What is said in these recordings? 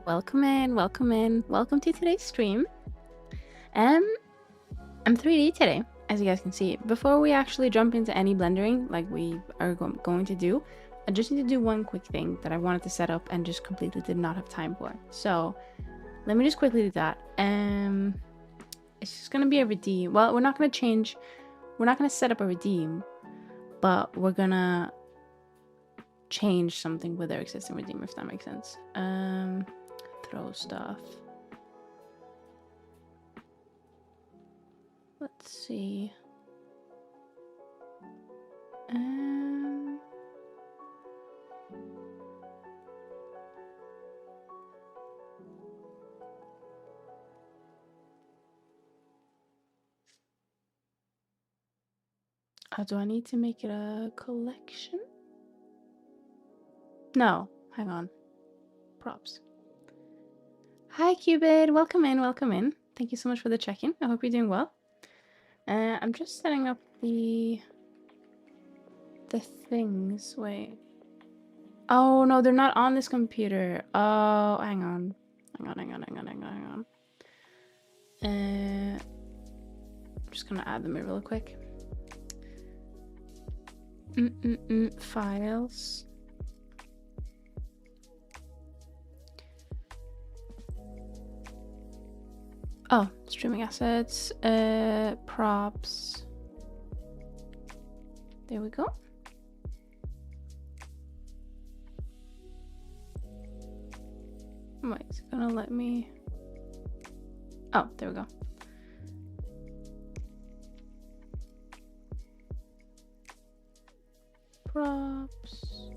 Welcome in, welcome in. Welcome to today's stream. I'm 3D today, as you guys can see. Before we actually jump into any blendering like we are going to do, I just need to do one quick thing that I wanted to set up and just completely did not have time for. So let me just quickly do that. It's just gonna be a redeem. Well, we're not gonna set up a redeem, but we're gonna change something with our existing redeem, if that makes sense. Throw stuff. Let's see. Do I need to make it a collection? No, hang on. Props. Hi, Cupid. Welcome in, welcome in. Thank you so much for the check-in. I hope you're doing well. I'm just setting up the things. Wait. Oh, no, they're not on this computer. Oh, hang on. Hang on. I'm just gonna add them in real quick. Files. Oh, streaming assets, props. There we go. Wait, it's gonna let me. Oh, there we go. Props.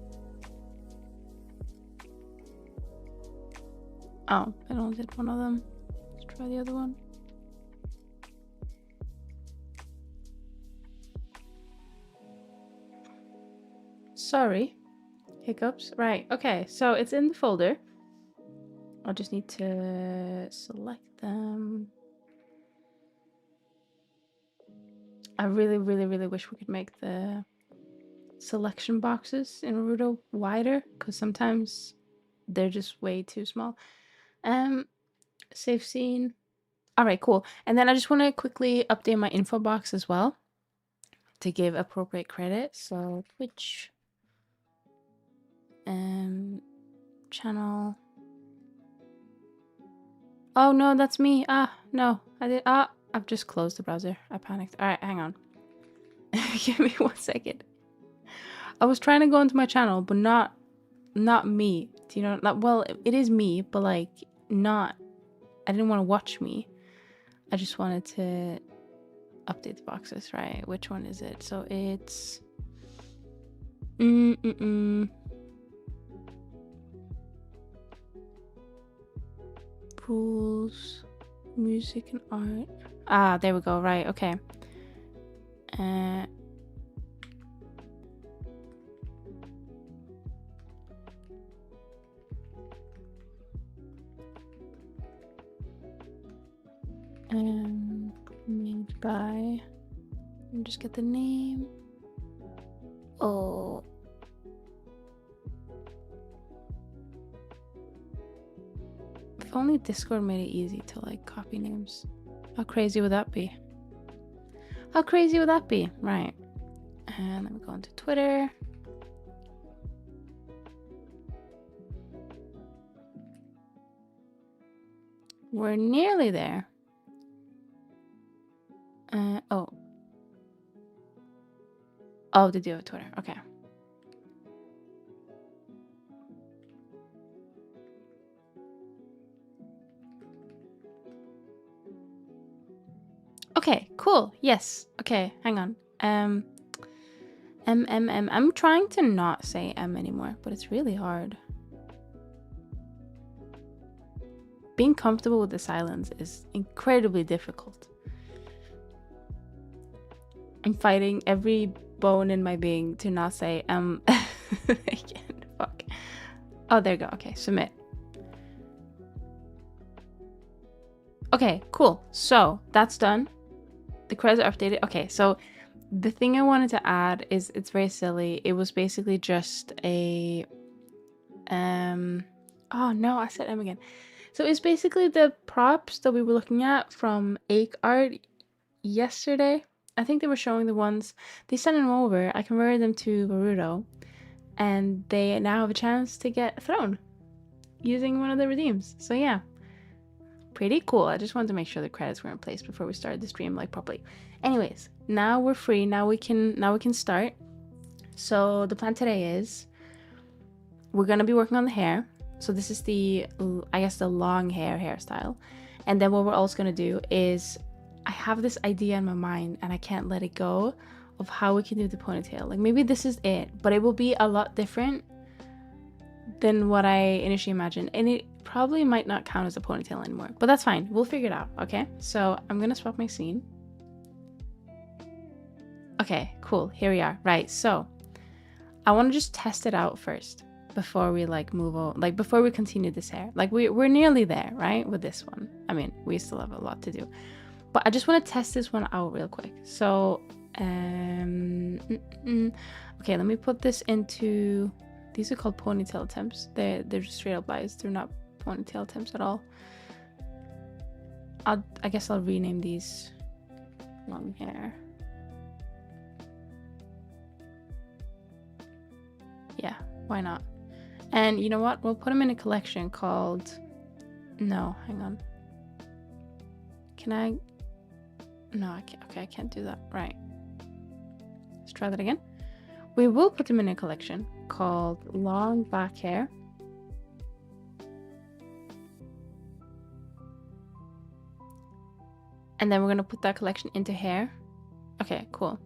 Oh, I only did one of them. Let's try the other one. Sorry. Hiccups. Right, okay, so it's in the folder. I'll just need to select them. I really wish we could make the selection boxes in Naruto wider, because sometimes they're just way too small. Save scene. All right, cool. And then I just want to quickly update my info box as well to give appropriate credit. So Twitch, channel. Oh no, that's me. No, I did. I've just closed the browser. I panicked. All right, hang on. Give me 1 second. I was trying to go into my channel, but not me. Do you know? Well, it is me, but like not. I didn't want to watch me. I just wanted to update the boxes, right? Which one is it? So it's pools, music and art. There we go. Right, okay. Made by. Let me just get the name. Oh. If only Discord made it easy to like copy names. How crazy would that be? How crazy would that be? Right. And then we go into Twitter. We're nearly there. Oh, they do have Twitter. Okay. Okay, cool. Yes. Okay, hang on. I'm trying to not say M anymore, but it's really hard. Being comfortable with the silence is incredibly difficult. I'm fighting every bone in my being to not say again. Fuck. Oh, there you go. Okay, submit. Okay, cool. So that's done. The creds are updated. Okay, so the thing I wanted to add is, it's very silly. It was basically just a Oh no, I said M again. So it's basically the props that we were looking at from Ake Art yesterday. I think they were showing the ones, they sent them over. I converted them to Boruto, and they now have a chance to get thrown using one of the redeems. So yeah, pretty cool. I just wanted to make sure the credits were in place before we started the stream like properly. Anyways, now we're free. Now we can start. So the plan today is we're gonna be working on the hair. So this is the, I guess, the long hair hairstyle. And then what we're also gonna do is, I have this idea in my mind and I can't let it go of how we can do the ponytail. Like maybe this is it, but it will be a lot different than what I initially imagined. And it probably might not count as a ponytail anymore, but that's fine. We'll figure it out, okay? So I'm gonna swap my scene. Okay, cool, here we are. Right, so I wanna just test it out first before we like move on, like before we continue this hair. Like we're nearly there, right, with this one. I mean, we still have a lot to do, but I just want to test this one out real quick. So okay, let me put this into, these are called ponytail attempts. They're just straight up lies. They're not ponytail attempts at all. I guess I'll rename these long hair. Yeah, why not? And you know what? We'll put them in a collection called, no, hang on. Can I? No, I can't. Okay, I can't do that. Right. Let's try that again. We will put them in a collection called long back hair. And then we're going to put that collection into hair. Okay, cool.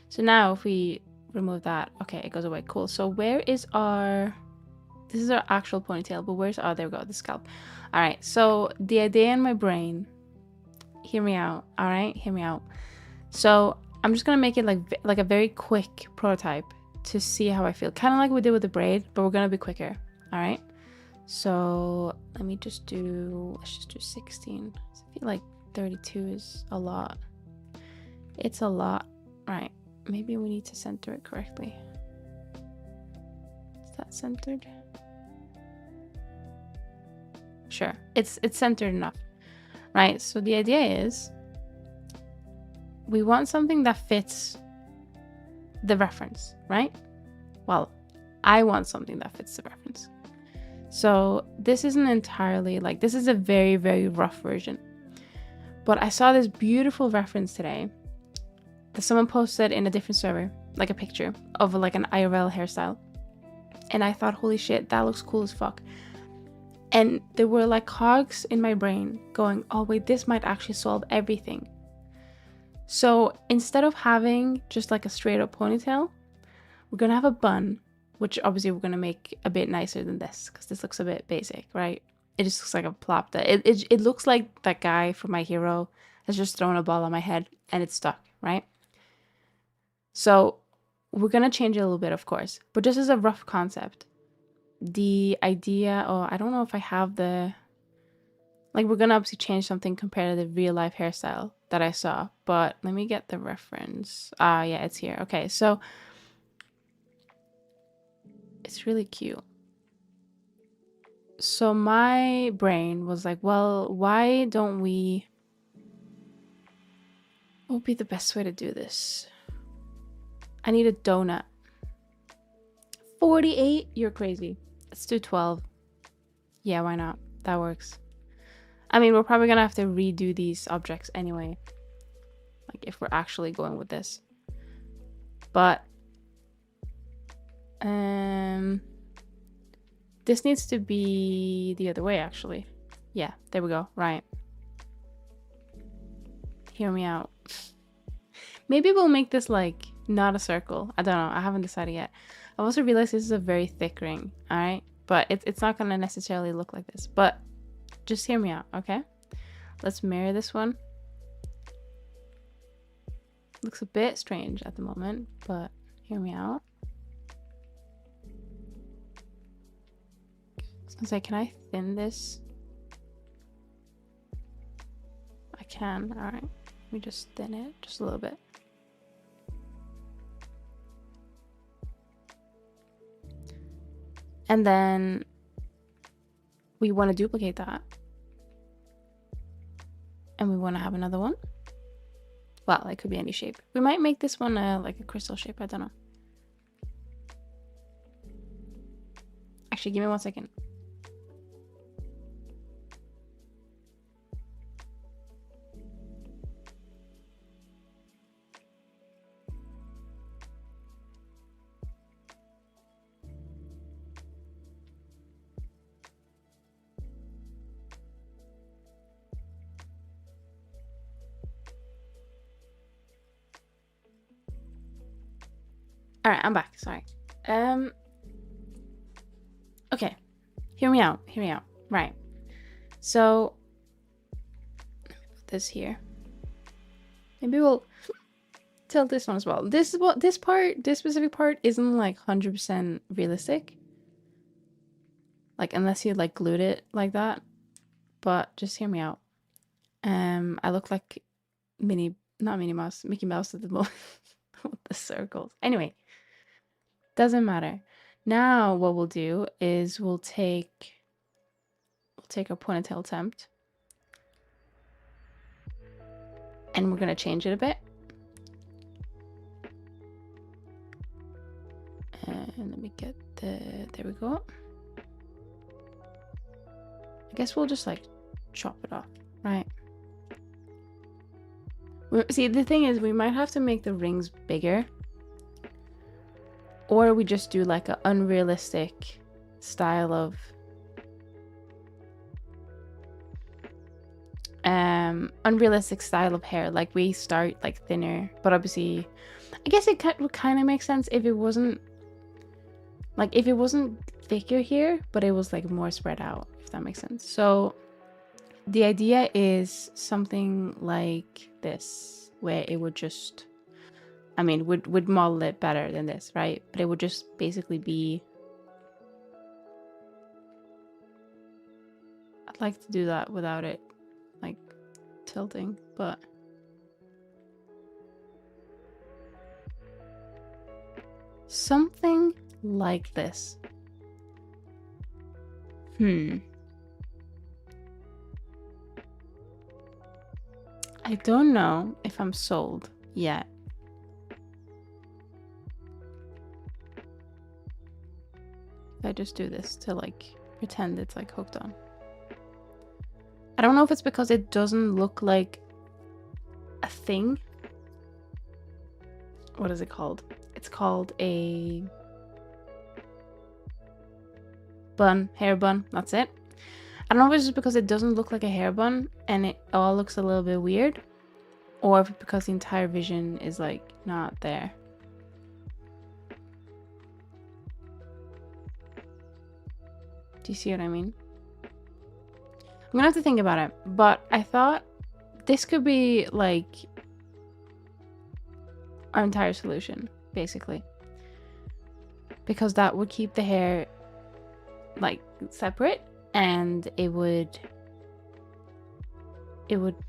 So now if we remove that, okay, it goes away. Cool. So where is our, this is our actual ponytail, but where's, oh, there we go, the scalp. All right, so the idea in my brain, hear me out, all right? Hear me out. So I'm just gonna make it like a very quick prototype to see how I feel. Kind of like we did with the braid, but we're gonna be quicker, all right? So let me just do, let's just do 16. I feel like 32 is a lot. It's a lot, right? Maybe we need to center it correctly. Is that centered? Sure, it's centered enough, right? So the idea is we want something that fits the reference, right? Well, I want something that fits the reference. So this isn't entirely like, this is a very, very rough version. But I saw this beautiful reference today that someone posted in a different server, like a picture of like an IRL hairstyle. And I thought, holy shit, that looks cool as fuck. And there were like cogs in my brain going, oh wait, this might actually solve everything. So instead of having just like a straight up ponytail, we're gonna have a bun, which obviously we're gonna make a bit nicer than this because this looks a bit basic, right? It just looks like a plop. That it looks like that guy from My Hero has just thrown a ball on my head and it's stuck, right? So we're gonna change it a little bit, of course, but just as a rough concept, the idea, oh, I don't know if I have the, like, we're gonna obviously change something compared to the real life hairstyle that I saw, but let me get the reference. Yeah, it's here. Okay, so it's really cute. So my brain was like, well, why don't we, what would be the best way to do this? I need a donut. 48? You're crazy. Let's do 12. Yeah, why not? That works. I mean, we're probably gonna have to redo these objects anyway, like if we're actually going with this. But this needs to be the other way, actually. Yeah, there we go. Right. Hear me out. Maybe we'll make this like not a circle. I don't know. I haven't decided yet. I also realized this is a very thick ring. All right, but it's not gonna necessarily look like this. But just hear me out, okay? Let's mirror this one. Looks a bit strange at the moment, but hear me out. I was gonna say, can I thin this? I can. All right, let me just thin it just a little bit. And then we want to duplicate that. And we want to have another one. Well, it could be any shape. We might make this one like a crystal shape. I don't know. Actually, give me 1 second. All right, I'm back. Sorry. Okay. Hear me out. Hear me out. Right. So let me put this here. Maybe we'll tilt this one as well. This specific part isn't like 100% realistic. Like unless you like glued it like that. But just hear me out. I look like Mickey Mouse at the moment with the circles. Anyway, doesn't matter. Now what we'll do is we'll take a ponytail tempt and we're gonna change it a bit. And let me get there we go. I guess we'll just like chop it off, right? See, the thing is we might have to make the rings bigger, or we just do like an unrealistic style of hair. Like we start like thinner, but obviously I guess it would kind of make sense if it wasn't thicker here, but it was like more spread out, if that makes sense. So the idea is something like this, where it would just, I mean, would model it better than this, right? But it would just basically be, I'd like to do that without it like tilting, but something like this. I don't know if I'm sold yet. I just do this to like pretend it's like hooked on. I don't know if it's because it doesn't look like a thing. What is it called? It's called a bun, hair bun. That's it. I don't know if it's just because it doesn't look like a hair bun and it all looks a little bit weird, or if it's because the entire vision is like not there. Do you see what I mean? I'm gonna have to think about it, but I thought this could be like our entire solution, basically, because that would keep the hair like separate, and it would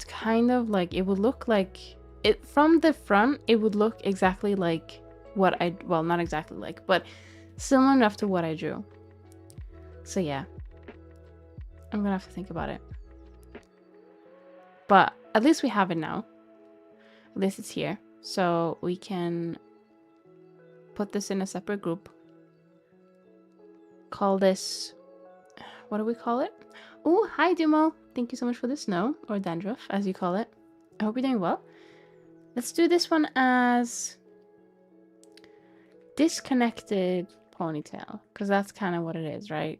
kind of like, it would look like it from the front. It would look exactly like what I, well, not exactly like, but similar enough to what I drew. So yeah, I'm gonna have to think about it, but at least we have it now. At least it's here, so we can put this in a separate group. Call this, what do we call it? Oh, hi Dumo, thank you so much for the snow, or dandruff as you call it. I hope you're doing well. Let's do this one as disconnected ponytail, because that's kind of what it is, right?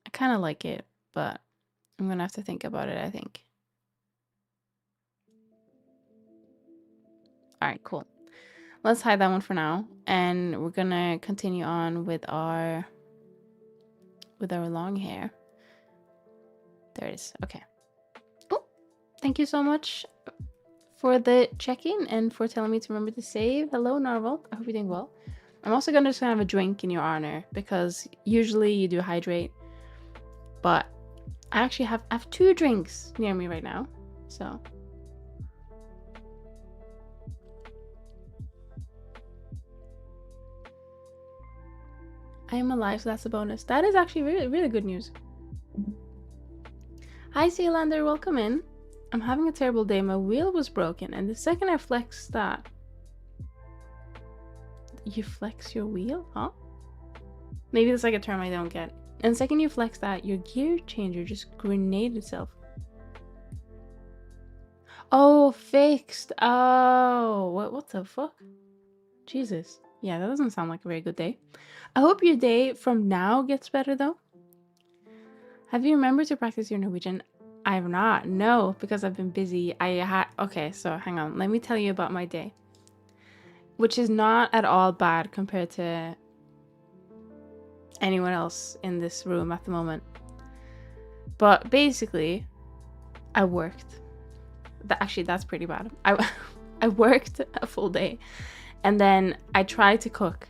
I kind of like it, but I'm gonna have to think about it, I think. All right, cool. Let's hide that one for now, and we're gonna continue on with our long hair. There it is. Okay. Oh, thank you so much for the check-in and for telling me to remember to save. Hello, Narvel. I hope you're doing well. I'm also gonna just have a drink in your honor, because usually you do hydrate, but I actually have 2 drinks near me right now, so. I am alive, so that's a bonus. That is actually really, really good news. Hi, Sealander, welcome in. I'm having a terrible day. My wheel was broken, and the second I flex that... You flex your wheel? Huh? Maybe that's like a term I don't get. And the second you flex that, your gear changer just grenaded itself. Oh, fixed. Oh, what the fuck? Jesus. Yeah, that doesn't sound like a very good day. I hope your day from now gets better, though. Have you remembered to practice your Norwegian? I have not. No, because I've been busy. Okay, so hang on. Let me tell you about my day. Which is not at all bad compared to anyone else in this room at the moment. But basically, I worked. Actually, that's pretty bad. I worked a full day. And then I tried to cook.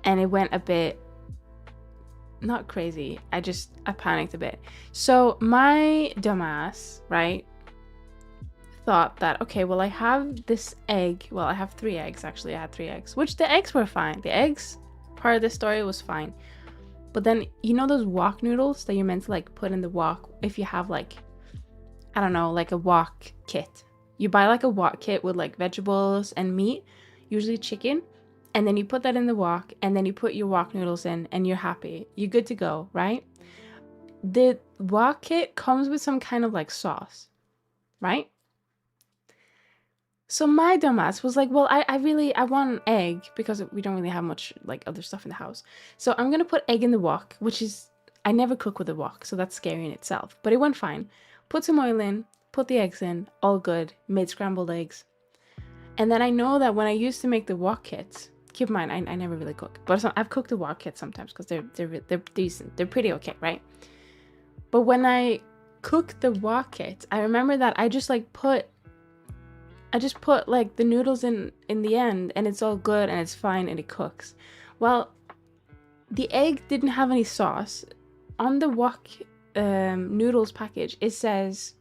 And it went a bit... Not crazy. I panicked a bit. So my dumbass, right, thought that, okay, well, I have this egg. Well, I have 3 eggs, actually. I had 3 eggs, which the eggs were fine. The eggs part of the story was fine. But then, you know those wok noodles that you're meant to, like, put in the wok if you have, like, I don't know, like a wok kit. You buy, like, a wok kit with, like, vegetables and meat, usually chicken. And then you put that in the wok, and then you put your wok noodles in, and you're happy. You're good to go, right? The wok kit comes with some kind of like sauce, right? So my dumbass was like, well, I want an egg because we don't really have much like other stuff in the house. So I'm gonna put egg in the wok, which is, I never cook with a wok, so that's scary in itself. But it went fine. Put some oil in, put the eggs in, all good, made scrambled eggs. And then I know that when I used to make the wok kits, keep in mind, I never really cook, but I've cooked the wok kits sometimes because they're decent. They're pretty okay, right? But when I cooked the wok kits, I remember that I just put like the noodles in the end, and it's all good and it's fine and it cooks. Well, the egg didn't have any sauce. On the wok noodles package, it says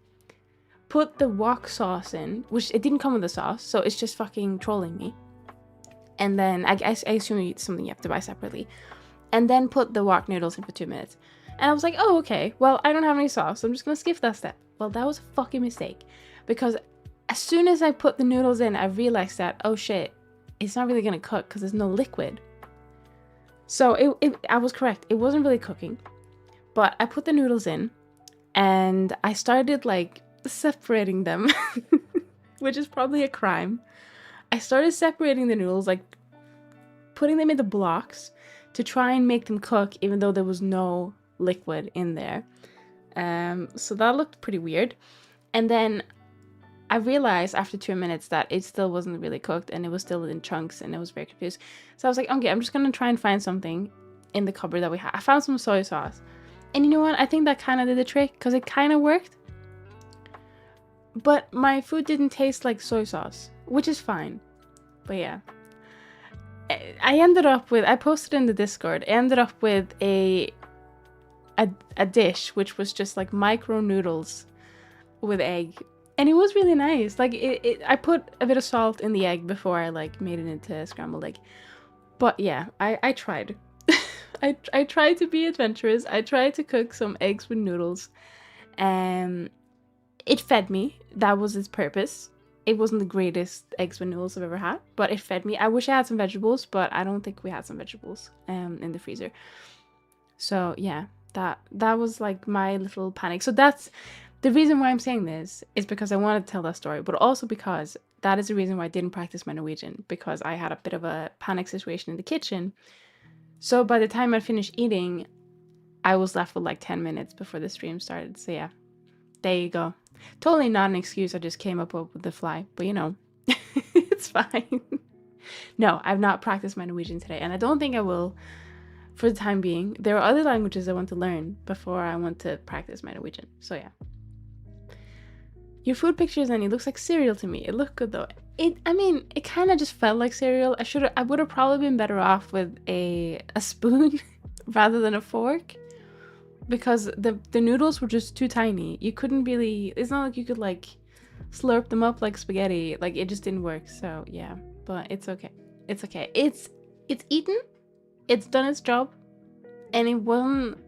put the wok sauce in, which it didn't come with the sauce, so it's just fucking trolling me. And then I assume it's something you have to buy separately. And then put the wok noodles in for 2 minutes. And I was like, oh, okay, well, I don't have any sauce, so I'm just gonna skip that step. Well, that was a fucking mistake. Because as soon as I put the noodles in, I realized that, oh shit, it's not really gonna cook because there's no liquid. So I was correct. It wasn't really cooking. But I put the noodles in, and I started like separating them, which is probably a crime. I started separating the noodles, like putting them into blocks to try and make them cook, even though there was no liquid in there. So that looked pretty weird. And then I realized after 2 minutes that it still wasn't really cooked, and it was still in chunks, and I was very confused. So I was like, okay, I'm just gonna try and find something in the cupboard that we have. I found some soy sauce. And you know what? I think that kind of did the trick, because it kind of worked. But my food didn't taste like soy sauce, which is fine. But yeah. I ended up with, I posted in the Discord, I ended up with a dish which was just like micro noodles with egg. And it was really nice. Like I put a bit of salt in the egg before I like made it into scrambled egg. But yeah, I tried. I tried to be adventurous. I tried to cook some eggs with noodles. It fed me. That was its purpose. It wasn't the greatest eggs with noodles I've ever had, but it fed me. I wish I had some vegetables, but I don't think we had some vegetables in the freezer. So yeah, that was like my little panic. So that's the reason why I'm saying this, is because I want to tell that story, but also because that is the reason why I didn't practice my Norwegian, because I had a bit of a panic situation in the kitchen. So by the time I finished eating, I was left with like 10 minutes before the stream started. So yeah, there you go. Totally not an excuse. I just came up with the fly, but you know, it's fine. No, I've not practiced my Norwegian today, and I don't think I will for the time being. There are other languages I want to learn before I want to practice my Norwegian. So yeah. Your food pictures, and it looks like cereal to me. It looked good though. I mean, it kind of just felt like cereal. I would have probably been better off with a spoon rather than a fork. Because the noodles were just too tiny. You couldn't really, it's not like you could like slurp them up like spaghetti. Like it just didn't work. So yeah, but it's okay. It's okay. It's eaten. it's done its job, and it wasn't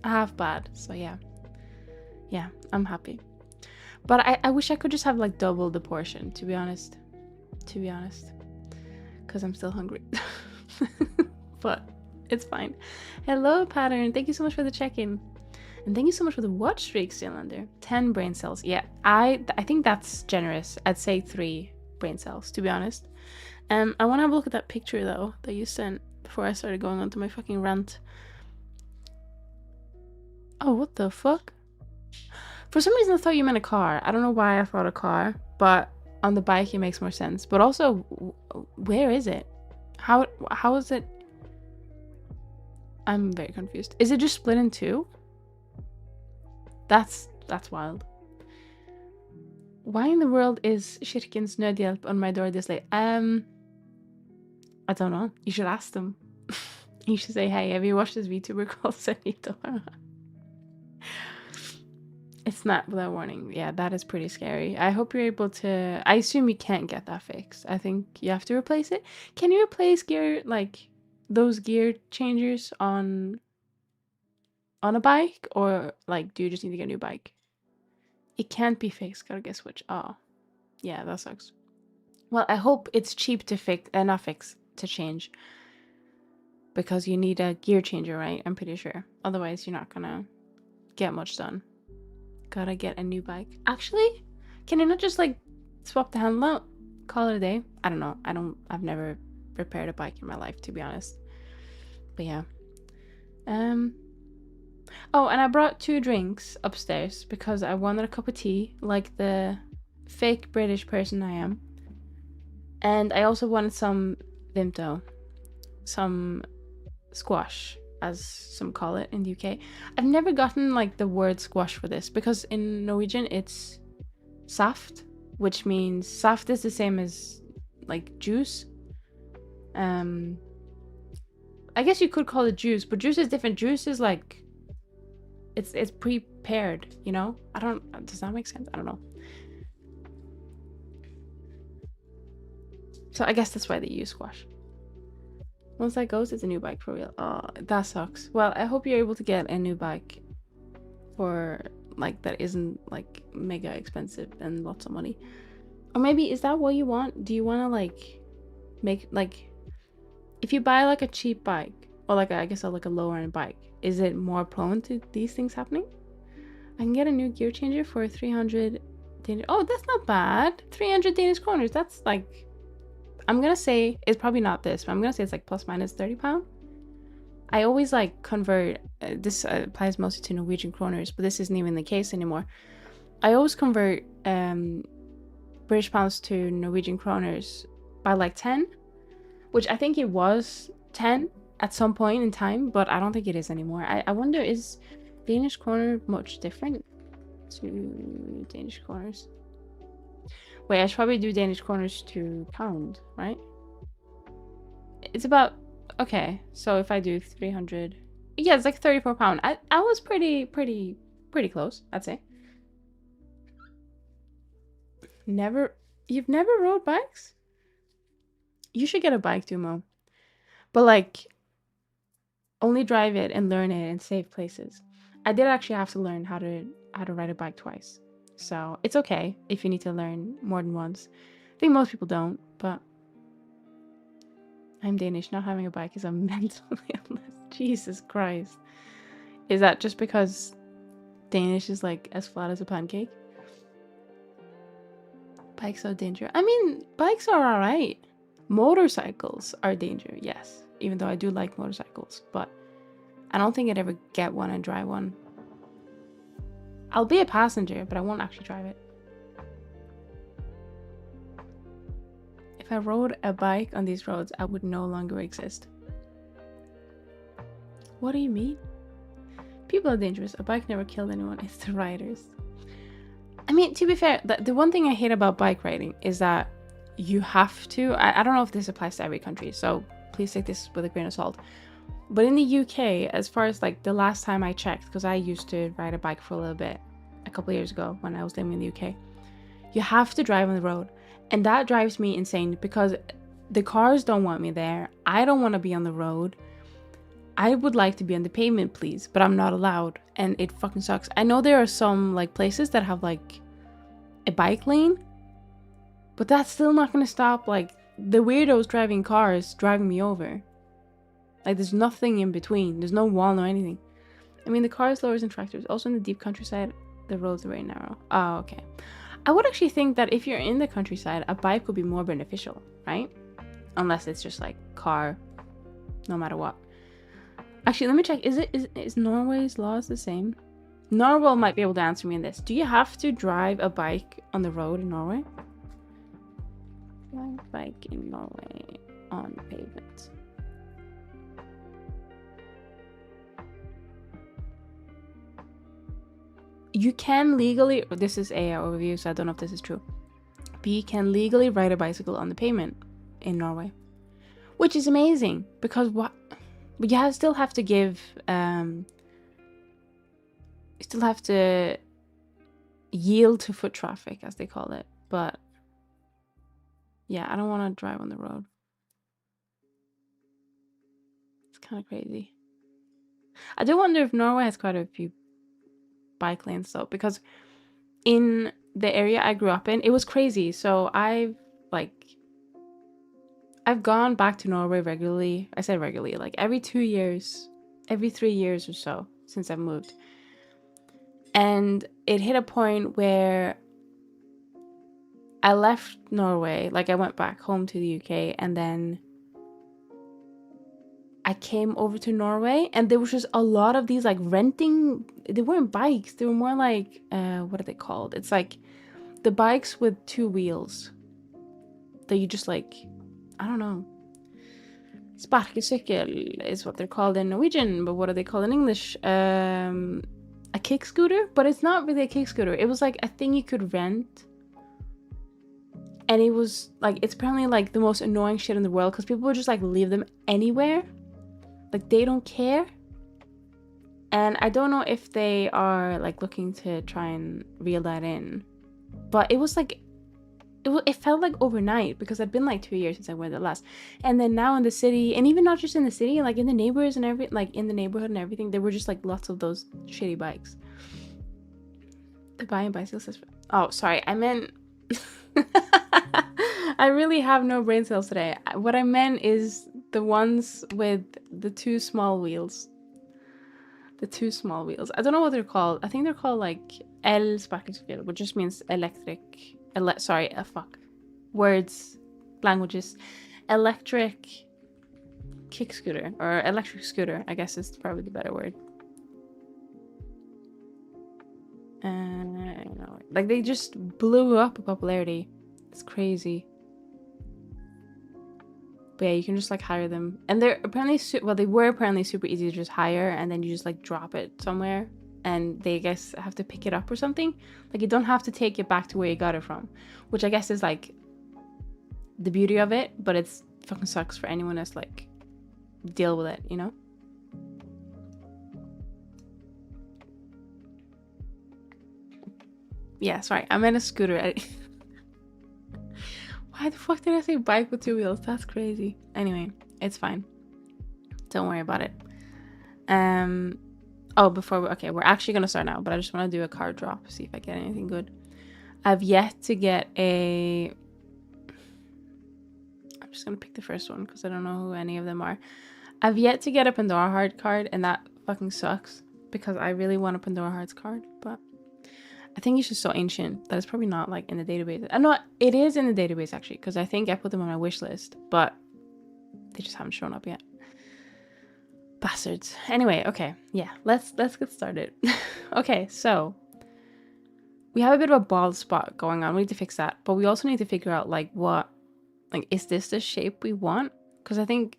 half bad. So yeah, I'm happy. But I wish I could just have like double the portion, to be honest. Because I'm still hungry. But it's fine. Hello, Pattern. Thank you so much for the check-in. And thank you so much for the watch streak, Cylinder. 10 brain cells. Yeah, I think that's generous. I'd say 3 brain cells, to be honest. I want to have a look at that picture, though, that you sent before I started going on to my fucking rant. Oh, what the fuck? For some reason, I thought you meant a car. I don't know why I thought a car, but on the bike, it makes more sense. But also, where is it? How is it? I'm very confused. Is it just split in 2? That's wild. Why in the world is Shirkens Nødhjelp on my door this late? I don't know. You should ask them. You should say, hey, have you watched this VTuber called Zenidora? It's not without warning. Yeah, that is pretty scary. I hope you're able to... I assume you can't get that fixed. I think you have to replace it. Can you replace gear, like, those gear changers on a bike? Or, like, do you just need to get a new bike? It can't be fixed. Gotta get switch. Oh. Yeah, that sucks. Well, I hope it's cheap to fix... not fix, to change. Because you need a gear changer, right? I'm pretty sure. Otherwise, you're not gonna get much done. Gotta get a new bike. Actually, can you not just like swap the handle out? Call it a day? I don't know. I've never repaired a bike in my life, to be honest. But yeah. Oh, and I brought 2 drinks upstairs because I wanted a cup of tea, like the fake British person I am. And I also wanted some Vimto. Some squash, as some call it in the UK. I've never gotten like the word squash for this because in Norwegian it's saft, which means saft is the same as like juice. I guess you could call it juice, but juice is different. Juice is like it's prepared, you know? Does that make sense? I don't know. So I guess that's why they use squash. Once that goes, it's a new bike for real. Oh, that sucks. Well, I hope you're able to get a new bike for like that isn't like mega expensive and lots of money. Or maybe is that what you want? Do you want to like make like if you buy like a cheap bike or like I guess like a lower end bike, is it more prone to these things happening? I can get a new gear changer for 300 Danish. Oh, that's not bad. 300 Danish kroners. That's like I'm gonna say it's probably not this, but I'm gonna say it's like plus minus 30 pound. I always like convert, this applies mostly to Norwegian kroners, but this isn't even the case anymore. I always convert British pounds to Norwegian kroners by like 10, which I think it was 10 at some point in time, but I don't think it is anymore. I wonder, is Danish kroner much different to Danish kroners? Wait, I should probably do Danish kroners to pound, right? It's about... Okay, so if I do 300... Yeah, it's like 34 pound. I was pretty close, I'd say. You've never rode bikes? You should get a bike, Dumo. But like, only drive it and learn it in safe places. I did actually have to learn how to ride a bike twice. So it's okay if you need to learn more than once. I think most people don't, but I'm Danish. Not having a bike is a mental illness. Jesus Christ. Is that just because Danish is like as flat as a pancake? Bikes are dangerous. I mean, bikes are alright. Motorcycles are dangerous, yes. Even though I do like motorcycles, but I don't think I'd ever get one and drive one. I'll be a passenger, but I won't actually drive it. If I rode a bike on these roads, I would no longer exist. What do you mean? People are dangerous. A bike never killed anyone. It's the riders. I mean, to be fair, the one thing I hate about bike riding is that you have to... I don't know if this applies to every country, so please take this with a grain of salt. But in the UK, as far as like the last time I checked, because I used to ride a bike for a little bit a couple of years ago when I was living in the UK, you have to drive on the road. And that drives me insane because the cars don't want me there. I don't want to be on the road. I would like to be on the pavement, please, but I'm not allowed, and it fucking sucks. I know there are some like places that have like a bike lane, but that's still not gonna stop like the weirdos driving cars driving me over. Like there's nothing in between. There's no wall, no anything. I mean, the cars, lorries, and tractors. Also in the deep countryside, the roads are very narrow. Oh, okay. I would actually think that if you're in the countryside, a bike would be more beneficial, right? Unless it's just like car, no matter what. Actually, let me check. Is Norway's laws the same? Norway might be able to answer me in this. Do you have to drive a bike on the road in Norway? Drive bike in Norway on pavement. You can legally, this is a overview, so I don't know if this is true, but you can legally ride a bicycle on the pavement in Norway, which is amazing because what? But you still have to give, you still have to yield to foot traffic, as they call it. But yeah, I don't want to drive on the road. It's kind of crazy. I do wonder if Norway has quite a few bike lanes though, because in the area I grew up in, it was crazy. So I've gone back to Norway regularly. I said regularly, like every 2 years, every 3 years or so since I've moved. And it hit a point where I left Norway, like I went back home to the UK, and then I came over to Norway, and there was just a lot of these like renting. They weren't bikes, they were more like what are they called? It's like the bikes with 2 wheels that you just like, I don't know. Sparkesykkel is what they're called in Norwegian, but what are they called in English? A kick scooter, but it's not really a kick scooter. It was like a thing you could rent. And it was like, it's apparently like the most annoying shit in the world because people would just like leave them anywhere. Like they don't care. And I don't know if they are like looking to try and reel that in. But it was like, it felt like overnight because it'd been like 2 years since I went there last. And then now in the city, and even not just in the city, like in the neighbors and everything, like in the neighborhood and everything, there were just like lots of those shitty bikes. The buying bicycles. Oh, sorry. I meant... I really have no brain cells today. What I meant is the ones with the 2 small wheels. The 2 small wheels. I don't know what they're called. I think they're called like el-sparkesykkel, which just means electric. Fuck. Words, languages. Electric kick scooter, or electric scooter, I guess is probably the better word. You know, like they just blew up in popularity. It's crazy. But yeah, you can just like hire them, and they're apparently they were apparently super easy to just hire, and then you just like drop it somewhere, and they, I guess, have to pick it up or something. Like you don't have to take it back to where you got it from, which I guess is like the beauty of it. But it's fucking sucks for anyone that's like deal with it, you know. Yeah, sorry, I meant a scooter. Why the fuck did I say bike with 2 wheels? That's crazy. Anyway, it's fine. Don't worry about it. Oh, okay, we're actually gonna start now, but I just want to do a card drop, see if I get anything good. I've yet to get a... I'm just gonna pick the first one because I don't know who any of them are. I've yet to get a Pandora Heart card, and that fucking sucks because I really want a Pandora Hearts card, but I think it's just so ancient that it's probably not like in the database. I know it is in the database actually, because I think I put them on my wish list, but they just haven't shown up yet. Bastards. Anyway, okay, yeah, let's get started. Okay, so we have a bit of a bald spot going on. We need to fix that, but we also need to figure out like what, like, is this the shape we want? Because I think,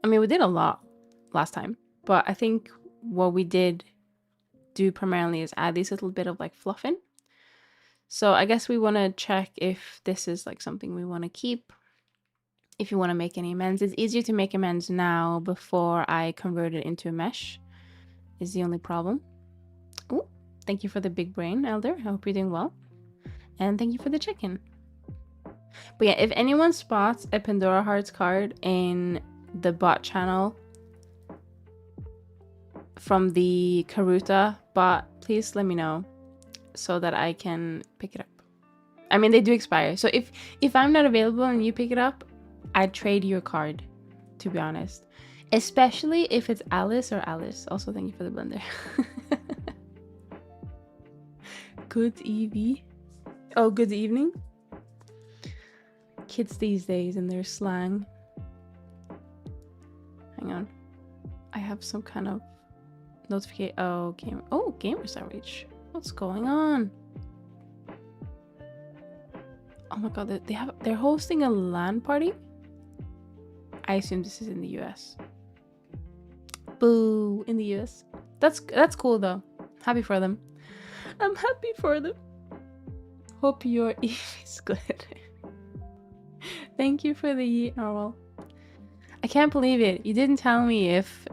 I mean, we did a lot last time, but I think what we did do primarily is add these little bit of like fluff in. So I guess we want to check if this is like something we want to keep. If you want to make any amends, it's easier to make amends now before I convert it into a mesh is the only problem. Oh, thank you for the big brain, Elder. I hope you're doing well. And thank you for the chicken. But yeah, if anyone spots a Pandora Hearts card in the bot channel from the Karuta, but please let me know so that I can pick it up. I mean, they do expire. So if I'm not available and you pick it up, I'd trade your card, to be honest. Especially if it's Alice or Alice. Also, thank you for the blender. Good evening. Oh, good evening. Kids these days and their slang. Hang on. I have some kind of notification. Oh, gamers outreach. What's going on? Oh my god, they're hosting a LAN party? I assume this is in the US. Boo, in the US. That's cool though. Happy for them. I'm happy for them. Hope your Eve is good. Thank you for the Norwell. I can't believe it. You didn't tell me if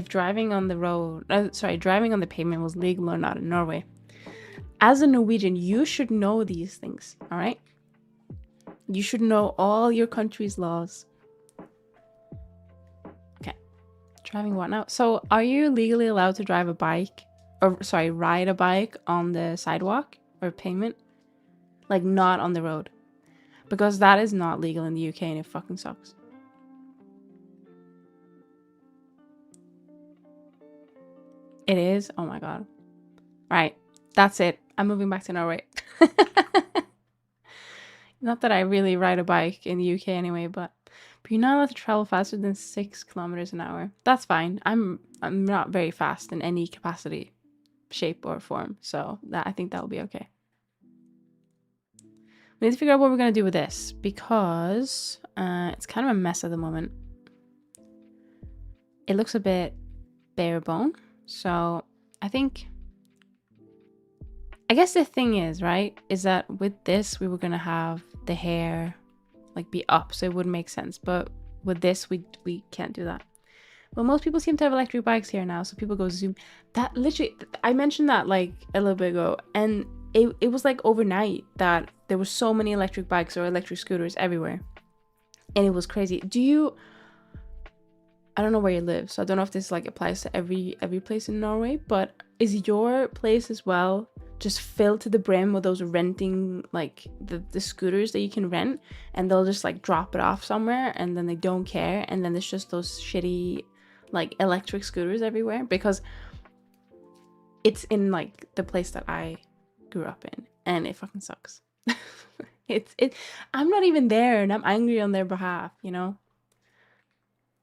driving on the road, driving on the pavement was legal or not in Norway. As a Norwegian, you should know these things, all right? You should know all your country's laws. Okay. Driving what now? So, are you legally allowed to drive a bike, ride a bike on the sidewalk or pavement? Like, not on the road. Because that is not legal in the UK and it fucking sucks. It is? Oh my god. Right. That's it. I'm moving back to Norway. Not that I really ride a bike in the UK anyway, but you're not allowed to travel faster than 6 kilometers an hour. That's fine. I'm not very fast in any capacity, shape, or form. So I think that'll be okay. We need to figure out what we're going to do with this because it's kind of a mess at the moment. It looks a bit bare bone. So I guess the thing is, right, is that with this, we were going to have the hair like be up. So it wouldn't make sense. But with this, we can't do that. Well, most people seem to have electric bikes here now. So people go zoom. That literally, I mentioned that like a little bit ago. And it was like overnight that there were so many electric bikes or electric scooters everywhere. And it was crazy. I don't know where you live, so I don't know if this like applies to every place in Norway, but is your place as well just filled to the brim with those renting, like the scooters that you can rent, and they'll just like drop it off somewhere and then they don't care, and then there's just those shitty like electric scooters everywhere? Because it's in like the place that I grew up in and it fucking sucks. I'm not even there and I'm angry on their behalf, you know?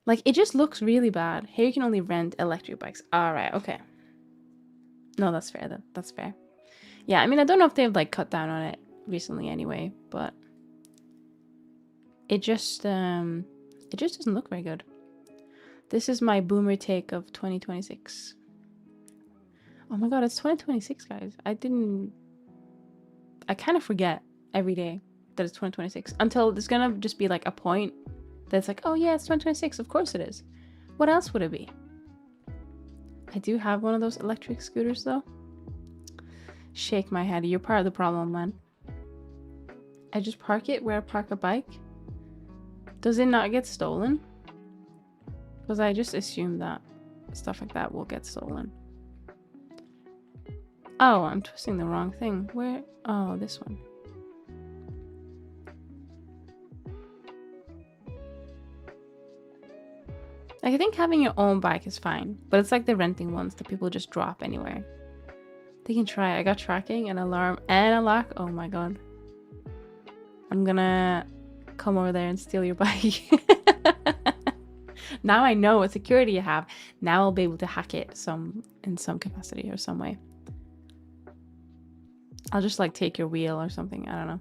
Like, it just looks really bad. Here you can only rent electric bikes. All right, okay. No, that's fair though. That's fair. Yeah, I mean, I don't know if they've like cut down on it recently anyway, but it just doesn't look very good. This is my boomer take of 2026. Oh my god, it's 2026, guys. I kind of forget every day that it's 2026 until there's gonna just be like a point that's like, oh yeah, it's 2026. Of course it is. What else would it be? I do have one of those electric scooters though. Shake my head. You're part of the problem, man. I just park it where I park a bike. Does it not get stolen? Because I just assume that stuff like that will get stolen. Oh, I'm twisting the wrong thing. Where? Oh, this one. Like, I think having your own bike is fine, but it's like the renting ones that people just drop anywhere. They can try. I got tracking, an alarm, and a lock. Oh my god. I'm gonna come over there and steal your bike. Now I know what security you have. Now I'll be able to hack it in some capacity or some way. I'll just like take your wheel or something. I don't know.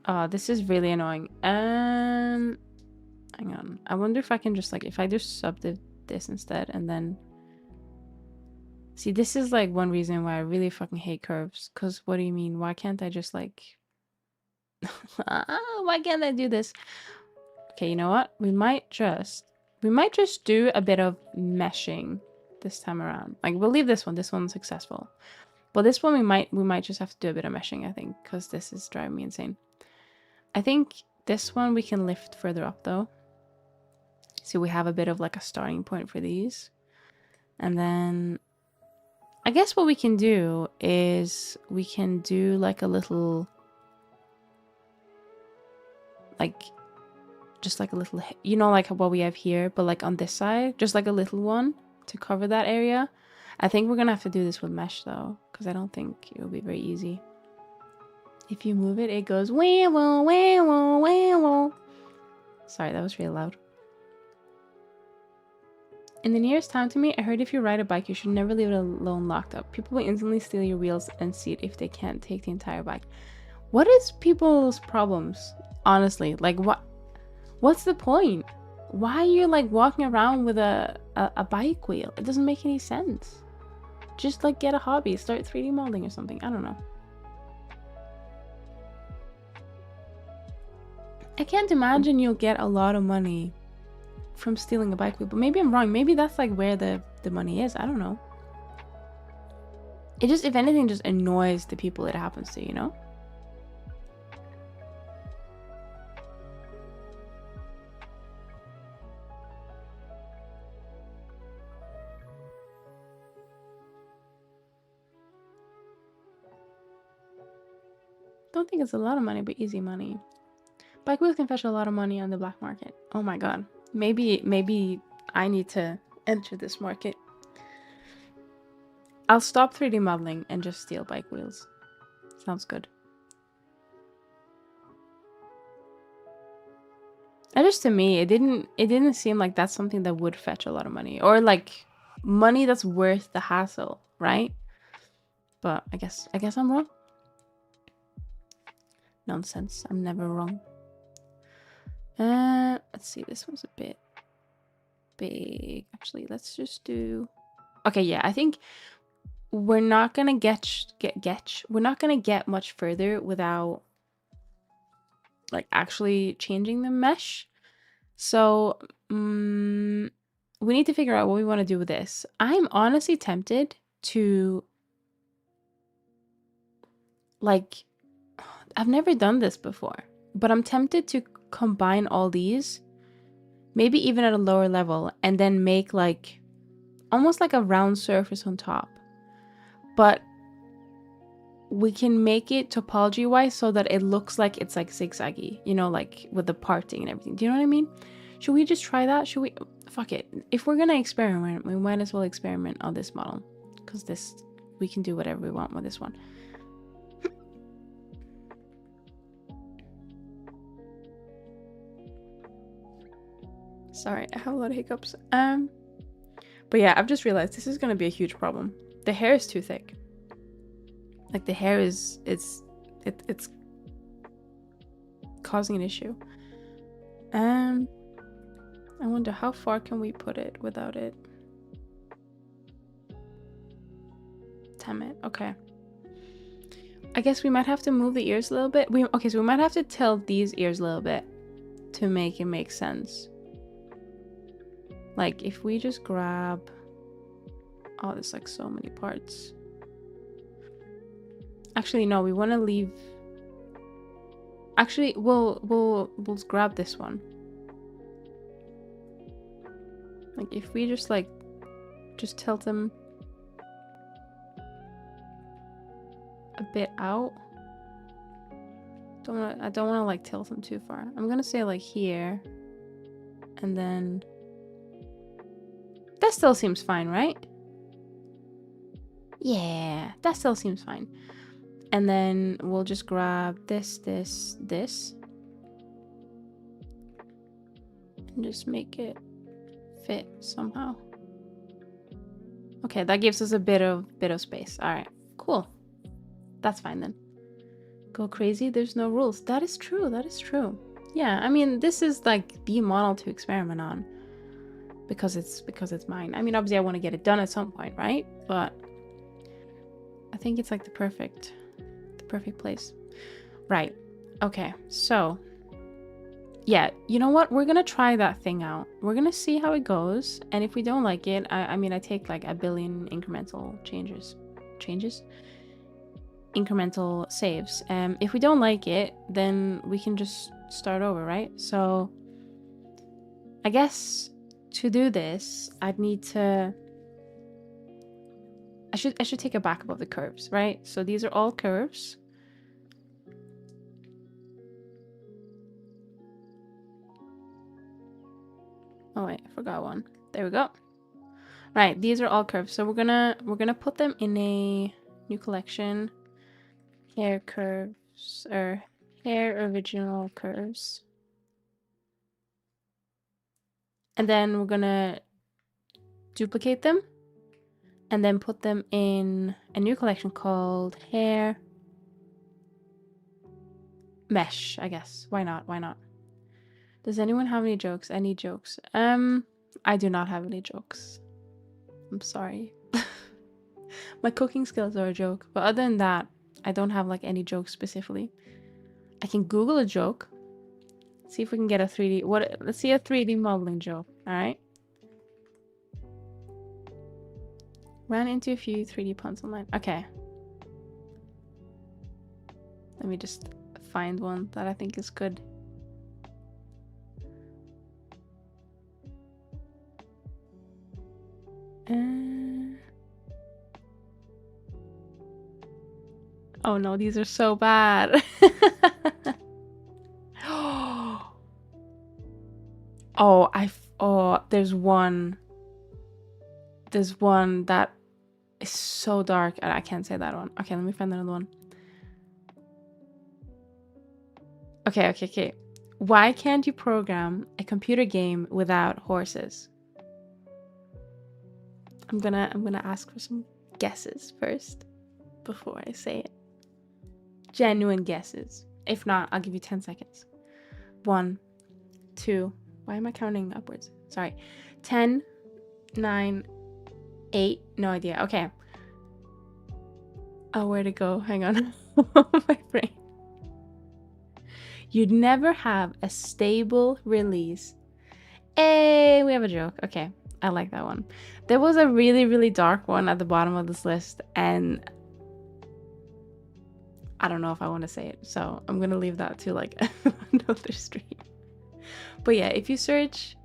Oh, this is really annoying. Hang on. I wonder if I can just like, if I just sub this instead and then... See, this is like one reason why I really fucking hate curves. Because what do you mean? Why can't I just like... Why can't I do this? Okay, you know what? We might just do a bit of meshing this time around. Like, we'll leave this one. This one's successful. But this one we might just have to do a bit of meshing, I think. Because this is driving me insane. I think this one we can lift further up though. So we have a bit of like a starting point for these. And then I guess what we can do is we can do like a little, like, just like a little, you know, like what we have here, but like on this side, just like a little one to cover that area. I think we're gonna have to do this with mesh though, because I don't think it will be very easy. If you move it, it goes wah wah wah wah wah wah. Sorry, that was really loud. In the nearest town to me, I heard if you ride a bike, you should never leave it alone locked up. People will instantly steal your wheels and seat if they can't take the entire bike. What is people's problems? Honestly, like what's the point? Why are you like walking around with a bike wheel? It doesn't make any sense. Just like get a hobby, start 3D modeling or something. I don't know. I can't imagine you'll get a lot of money from stealing a bike wheel, but maybe I'm wrong. Maybe that's like where the money is. I don't know. It just, if anything, just annoys the people it happens to, you know? Don't think it's a lot of money, but easy money. Bike wheels can fetch a lot of money on the black market. Oh my god. Maybe I need to enter this market. I'll stop 3D modeling and just steal bike wheels. Sounds good. And just to me, it didn't seem like that's something that would fetch a lot of money, or like money that's worth the hassle, right? But I guess I'm wrong. Nonsense. I'm never wrong. Let's see. This one's a bit big. Actually, let's just do. Okay, yeah. I think we're not gonna we're not gonna get much further without like actually changing the mesh. So we need to figure out what we want to do with this. I'm honestly tempted to, like, I've never done this before, but I'm tempted to combine all these, maybe even at a lower level, and then make like almost like a round surface on top. But we can make it topology wise so that it looks like it's like zigzaggy, you know, like with the parting and everything. Do you know what I mean? Should we just try that? Should we? Fuck it. If we're gonna experiment, we might as well experiment on this model, because this, we can do whatever we want with this one. Sorry, I have a lot of hiccups. But yeah, I've just realized this is gonna be a huge problem. The hair is too thick. Like the hair is, it's causing an issue. I wonder how far can we put it without it? Damn it. Okay. I guess we might have to move the ears a little bit. Okay, so we might have to tilt these ears a little bit to make it make sense. Like if we just grab, oh, there's like so many parts. Actually, no, we want to leave. Actually, we'll grab this one. Like if we just like tilt them a bit out. I don't want to like tilt them too far. I'm gonna say like here, and then that still seems fine, right? Yeah, that still seems fine. And then we'll just grab this, and just make it fit somehow. Okay, that gives us a bit of space. All right, cool. That's fine then. Go crazy. There's no rules. That is true. That is true. Yeah, I mean, this is like the model to experiment on because it's mine. I mean, obviously, I want to get it done at some point, right? But I think it's like the perfect place. Right. Okay. So, yeah, you know what? We're gonna try that thing out. We're gonna see how it goes, and if we don't like it, I mean, I take like a billion incremental changes. incremental saves. If we don't like it, then we can just start over, right? So I guess to do this, I'd need to... I should take a backup of the curves, right? So these are all curves. Oh wait, I forgot one. There we go. Right, these are all curves. So we're gonna put them in a new collection. Hair curves, or hair original curves. And then we're gonna duplicate them and then put them in a new collection called hair mesh, I guess. Why not? Why not? Does anyone have any jokes? Any jokes? I do not have any jokes. I'm sorry. My cooking skills are a joke, but other than that, I don't have like any jokes specifically. I can Google a joke. See if we can get a 3D. Let's see a 3D modeling joke. All right. Ran into a few 3D puns online. Okay. Let me just find one that I think is good. Oh no, these are so bad. There's one. There's one that is so dark, and I can't say that one. Okay, let me find another one. Okay. Why can't you program a computer game without horses? I'm gonna ask for some guesses first before I say it. Genuine guesses. If not, I'll give you 10 seconds. 1, 2. Why am I counting upwards? Sorry. 10, 9, 8. No idea. Okay. Oh, where to go? Hang on. My brain. You'd never have a stable release. Hey, we have a joke. Okay, I like that one. There was a really, really dark one at the bottom of this list, and I don't know if I want to say it, so I'm gonna leave that to like another stream. But yeah, if you search,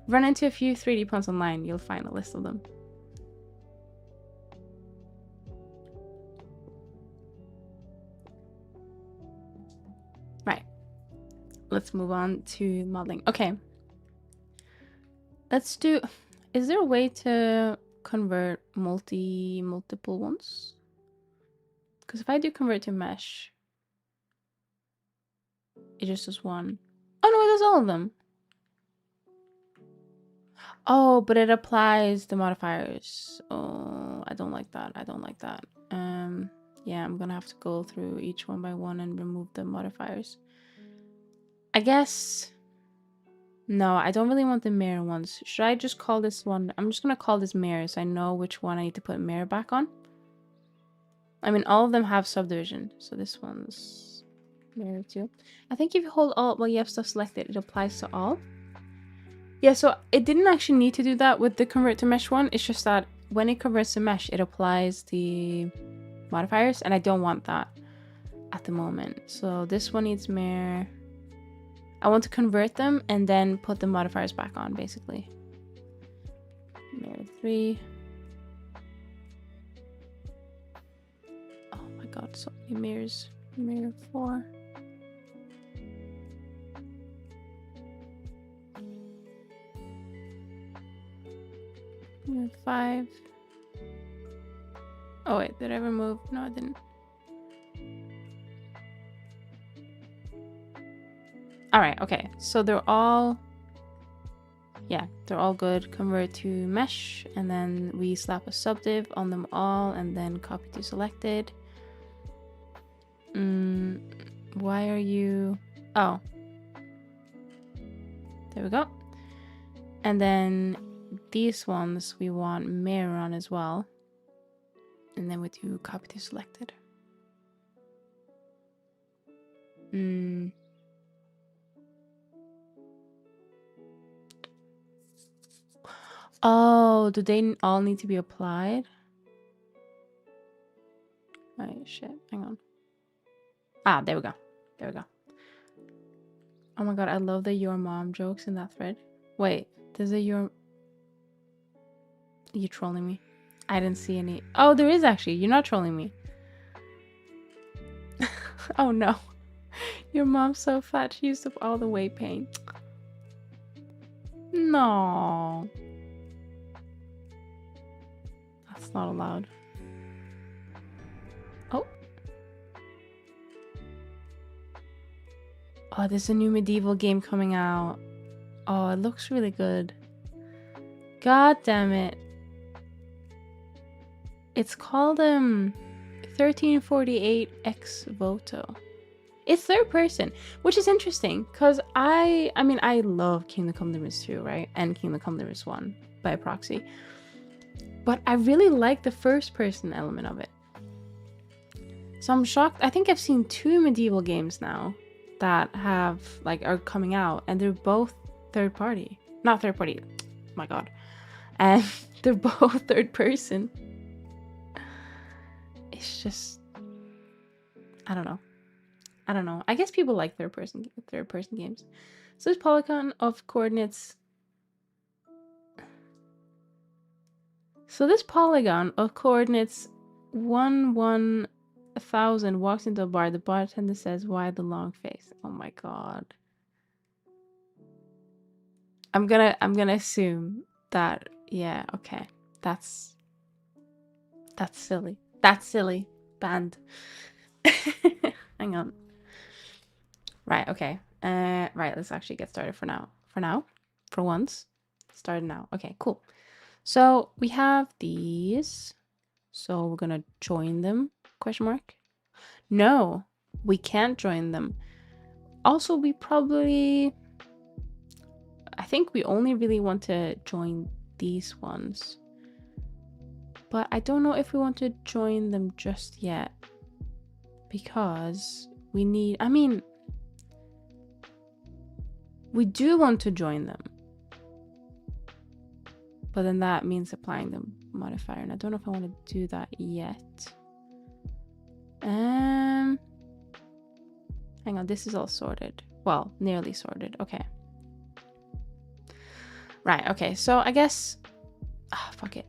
run into a few 3D puns online, you'll find a list of them. Right. Let's move on to modeling. Okay. Let's do... Is there a way to convert multiple ones? Because if I do convert to mesh, it just does one. Oh no, it does all of them. Oh, but it applies the modifiers. Oh, I don't like that. I don't like that. Yeah, I'm gonna have to go through each one by one and remove the modifiers. I guess... No, I don't really want the mirror ones. Should I just call this one... I'm just gonna call this mirror so I know which one I need to put mirror back on. I mean, all of them have subdivision. So this one's mirror too. I think if you hold Alt while you have stuff selected, it applies to all. Yeah, so it didn't actually need to do that with the convert to mesh one. It's just that when it converts to mesh, it applies the modifiers, and I don't want that at the moment. So this one needs mirror. I want to convert them and then put the modifiers back on, basically. Mirror 3. Oh my god, so many mirrors. Mirror 4. Mirror 5. Oh wait, did I ever move? No, I didn't. Alright, okay. So they're all... Yeah, they're all good. Convert to mesh, and then we slap a subdiv on them all, and then copy to selected. Why are you... Oh. There we go. And then these ones we want mirror on as well. And then we do copy to selected. Oh, do they all need to be applied? Wait, shit. Hang on. Ah, there we go. There we go. Oh my god, I love the your mom jokes in that thread. Wait, there's a your... You trolling me? I didn't see any. Oh, there is actually. You're not trolling me. Oh no. Your mom's so fat, she used up all the weight pain. No. That's not allowed. Oh. Oh, there's a new medieval game coming out. Oh, it looks really good. God damn it. It's called 1348 Ex Voto. It's third person, which is interesting because I mean I love Kingdom Come Deliverance 2, right? And Kingdom Come Deliverance 1 by proxy. But I really like the first person element of it. So I'm shocked. I think I've seen 2 medieval games now that have are coming out, and they're both third party. Not third party. Oh my god. And they're both third person. It's just, I don't know. I guess people like third person games. So this polygon of coordinates. So this polygon of coordinates 1,000 walks into a bar. The bartender says, "Why the long face?" Oh my god. I'm gonna assume that, yeah, okay. That's silly. That's silly. Banned. Hang on. Right, okay. Right, let's actually get started for now. For once. Started now. Okay, cool. So we have these. So we're gonna join them? Question mark. No, we can't join them. Also, we probably... I think we only really want to join these ones. But I don't know if we want to join them just yet. Because we need... I mean... We do want to join them. But then that means applying the modifier. And I don't know if I want to do that yet. Hang on, this is all sorted. Well, nearly sorted. Okay. Right, okay. So I guess... fuck it.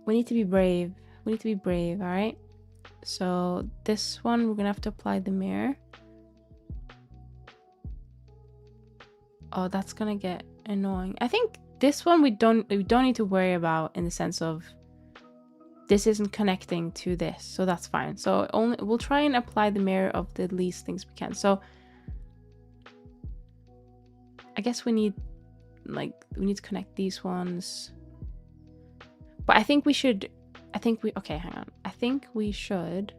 We need to be brave. Alright? So this one, we're gonna have to apply the mirror. Oh, that's gonna get annoying. I think this one we don't need to worry about, in the sense of this isn't connecting to this, so that's fine. So we'll try and apply the mirror of the least things we can. So I guess we need to connect these ones. But I think we should... okay, hang on. I think we should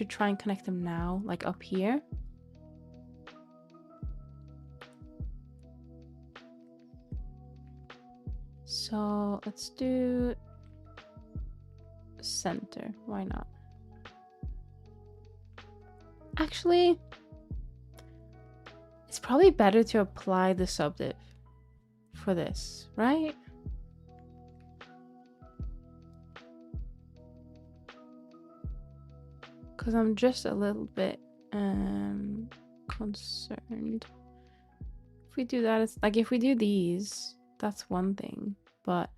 try and connect them now, like up here. So let's do center. Why not? Actually, it's probably better to apply the subdiv for this, right? Because I'm just a little bit concerned. If we do that, it's like, if we do these, that's one thing, but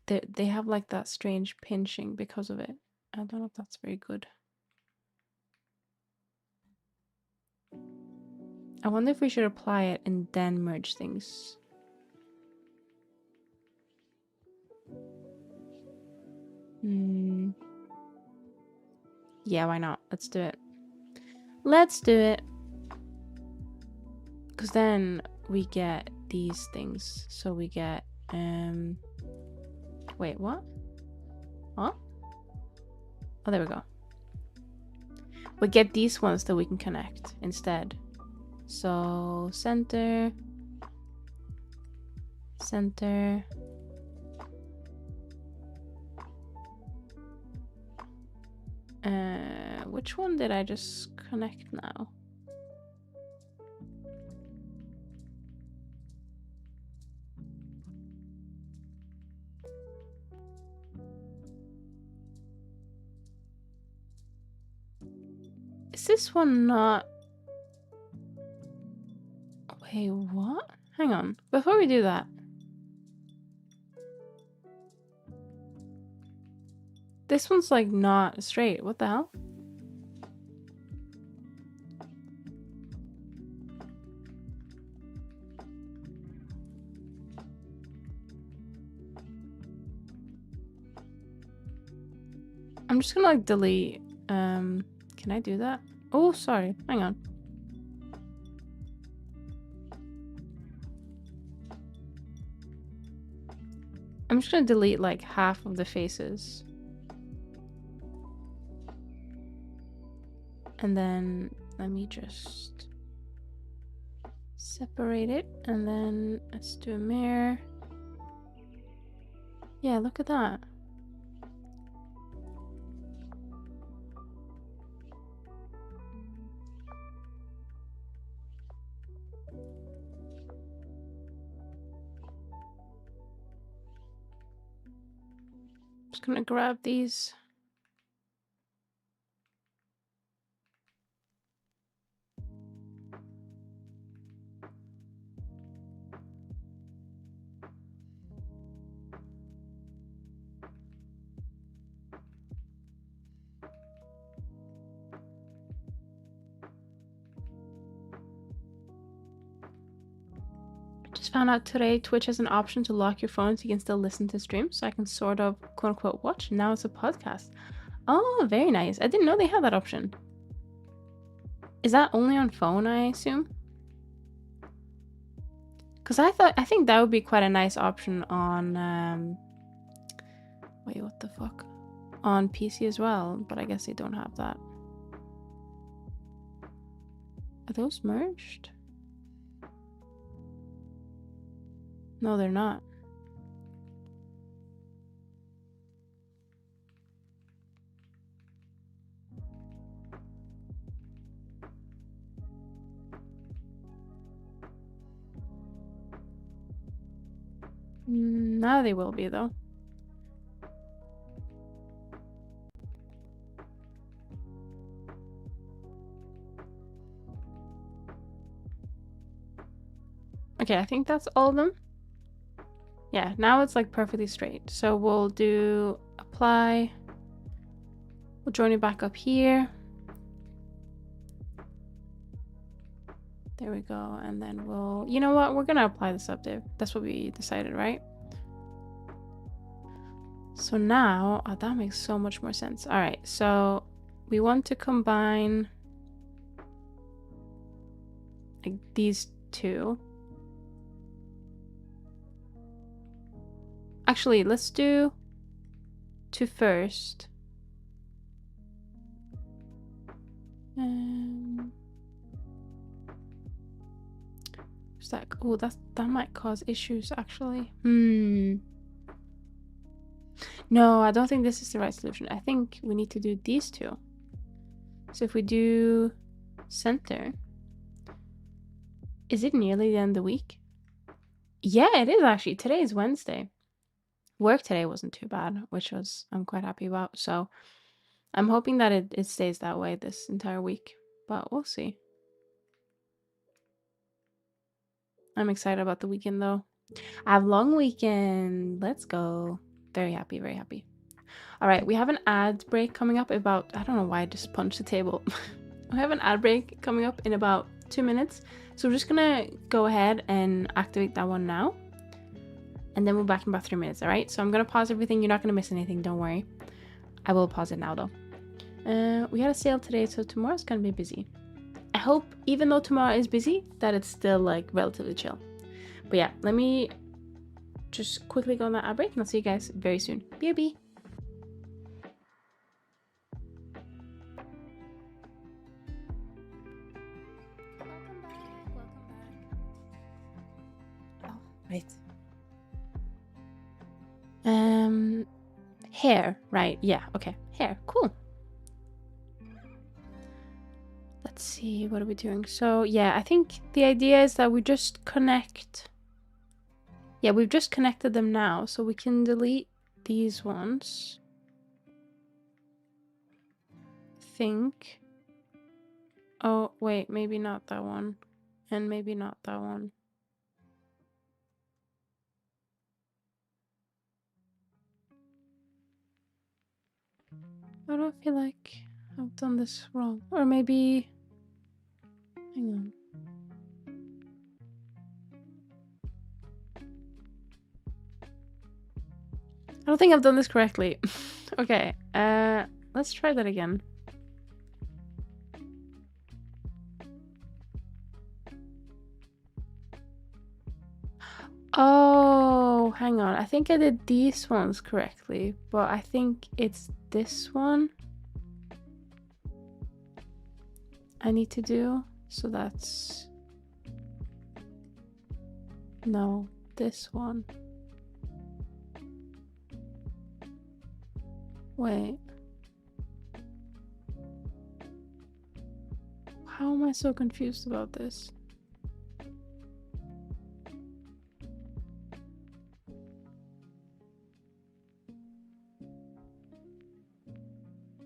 they have like that strange pinching because of it. I don't know if that's very good. I wonder if we should apply it and then merge things. Yeah, why not? Let's do it. Because then we get these things. So we get wait, what? Huh? Oh, there we go. We get these ones that we can connect instead. So center. Which one did I just connect now? Is this one not... Wait, what? Hang on. Before we do that. This one's like not straight. What the hell? I'm just gonna like delete. Can I do that? Oh, sorry. Hang on. I'm just gonna delete like half of the faces. And then let me just separate it. And then let's do a mirror. Yeah, look at that. Just gonna grab these. Just found out today Twitch has an option to lock your phone so you can still listen to streams, so I can sort of quote unquote watch. Now it's a podcast. Oh, very nice. I didn't know they had that option. Is that only on phone, I assume? Because I think that would be quite a nice option on wait, what the fuck? On PC as well, but I guess they don't have that. Are those merged? No, they're not. Now they will be, though. Okay, I think that's all of them. Yeah, now it's like perfectly straight. So we'll do apply. We'll join it back up here. There we go. And then we'll, you know what? We're gonna apply this up there. That's what we decided, right? So now, oh, that makes so much more sense. All right, so we want to combine like these two. Actually, let's do two first. That, oh, that might cause issues actually. No, I don't think this is the right solution. I think we need to do these two. So if we do center, is it nearly the end of the week? Yeah, it is actually. Today is Wednesday. Work today wasn't too bad, which was I'm quite happy about. So I'm hoping that it stays that way this entire week, but we'll see. I'm excited about the weekend though. I have long weekend. Let's go. Very happy, very happy. All right, we have an ad break coming up about, I don't know why I just punched the table. We have an ad break coming up in about 2 minutes. So we're just gonna go ahead and activate that one now. And then we're back in about 3 minutes, all right? So I'm gonna pause everything. You're not gonna miss anything, don't worry. I will pause it now though. We had a sale today, so tomorrow's gonna be busy. I hope, even though tomorrow is busy, that it's still like relatively chill. But yeah, let me just quickly go on that ad break and I'll see you guys very soon. BRB. Welcome back. Oh, right. Hair, right? Yeah, okay. Hair, cool. Let's see, what are we doing? So yeah, I think the idea is that we just connect. Yeah, we've just connected them now, so we can delete these ones. I think. Oh, wait, maybe not that one. And maybe not that one. Why do I feel like I've done this wrong? Or maybe... Hang on. I don't think I've done this correctly. Okay, let's try that again. Oh, hang on. I think I did these ones correctly, but I think it's this one I need to do. So that's... No, this one. Wait. How am I so confused about this?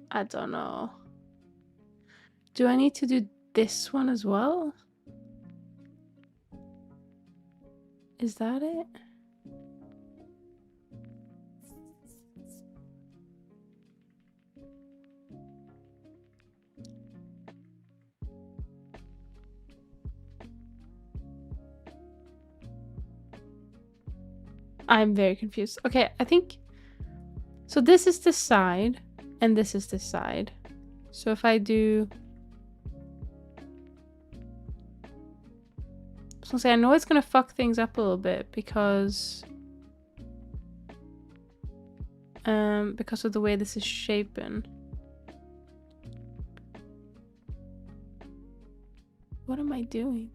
I don't know. Do I need to do this one as well? Is that it? I'm very confused. Okay, I think... So this is this side, and this is this side. So if I do... So I know it's gonna fuck things up a little bit because of the way this is shapen. What am I doing?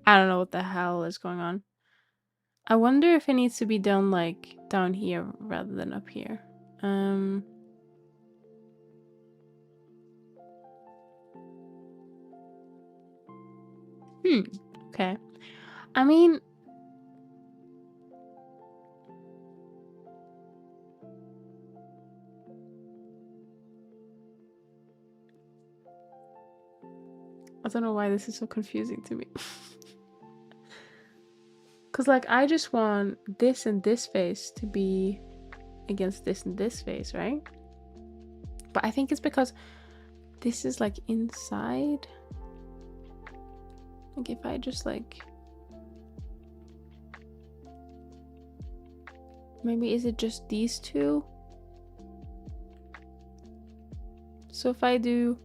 I don't know what the hell is going on. I wonder if it needs to be done like down here rather than up here. Okay. I mean, I don't know why this is so confusing to me. Because, like, I just want this and this face to be against this and this face, right? But I think it's because this is, like, inside. Like, if I just, like... Maybe is it just these two? So if I do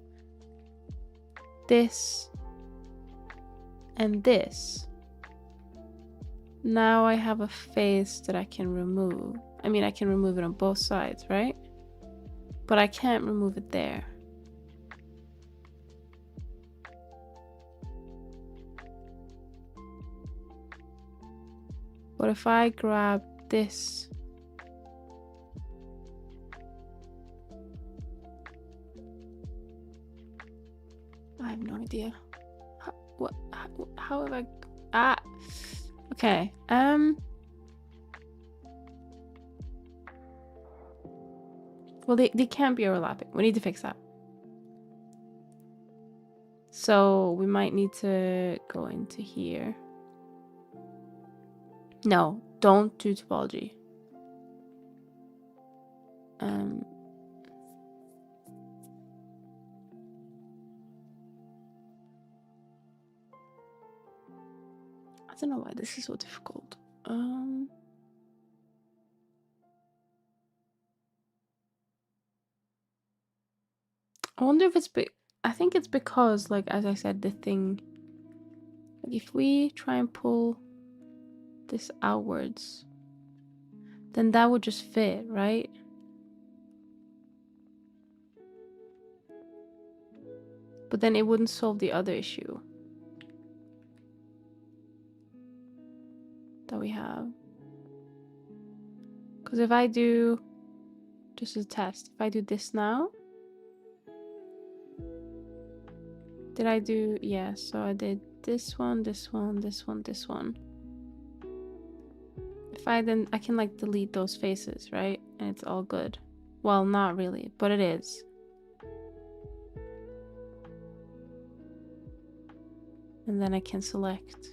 this and this, now I have a face that I can remove. I mean, I can remove it on both sides, right? But I can't remove it there. But if I grab this, I have no idea. How have I... Ah! Okay, well, they can't be overlapping. We need to fix that. So we might need to go into here. No, don't do topology. I don't know why this is so difficult. I wonder if it's I think it's because, like, as I said, the thing, like, if we try and pull this outwards, then that would just fit, right? But then it wouldn't solve the other issue that we have. Because if I do, just as a test, if I do this now, did I do... Yeah, so I did this one, this one, this one, this one. If I then, I can like delete those faces, right? And it's all good. Well, not really, but it is. And then I can select.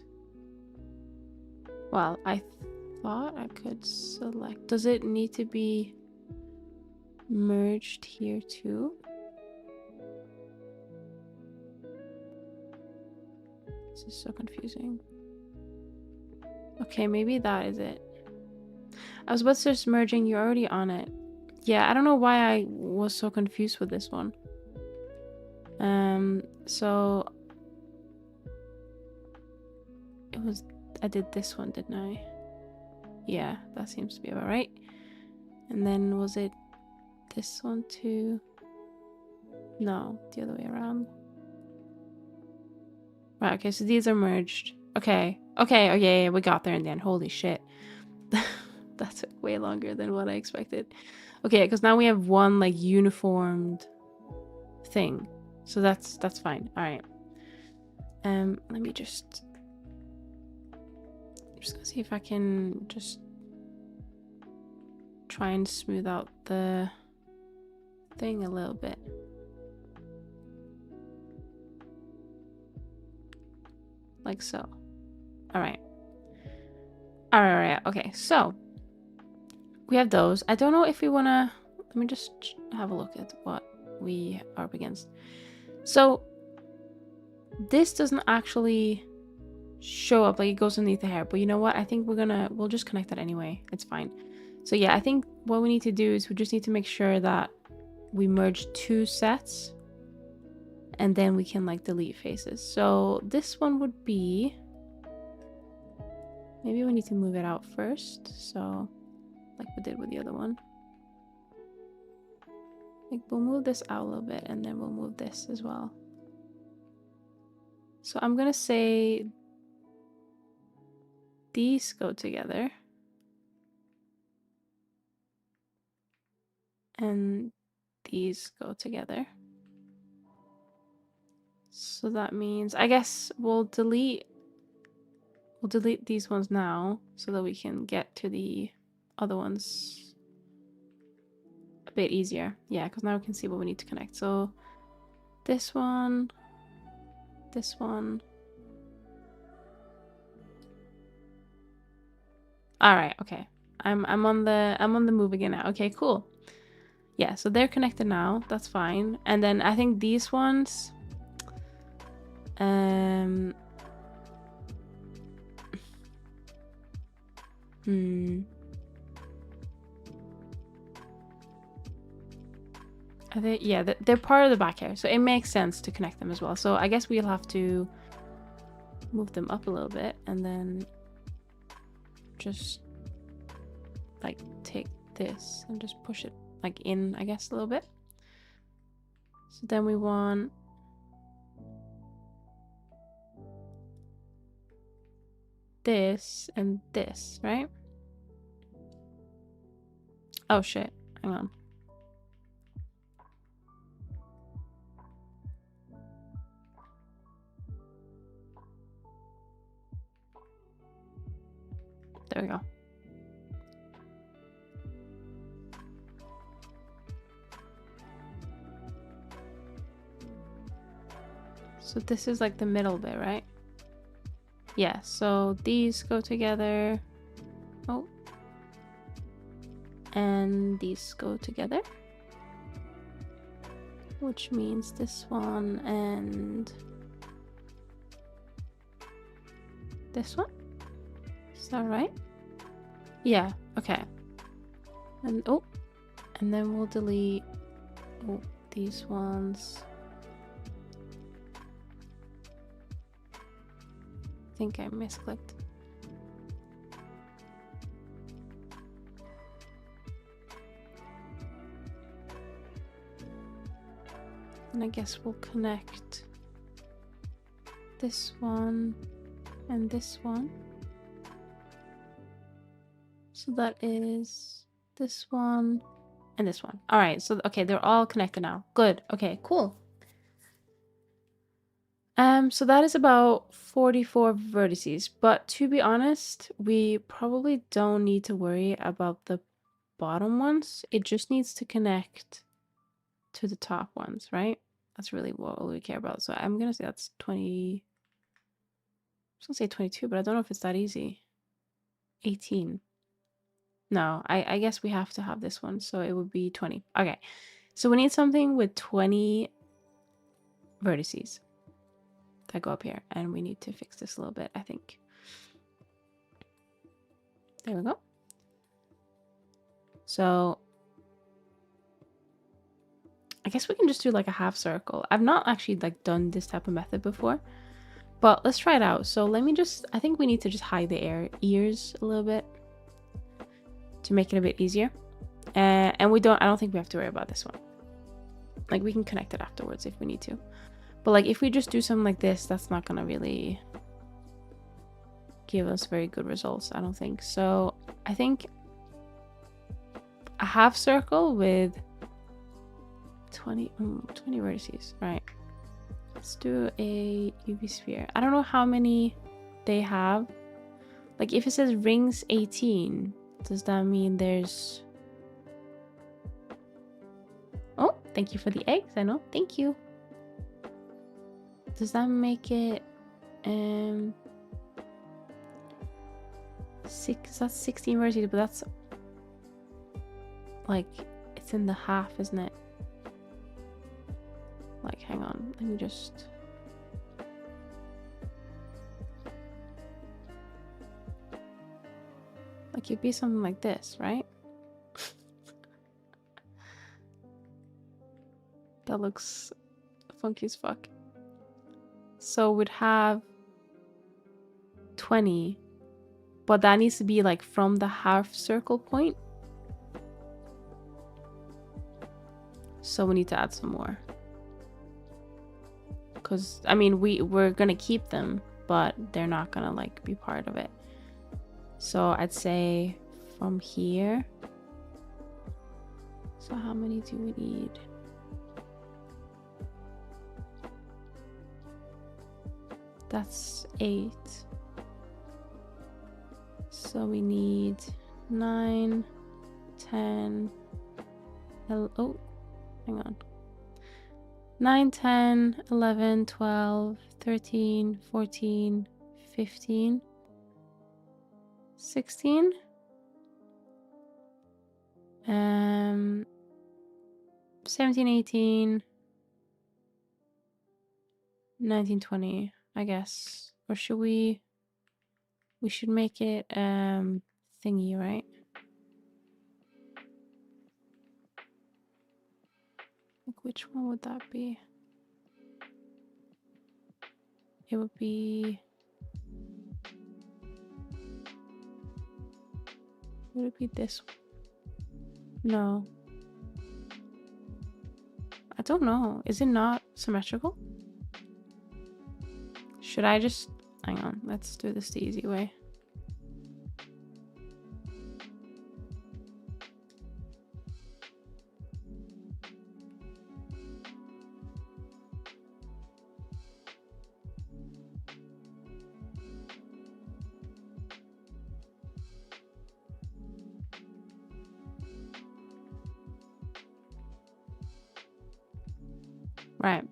Well, I thought I could select. Does it need to be merged here too? This is so confusing. Okay, maybe that is it. I was about to start merging. You're already on it. Yeah, I don't know why I was so confused with this one. So it was, I did this one, didn't I? Yeah, that seems to be about right. And then was it this one too? No, the other way around. Right, okay, so these are merged. Okay, okay, oh yeah, we got there in the end. Holy shit. That took way longer than what I expected. Okay, because now we have one like uniformed thing. So that's fine. Alright. Let me just gonna see if I can just try and smooth out the thing a little bit. Like so. Alright. Alright, okay, so we have those. I don't know if we wanna, let me just have a look at what we are up against. So this doesn't actually show up, like it goes underneath the hair, but you know what, I think we'll just connect that anyway. It's fine. So yeah, I think what we need to do is we just need to make sure that we merge two sets and then we can like delete faces. So this one would be, maybe we need to move it out first, so like we did with the other one. Like we'll move this out a little bit and then we'll move this as well. So I'm gonna say these go together and these go together. So that means, I guess we'll delete these ones now so that we can get to the other ones a bit easier. Yeah, because now we can see what we need to connect. So this one, this one. All right, okay. I'm on the move again now. Okay, cool. Yeah, so they're connected now. That's fine. And then I think these ones, I think, yeah, they're part of the back hair, so it makes sense to connect them as well. So I guess we'll have to move them up a little bit and then just like take this and just push it like in, I guess, a little bit. So then we want this and this, right? Oh shit, hang on. There we go. So this is like the middle bit, right? Yeah, so these go together. Oh. And these go together. Which means this one and this one. Is that right? Yeah, okay. And oh, and then we'll delete these ones. I think I misclicked. And I guess we'll connect this one and this one. So that is this one and this one. All right, so okay, they're all connected now. Good. Okay, cool. So that is about 44 vertices, but to be honest, we probably don't need to worry about the bottom ones. It just needs to connect to the top ones, right? That's really what we care about. So I'm gonna say that's 20. I was gonna say 22, but I don't know if it's that easy. 18. No, I guess we have to have this one, so it would be 20. Okay, so we need something with 20 vertices that go up here, and we need to fix this a little bit, I think. There we go. So I guess we can just do like a half circle. I've not actually like done this type of method before, but let's try it out. So let me just, I think we need to just hide the ears a little bit to make it a bit easier. And I don't think we have to worry about this one. Like we can connect it afterwards if we need to. But like if we just do something like this, that's not gonna really give us very good results, I don't think. So I think a half circle with 20 vertices, right? Let's do a UV sphere. I don't know how many they have. Like if it says rings 18, does that mean there's... Oh, thank you for the eggs, I know. Thank you. Does that make it that's 16 vertices, but that's like it's in the half, isn't it? Like hang on, let me just... Like it'd be something like this, right? That looks funky as fuck. So we'd have 20, but that needs to be like from the half circle point. So we need to add some more. Because I mean we're gonna keep them, but they're not gonna like be part of it. So I'd say from here. So how many do we need? That's 8. So we need 9, 10. Oh, hang on. 9, 10, 11, 12, 13, 14, 15, 16. 17, 18, 19, 20, I guess. Or should we should make it thingy, right? Like which one would that be? It would be... Would it be this one? No. I don't know. Is it not symmetrical? Should I just... Hang on. Let's do this the easy way. Right.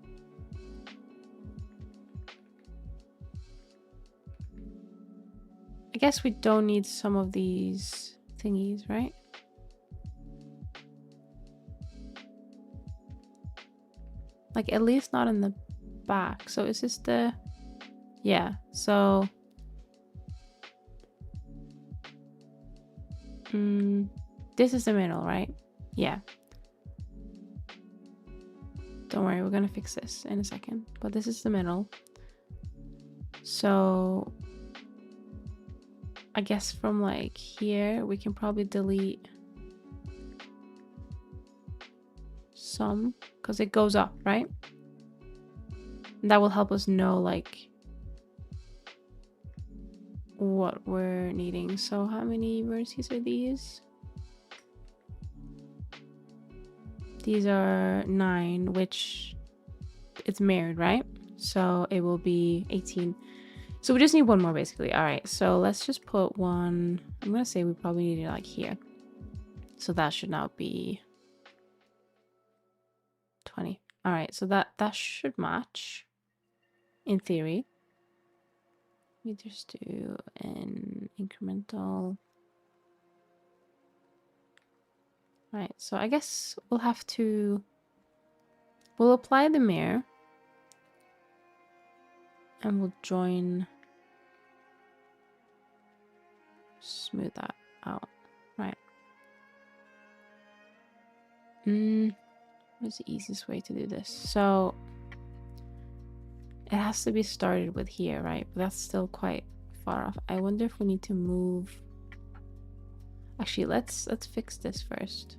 I guess we don't need some of these thingies, right? Like at least not in the back. So is this the... Yeah, so... this is the middle, right? Yeah. Don't worry, we're gonna fix this in a second. But this is the middle. So... I guess from like here, we can probably delete some, because it goes up, right? And that will help us know like what we're needing. So how many vertices are these? These are 9, which it's mirrored, right? So it will be 18. So we just need one more basically. All right, so let's just put one. I'm gonna say we probably need it like here. So that should now be 20. All right, so that should match in theory. We just do an incremental. Right, so I guess we'll apply the mirror and we'll smooth that out. Right. What's the easiest way to do this? So it has to be started with here, right? But that's still quite far off. I wonder if we need to move. Actually, let's fix this first.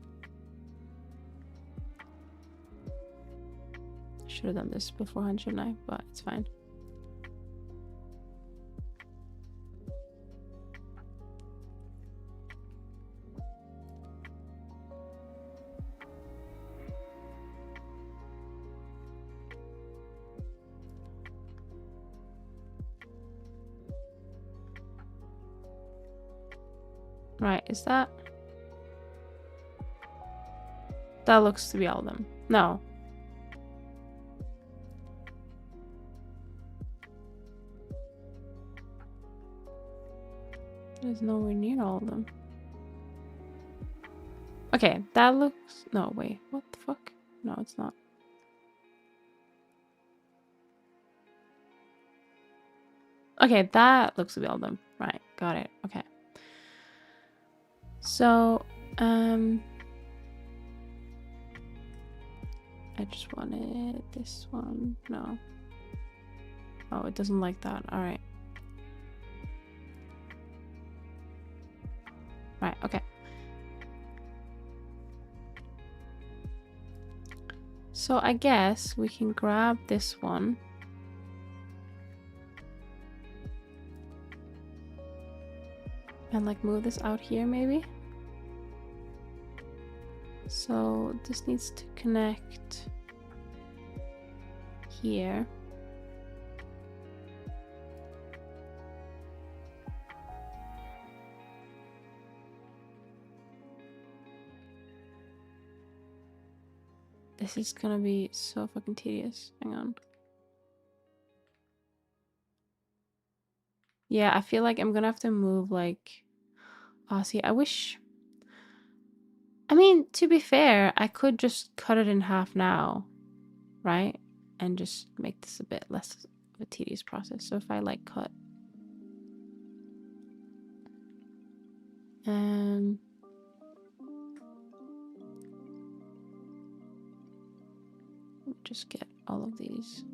Should have done this beforehand, shouldn't I? But it's fine. Right, is that looks to be all of them. No. There's nowhere near all of them. Okay, that looks... No, wait. What the fuck? No, it's not. Okay, that looks to be all of them. Right, got it. Okay. So, I just wanted this one. No. Oh, it doesn't like that. All right. Right, okay. So I guess we can grab this one. And like move this out here maybe. So this needs to connect here. This is gonna be so fucking tedious. Hang on. Yeah, I feel like I'm gonna have to move like... Oh, see, I wish... I mean, to be fair, I could just cut it in half now, right? And just make this a bit less of a tedious process. So if I like cut... just get all of these.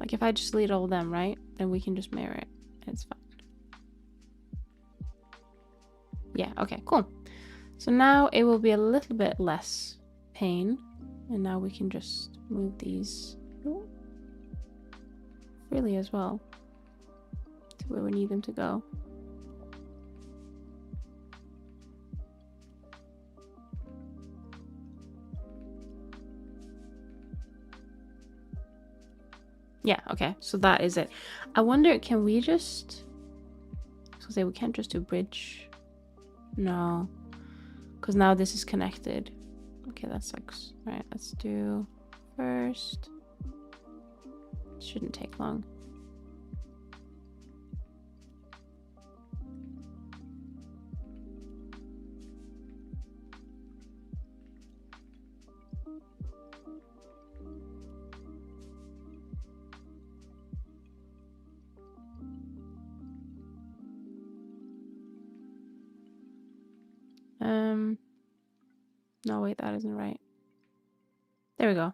Like if I just delete all of them, right? Then we can just mirror it. It's fine. Yeah, okay, cool. So now it will be a little bit less pain. And now we can just move these freely as well to where we need them to go. Yeah, okay, so that is it. I wonder, can we just... I was gonna say, we can't just do bridge. No. Because now this is connected. Okay, that sucks. Alright, let's do first. It shouldn't take long. No, wait, that isn't right. There we go.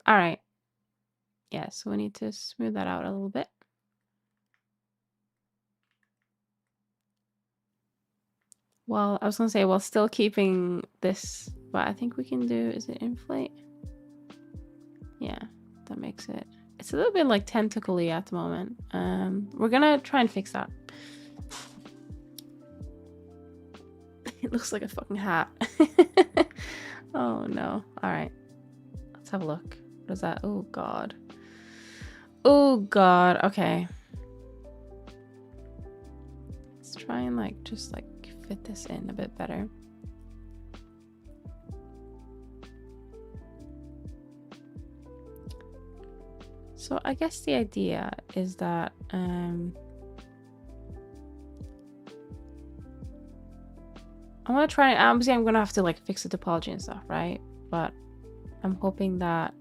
All right. Yeah, so we need to smooth that out a little bit. Well, I was gonna say, while still keeping this, but I think we can do, is it inflate? Yeah, that makes it It's a little bit like tentacly at the moment. We're gonna try and fix that. It looks like a fucking hat. Oh no. Alright. Let's have a look. What is that? Oh god. Oh god. Okay. Let's try and like just like fit this in a bit better. So I guess the idea is that I want to try, obviously I'm gonna have to like fix the topology and stuff, right? But I'm hoping that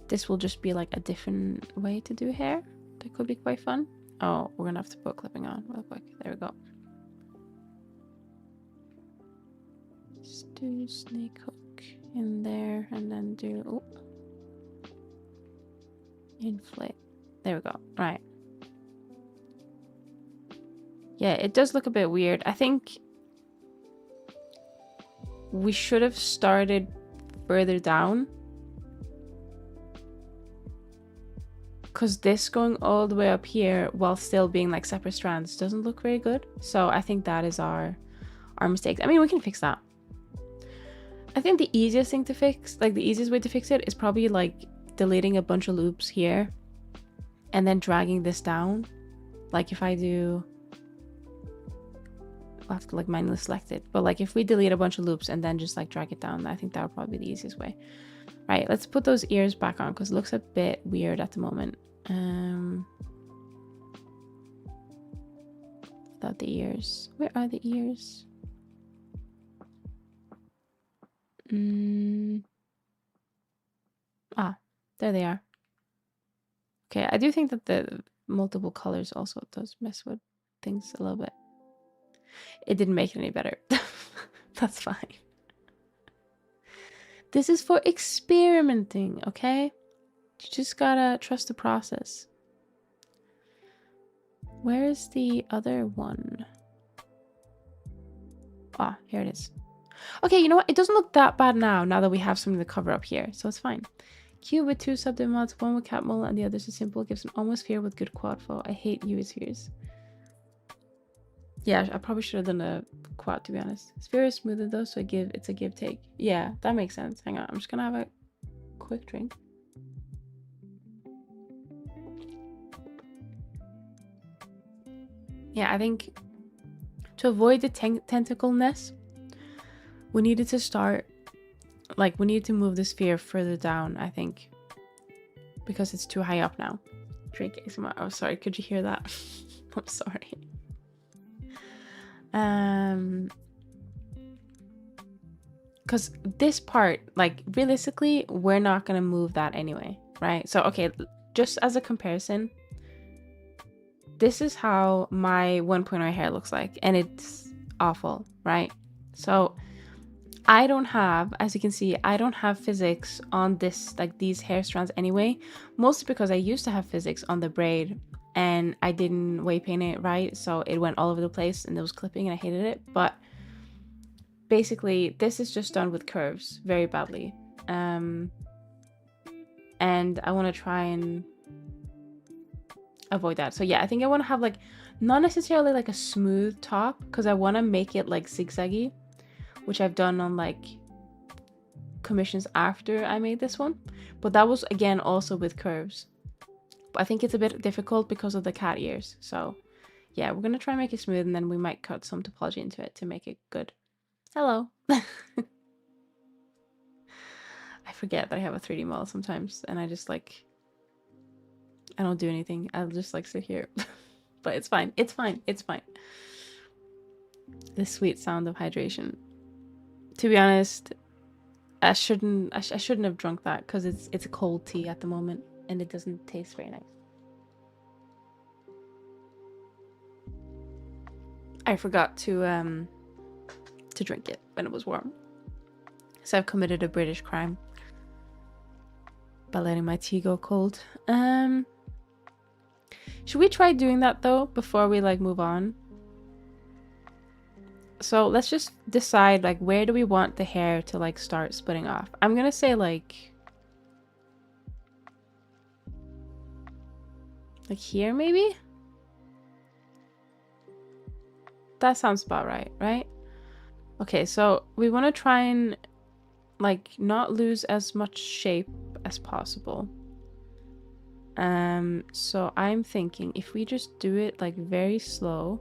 this will just be like a different way to do hair. That could be quite fun. Oh, we're gonna have to put clipping on real quick. There we go. Just do snake hook in there and then do inflate. There we go. Right. Yeah, it does look a bit weird. I think we should have started further down, because this going all the way up here while still being like separate strands doesn't look very good. So I think that is our mistakes. I mean, we can fix that. I think the easiest thing to fix, like the easiest way to fix it, is probably like deleting a bunch of loops here and then dragging this down. Like if I do, I'll have to like manually select it, but like if we delete a bunch of loops and then just like drag it down, I think that would probably be the easiest way. Right, let's put those ears back on because it looks a bit weird at the moment. Without the ears. Where are the ears? Ah, there they are. Okay, I do think that the multiple colors also does mess with things a little bit. It didn't make it any better. That's fine. This is for experimenting, okay? You just gotta trust the process. Where is the other one? Ah, here it is. Okay, you know what? It doesn't look that bad now that we have something to cover up here, so it's fine. Cube with 2 subdim mods, one with cat mole and the other is simple, gives an almost sphere with good quad flow. I hate UV spheres. Yeah, I probably should have done a quad, to be honest. Sphere is smoother though, so it's a give take. Yeah, that makes sense. Hang on, I'm just gonna have a quick drink. Yeah, I think to avoid the tentacleness, we needed to start, like, we need to move the sphere further down, I think, because it's too high up now. Drink ASMR. Oh, sorry, could you hear that? I'm sorry. Because this part, like, realistically, we're not gonna move that anyway, right? So, okay, just as a comparison, this is how my 1.0 hair looks like, and it's awful, right? So I don't have, as you can see, I don't have physics on this, like these hair strands anyway, mostly because I used to have physics on the braid and I didn't wave paint it right, so it went all over the place and it was clipping and I hated it. But basically this is just done with curves very badly, and I want to try and avoid that. So yeah, I think I want to have like not necessarily like a smooth top, because I want to make it like zigzaggy, which I've done on like commissions after I made this one, but that was again also with curves. But I think it's a bit difficult because of the cat ears. So yeah, we're gonna try and make it smooth, and then we might cut some topology into it to make it good. Hello. I forget that I have a 3D model sometimes, and I just like, I don't do anything. I'll just like sit here. But it's fine. It's fine. It's fine. The sweet sound of hydration. To be honest, I shouldn't have drunk that because it's a cold tea at the moment and it doesn't taste very nice. I forgot to drink it when it was warm. So I've committed a British crime by letting my tea go cold. Should we try doing that though before we like move on? So let's just decide like where do we want the hair to like start splitting off. I'm gonna say like Like here, maybe? That sounds about right, right? Okay, so we want to try and like not lose as much shape as possible. So I'm thinking if we just do it like very slow.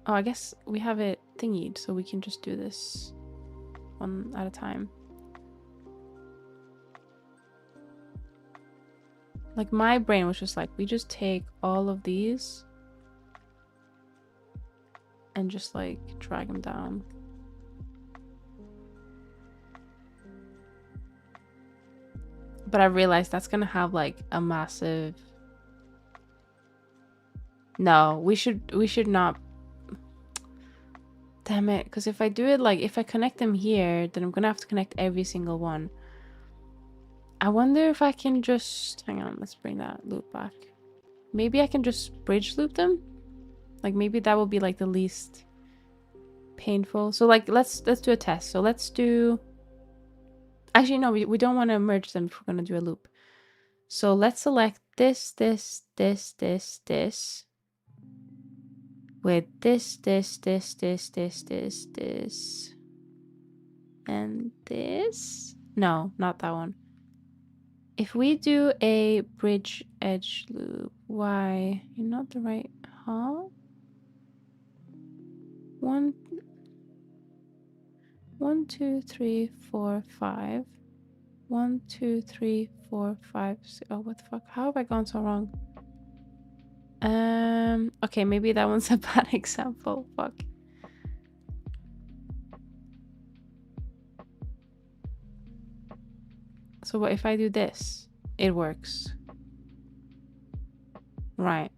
Oh, I guess we have it thingied, so we can just do this one at a time. Like my brain was just like, we just take all of these and just like drag them down. But I realized that's gonna have like a massive... No, we should not. Damn it, because if I do it like, if I connect them here, then I'm gonna have to connect every single one. I wonder if I can just... Hang on, let's bring that loop back. Maybe I can just bridge loop them? Like maybe that will be like the least painful. So like let's do a test. So let's do... Actually, no, we don't want to merge them if we're gonna do a loop. So let's select this, this, this, this, this. With this, this, this, this, this, this, this. And this? No, not that one. If we do a bridge edge loop, why? You're not the right... Huh? 1, 2, 3, 4, 5. 1, 2, 3, 4, 5. Oh, what the fuck? How have I gone so wrong? Okay, maybe that one's a bad example. Fuck. So what if I do this? It works. Right.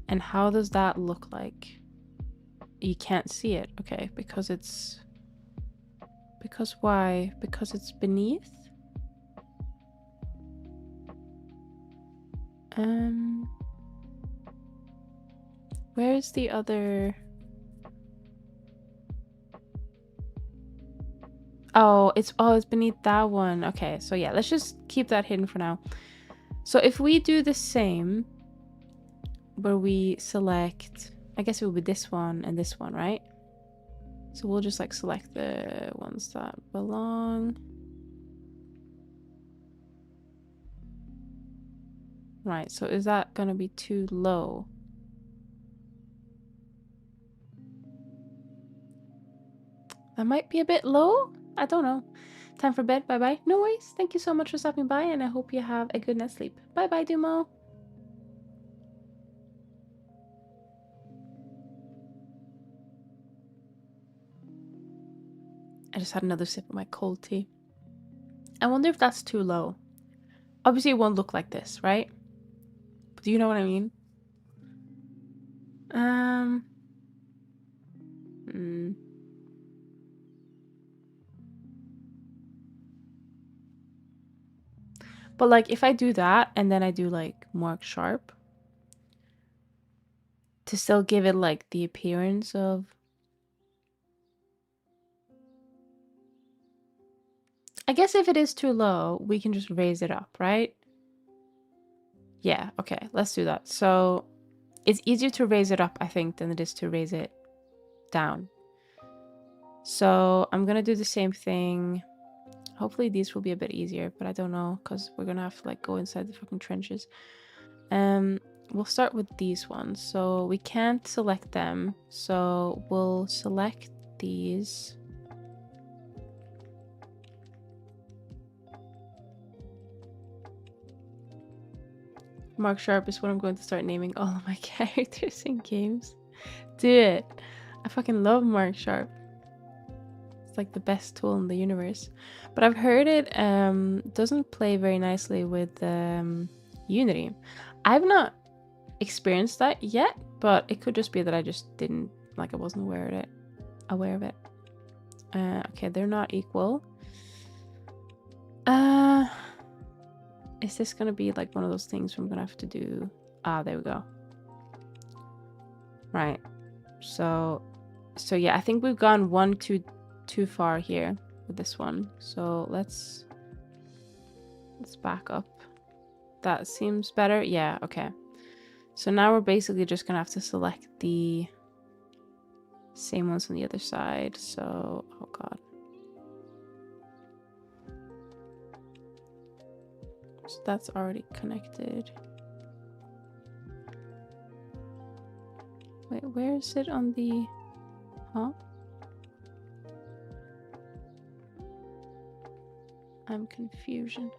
And how does that look like? You can't see it. Okay, because it's... Because why? Because it's beneath? Where is the other... Oh, it's beneath that one. Okay, so yeah, let's just keep that hidden for now. So if we do the same, where we select... I guess it will be this one and this one, right? So we'll just like select the ones that belong. Right, so is that gonna be too low? That might be a bit low? I don't know. Time for bed, bye-bye. No worries, thank you so much for stopping by and I hope you have a good night's sleep. Bye-bye, Dumo. I just had another sip of my cold tea. I wonder if that's too low. Obviously it won't look like this, right? But do you know what I mean? But like if I do that and then I do like mark sharp to still give it like the appearance of... I guess if it is too low, we can just raise it up, right? Yeah, okay, let's do that. So it's easier to raise it up, I think, than it is to raise it down. So I'm gonna do the same thing. Hopefully these will be a bit easier, but I don't know because we're gonna have to like go inside the fucking trenches. We'll start with these ones. So we can't select them. So we'll select these. Mark Sharp is what I'm going to start naming all of my characters in games. Do it. I fucking love Mark Sharp. It's like the best tool in the universe. But I've heard it doesn't play very nicely with Unity. I've not experienced that yet, but it could just be that I just didn't, like I wasn't aware of it. Okay, they're not equal. Is this gonna be like one of those things where I'm gonna have to do... Ah, there we go. Right. So yeah, I think we've gone one too far here with this one. So let's Let's back up. That seems better. Yeah, okay. So now we're basically just gonna have to select the same ones on the other side. So, oh god. So that's already connected. Wait, where is it on the... Huh? I'm confusion.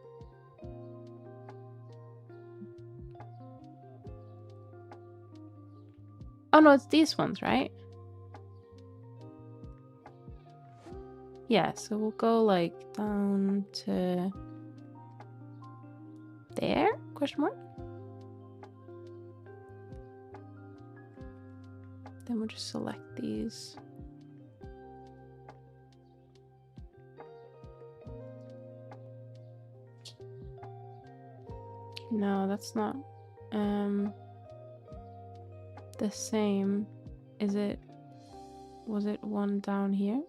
Oh no, it's these ones, right? Yeah, so we'll go like down to there? Question mark? Then we'll just select these. No, that's not the same. Is it? Was it one down here?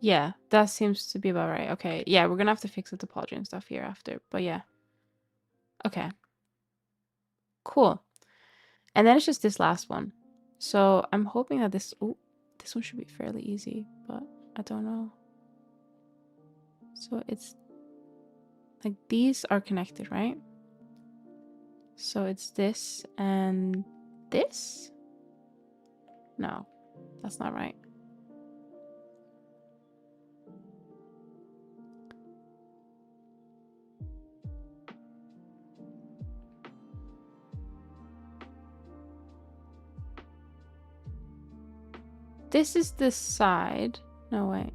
Yeah, that seems to be about right. Okay, yeah, we're gonna have to fix the topology and stuff here after, but yeah. Okay. Cool. And then it's just this last one. So I'm hoping that this one should be fairly easy, but I don't know. So it's like these are connected, right? So it's this and this? No, that's not right. This is the side. No, wait.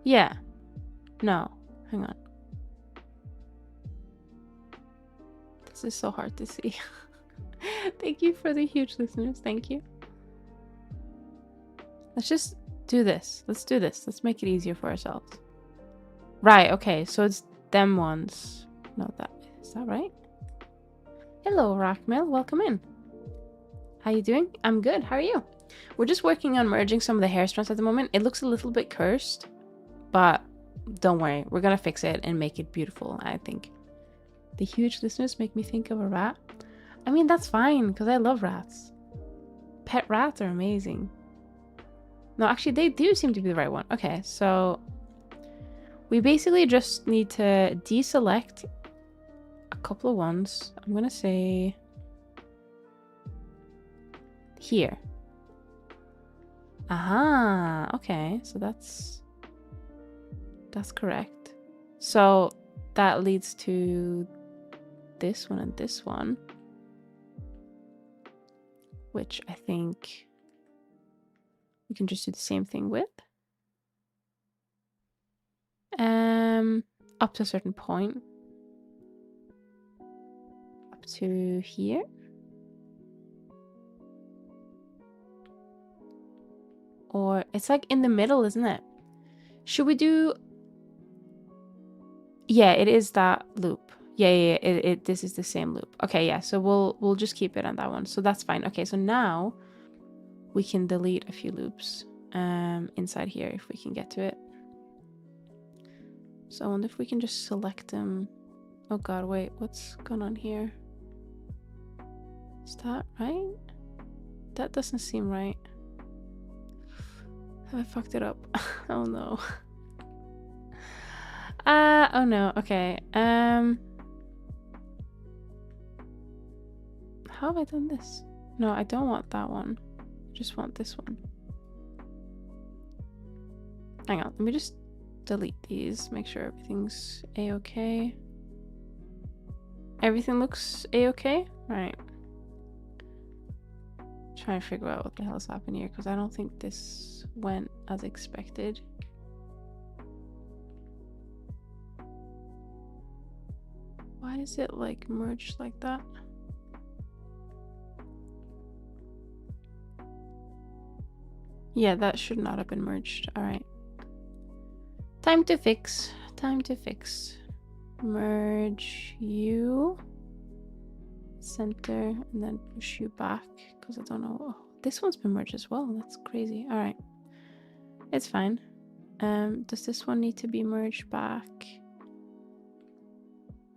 Yeah. No, hang on. This is so hard to see. Thank you for the huge listeners. Thank you. Let's just do this. Let's do this. Let's make it easier for ourselves. Right, okay. So it's them ones. No, is that right? Hello, Rockmill. Welcome in. How you doing? I'm good. How are you? We're just working on merging some of the hair strands at the moment. It looks a little bit cursed, but don't worry. We're going to fix it and make it beautiful, I think. The huge listeners make me think of a rat. I mean, that's fine because I love rats. Pet rats are amazing. No, actually, they do seem to be the right one. Okay, so we basically just need to deselect a couple of ones. I'm going to say here. Aha, okay, so that's correct. So that leads to this one and this one, which I think we can just do the same thing with. Up to a certain point. Up to here. Or it's like in the middle, isn't it? Should we do... Yeah, it is that loop. Yeah, this is the same loop. Okay, yeah, so we'll just keep it on that one. So that's fine. Okay, so now we can delete a few loops inside here if we can get to it. So I wonder if we can just select them. Oh god, wait, what's going on here? Is that right? That doesn't seem right. Have I fucked it up? Oh no. Oh no, okay. How have I done this? No, I don't want that one. I just want this one. Hang on, let me just delete these. Make sure everything's a-okay. Everything looks a-okay? Right. Trying to figure out what the hell's happened here because I don't think this went as expected. Why is it like merged like that? Yeah, that should not have been merged. All right. Time to fix. Time to fix. Merge you. Center and then push you back because I don't know. Oh, this one's been merged as well. That's crazy. All right, it's fine. Does this one need to be merged back?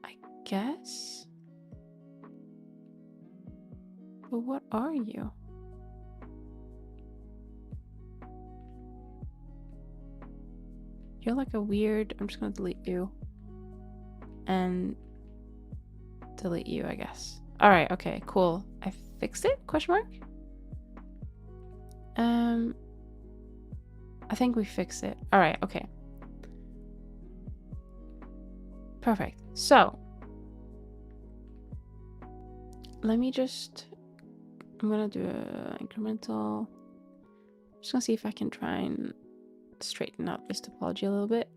I guess. But what are you? You're like a weird... I'm just gonna delete you. And delete you, I guess. All right, okay, cool. I fixed it? Question mark? I think we fixed it. All right, okay. Perfect. So let me just... I'm gonna do an incremental. I'm just gonna see if I can try and straighten out this topology a little bit.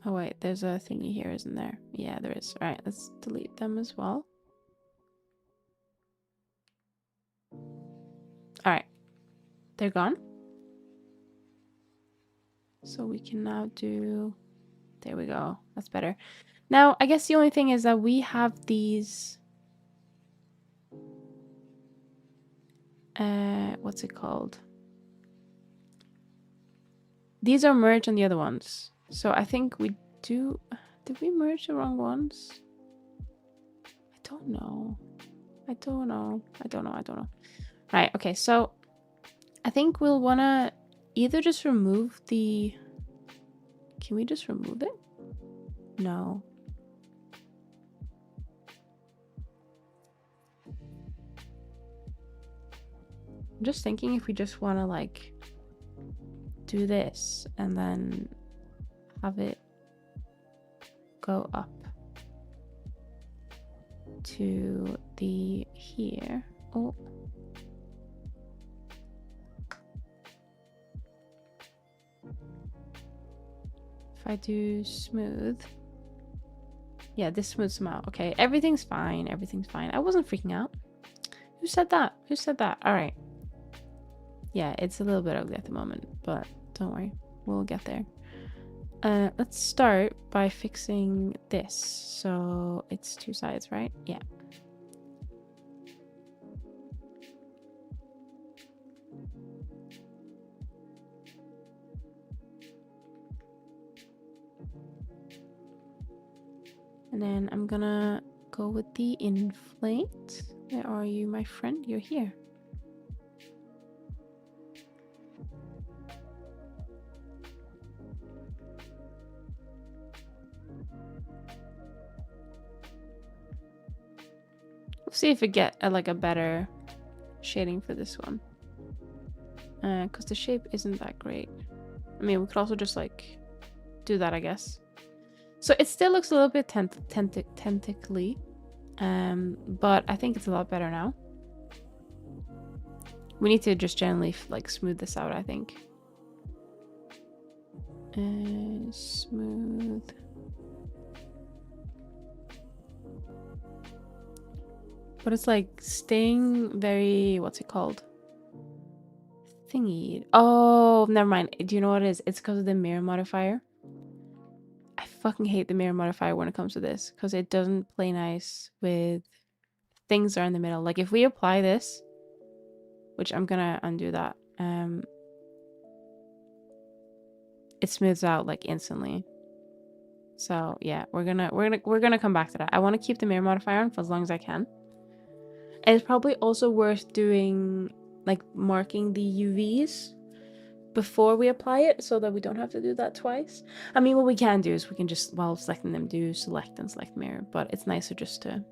Oh wait, there's a thingy here, isn't there? Yeah, there is. All right, let's delete them as well. All right, they're gone. So we can now do... There we go. That's better. Now, I guess the only thing is that we have these... what's it called? These are merged on the other ones. So I think we do... Did we merge the wrong ones? I don't know. I don't know. Right, okay, so I think we'll want to either just remove the... Can we just remove it? No. I'm just thinking if we just want to like do this and then have it go up to the here. Oh. If I do smooth. Yeah, this smooths them out. Okay, everything's fine. Everything's fine. I wasn't freaking out. Who said that? Who said that? All right. Yeah, it's a little bit ugly at the moment, but don't worry. We'll get there. Let's start by fixing this. So it's two sides, right? Yeah. And then I'm gonna go with the inflate. Where are you, my friend? You're here. We'll see if we get like a better shading for this one. Because the shape isn't that great. I mean, we could also just like do that, I guess. So it still looks a little bit tentacly, but I think it's a lot better now. We need to just generally like smooth this out, I think. Smooth. But it's like staying very, what's it called? Thingy. Oh, never mind. Do you know what it is? It's because of the mirror modifier. I fucking hate the mirror modifier when it comes to this because it doesn't play nice with things that are in the middle. Like if we apply this, which I'm gonna undo that, it smooths out like instantly. So yeah, we're gonna come back to that. I want to keep the mirror modifier on for as long as I can. And it's probably also worth doing like marking the UVs before we apply it so that we don't have to do that twice. I mean, what we can do is we can just, while selecting them, do select and select mirror, but it's nicer just to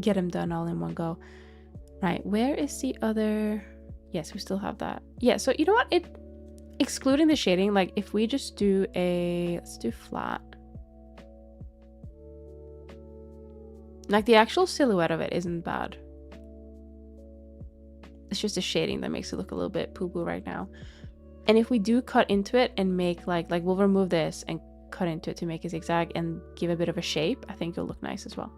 get them done all in one go. Right, where is the other? Yes, we still have that. Yeah, so you know what? Excluding the shading, like if we just do let's do flat. Like the actual silhouette of it isn't bad. It's just the shading that makes it look a little bit poo-poo right now. And if we do cut into it and make like we'll remove this and cut into it to make a zigzag and give a bit of a shape, I think it'll look nice as well.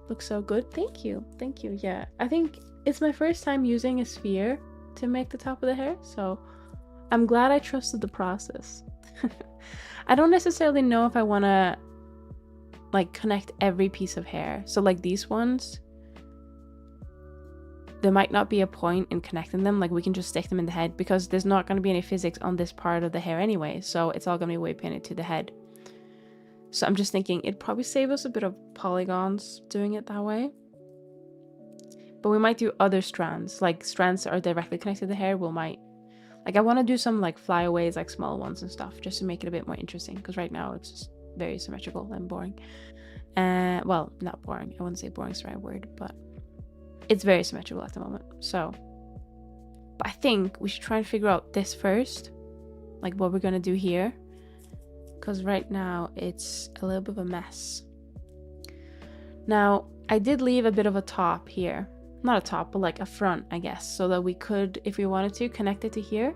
Looks so good. Thank you. Thank you. Yeah, I think it's my first time using a sphere to make the top of the hair, so I'm glad I trusted the process. I don't necessarily know if I want to like connect every piece of hair. So like these ones, there might not be a point in connecting them. Like we can just stick them in the head because there's not going to be any physics on this part of the hair anyway. So it's all going to be weight painted to the head. So I'm just thinking it'd probably save us a bit of polygons doing it that way. But we might do other strands, like strands that are directly connected to the hair. We might, like I want to do some like flyaways, like small ones and stuff, just to make it a bit more interesting. Because right now it's just very symmetrical and boring. Well, not boring. I wouldn't say boring is the right word, but it's very symmetrical at the moment. So, but I think we should try and figure out this first, like what we're gonna do here. Because right now it's a little bit of a mess. Now, I did leave a bit of a top here. Not a top, but like a front, I guess. So that we could, if we wanted to, connect it to here.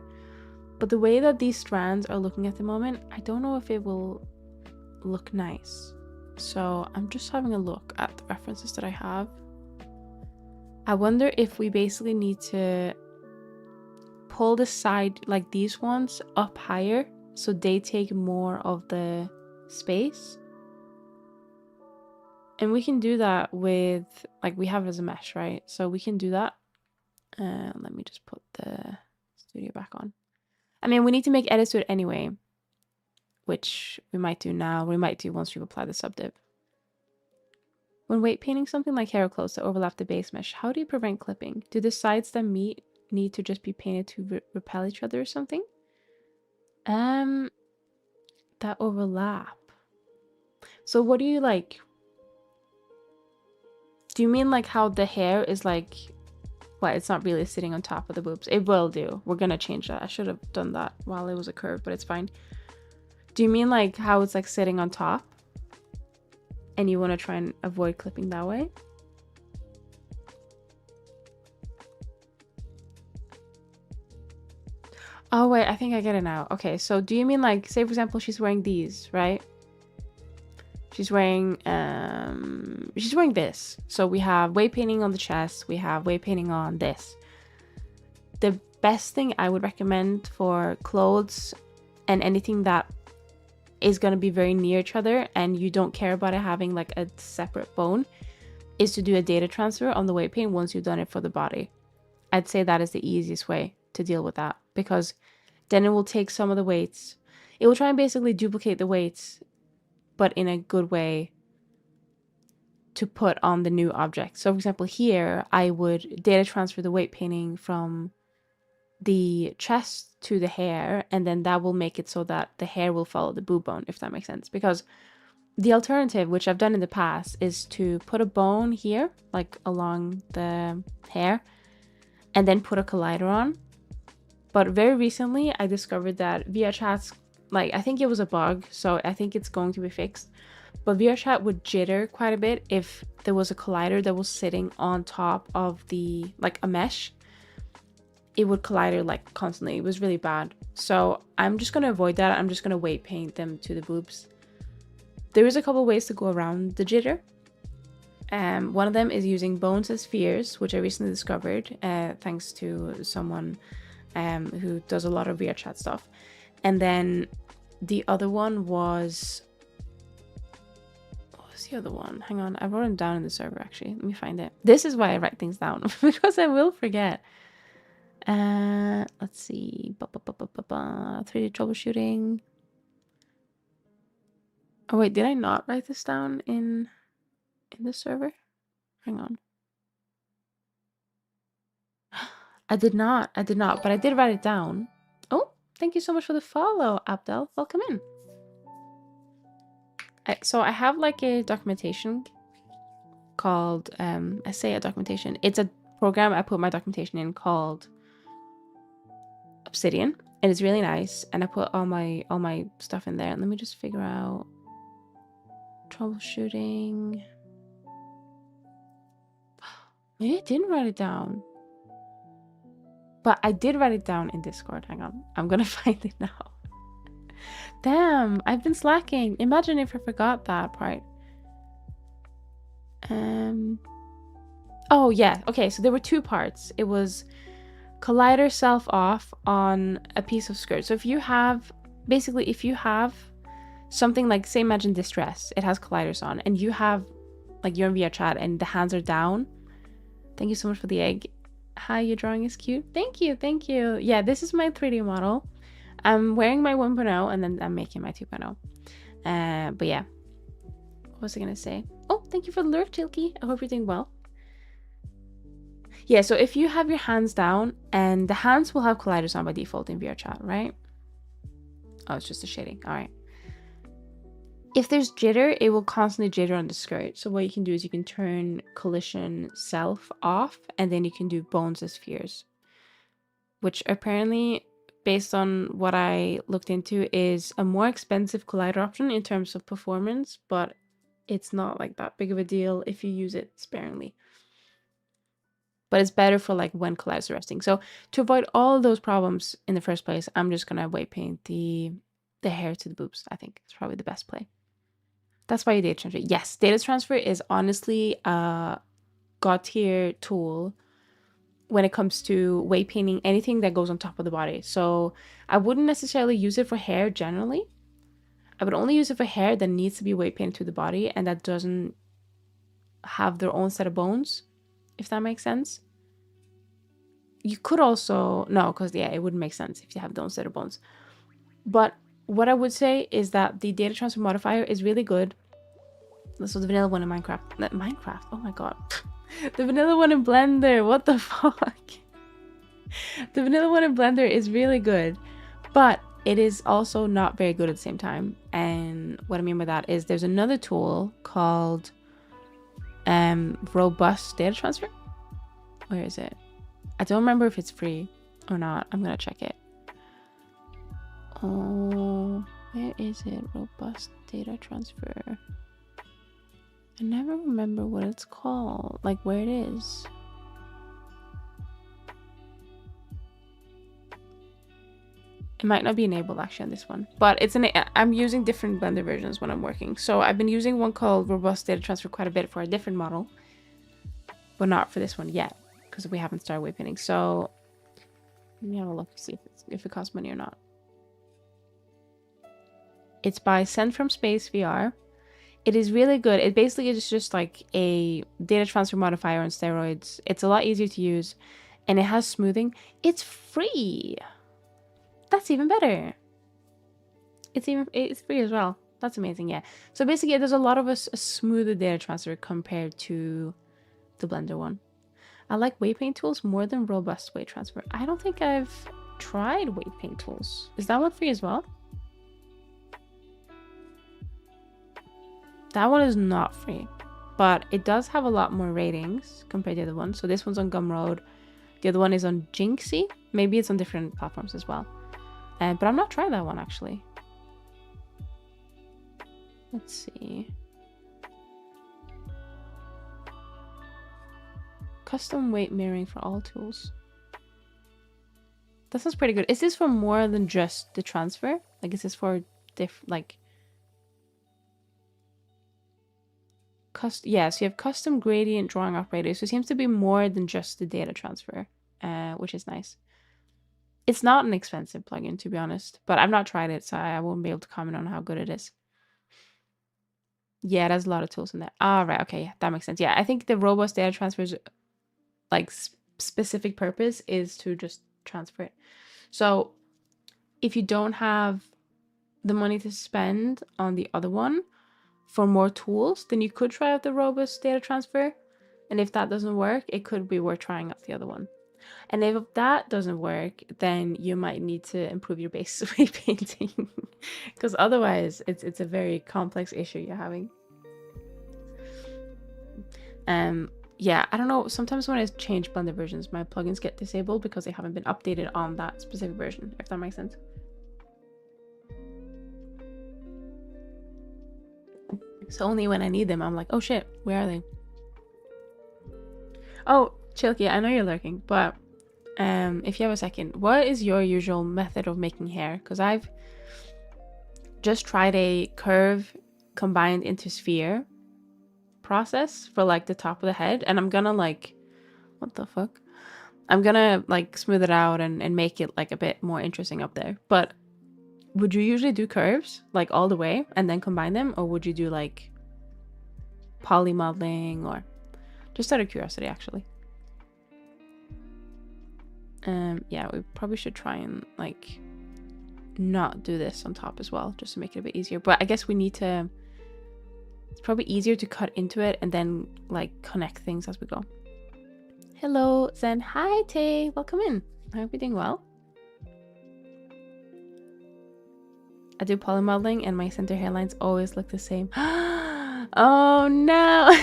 But the way that these strands are looking at the moment, I don't know if it will look nice. So I'm just having a look at the references that I have. I wonder if we basically need to pull the side, like these ones, up higher. So they take more of the space. And we can do that with, like we have as a mesh, right? So we can do that. Let me just put the studio back on. I mean, we need to make edits to it anyway, which we might do now. We might do once we've applied the subdiv. When weight painting something like hair or clothes that overlap the base mesh, how do you prevent clipping? Do the sides that meet need to just be painted to repel each other or something? That overlap. So what do you like? Do you mean like how the hair is like, well, it's not really sitting on top of the boobs. It will do. We're gonna change that. I should have done that while it was a curve, but it's fine. Do you mean like how it's like sitting on top? And you want to try and avoid clipping that way? Oh wait, I think I get it now. Okay, so do you mean like, say for example, she's wearing these, right? She's wearing this. So we have weight painting on the chest, we have weight painting on this. The best thing I would recommend for clothes and anything that is going to be very near each other and you don't care about it having like a separate bone is to do a data transfer on the weight paint once you've done it for the body. I'd say that is the easiest way to deal with that, because then it will take some of the weights. It will try and basically duplicate the weights, but in a good way to put on the new object. So for example, here I would data transfer the weight painting from the chest to the hair, and then that will make it so that the hair will follow the boob bone, if that makes sense. Because the alternative, which I've done in the past, is to put a bone here, like along the hair, and then put a collider on. But very recently I discovered that VRChat's, like, I think it was a bug, so I think it's going to be fixed, but VRChat would jitter quite a bit if there was a collider that was sitting on top of the, like a mesh. It would collider like constantly. It was really bad. So I'm just going to avoid that. I'm just going to weight paint them to the boobs. There is a couple ways to go around the jitter. One of them is using bones as spheres, which I recently discovered thanks to someone who does a lot of VRChat stuff. And then the other one was, what was the other one? Hang on, I wrote them down in the server actually. Let me find it. This is why I write things down because I will forget. Let's see. 3D troubleshooting. Oh wait, did I not write this down in the server? Hang on. I did not, but I did write it down. Oh, thank you so much for the follow, Abdel. Welcome in. So I have like a documentation called, I say a documentation. It's a program I put my documentation in called Obsidian, and it's really nice. And I put all my stuff in there. And let me just figure out troubleshooting. Maybe I didn't write it down. But I did write it down in Discord. Hang on. I'm gonna find it now. Damn, I've been slacking. Imagine if I forgot that part. Oh yeah. Okay, so there were two parts. It was collider self off on a piece of skirt. So if you have, basically, if you have something like, say, imagine this dress, it has colliders on, and you have, like, you're in VR chat and the hands are down. Thank you so much for the egg. Hi, your drawing is cute. Thank you, thank you. Yeah, this is my 3D model. I'm wearing my 1.0 and then I'm making my 2.0. But yeah, what was I gonna say? Oh, thank you for the lurk, Chilky. I hope you're doing well. Yeah, so if you have your hands down, and the hands will have colliders on by default in VR chat, right? Oh, it's just a shading. All right. If there's jitter, it will constantly jitter on the skirt. So what you can do is you can turn collision self off, and then you can do bones as spheres, which apparently, based on what I looked into, is a more expensive collider option in terms of performance, but it's not like that big of a deal if you use it sparingly. But it's better for like when colliders are resting. So to avoid all of those problems in the first place, I'm just gonna weight paint the hair to the boobs. I think it's probably the best play. That's why you data transfer. Yes, data transfer is honestly a god tier tool when it comes to weight painting anything that goes on top of the body. So I wouldn't necessarily use it for hair generally. I would only use it for hair that needs to be weight painted to the body and that doesn't have their own set of bones, if that makes sense. You could also, no, because yeah, it wouldn't make sense if you have their own set of bones. But what I would say is that the data transfer modifier is really good. This was the vanilla one in Minecraft. Oh my god. The vanilla one in Blender. What the fuck? The vanilla one in Blender is really good, but it is also not very good at the same time. And what I mean by that is there's another tool called robust data transfer. Where is it? I don't remember if it's free or not. I'm gonna check it. Oh, where is it? Robust data transfer. I never remember what it's called, like where it is. It might not be enabled actually on this one, but it's I'm using different Blender versions when I'm working. So I've been using one called Robust Data Transfer quite a bit for a different model, but not for this one yet because we haven't started weight painting. So let me have a look to see if it costs money or not. It's by Send From Space VR. It is really good. It basically is just like a data transfer modifier on steroids. It's a lot easier to use and it has smoothing. It's free. That's even better. It's free as well. That's amazing. Yeah. So basically there's a lot of a smoother data transfer compared to the Blender one. I like weight paint tools more than robust weight transfer. I don't think I've tried weight paint tools. Is that one free as well? That one is not free, but it does have a lot more ratings compared to the other one. So this one's on Gumroad. The other one is on Jinxie. Maybe it's on different platforms as well. But I'm not trying that one actually. Let's see. Custom weight mirroring for all tools. That sounds pretty good. Is this for more than just the transfer? Like, is this for yes, you have custom gradient drawing operators. So it seems to be more than just the data transfer, which is nice. It's not an expensive plugin, to be honest, but I've not tried it, so I won't be able to comment on how good it is. Yeah, it has a lot of tools in there. Ah, right. Okay, yeah, that makes sense. Yeah, I think the robust data transfer's like specific purpose is to just transfer it. So if you don't have the money to spend on the other one for more tools, then you could try out the robust data transfer. And if that doesn't work, it could be worth trying out the other one. And if that doesn't work, then you might need to improve your base weight painting because otherwise it's a very complex issue you're having. Yeah, I don't know. Sometimes when I change Blender versions, my plugins get disabled because they haven't been updated on that specific version, if that makes sense. So only when I need them, I'm like, oh shit, where are they? Oh, Chilky, I know you're lurking, but if you have a second, what is your usual method of making hair? Because I've just tried a curve combined into sphere process for like the top of the head, and I'm gonna like, what the fuck? I'm gonna like smooth it out and make it like a bit more interesting up there. But would you usually do curves like all the way and then combine them, or would you do like poly modeling, or just out of curiosity actually? Yeah, we probably should try and like not do this on top as well, just to make it a bit easier. But I guess we need to, it's probably easier to cut into it and then like connect things as we go. Hello Zen. Hi Tay, welcome in. I hope you're doing well. I do poly modeling and my center hairlines always look the same. Oh no.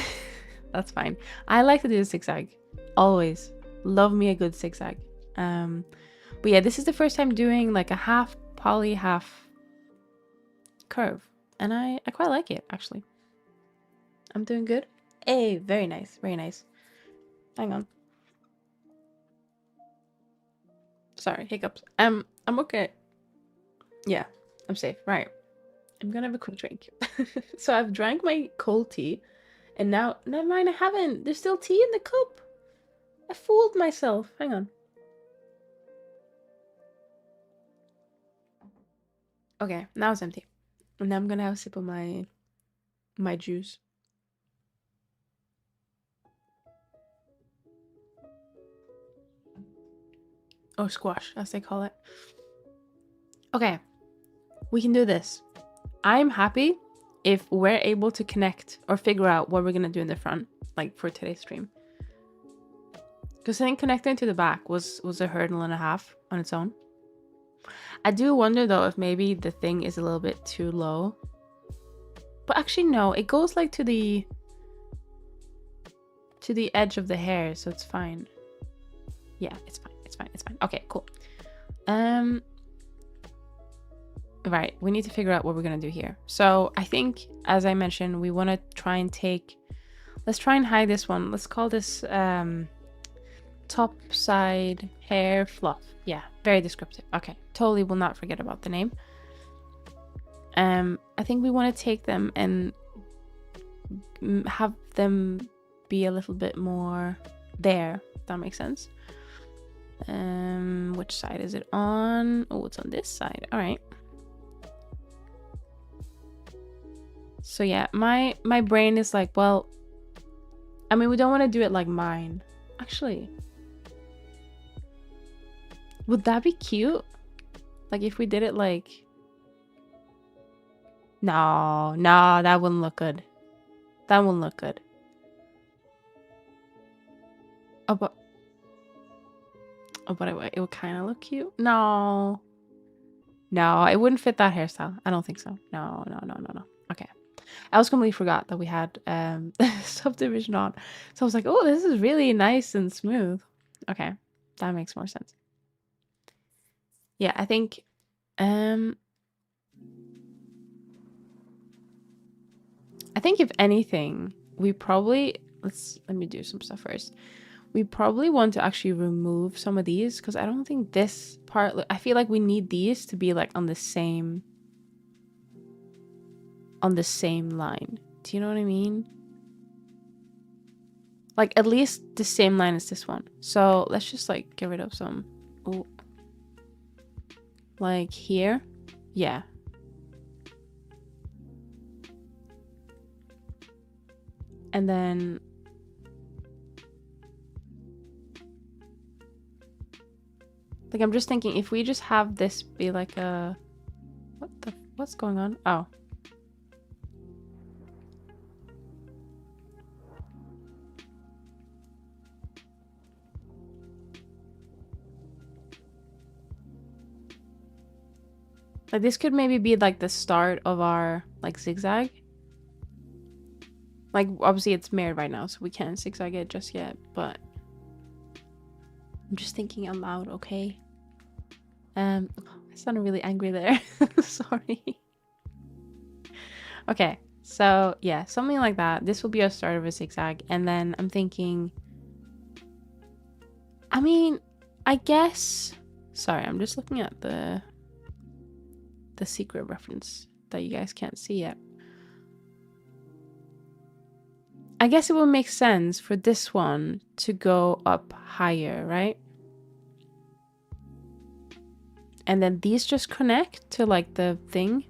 That's fine. I like to do the zigzag always. Love me a good zigzag. But yeah, this is the first time doing like a half poly, half curve, and I quite like it actually. I'm doing good. Hey, very nice, very nice. Hang on. Sorry, hiccups. I'm okay. Yeah, I'm safe. Right. I'm gonna have a quick drink. So I've drank my cold tea, and now, never mind, I haven't. There's still tea in the cup. I fooled myself. Hang on. Okay, now it's empty. And now I'm gonna have a sip of my juice. Or squash, as they call it. Okay, we can do this. I'm happy if we're able to connect or figure out what we're gonna do in the front, like for today's stream. Because I think connecting to the back was a hurdle and a half on its own. I do wonder though if maybe the thing is a little bit too low. But actually no, it goes like to the edge of the hair, so it's fine. Yeah, it's fine. It's fine. It's fine. Okay, cool. Right, we need to figure out what we're gonna do here. So I think, as I mentioned, we want to try and let's try and hide this one. Let's call this top side hair fluff. Yeah, very descriptive. Okay, totally will not forget about the name. I think we want to take them and have them be a little bit more there, if that makes sense. Which side is it on? Oh, it's on this side. All right. So yeah, my brain is like, well, I mean, we don't want to do it like mine. Actually, would that be cute? Like if we did it like... No, that wouldn't look good. That wouldn't look good. Oh, but it would kind of look cute. No, it wouldn't fit that hairstyle. I don't think so. No. Okay. I also completely forgot that we had subdivision on. So I was like, oh, this is really nice and smooth. Okay, that makes more sense. Yeah, I think if anything, we probably let me do some stuff first. We probably want to actually remove some of these because I don't think this part, I feel like we need these to be like on the same line. Do you know what I mean? Like at least the same line as this one. So let's just like get rid of some. Ooh. Like here. Yeah. And then like I'm just thinking if we just have this be like a what's going on? Oh. Like this could maybe be like the start of our like zigzag. Like obviously it's mirrored right now, so we can't zigzag it just yet, but I'm just thinking out loud, okay? I sounded really angry there. Sorry. Okay, so yeah, something like that. This will be our start of a zigzag, and then I'm thinking, I mean, I guess, sorry, I'm just looking at the secret reference that you guys can't see yet. I guess it will make sense for this one to go up higher, right? And then these just connect to like the thing.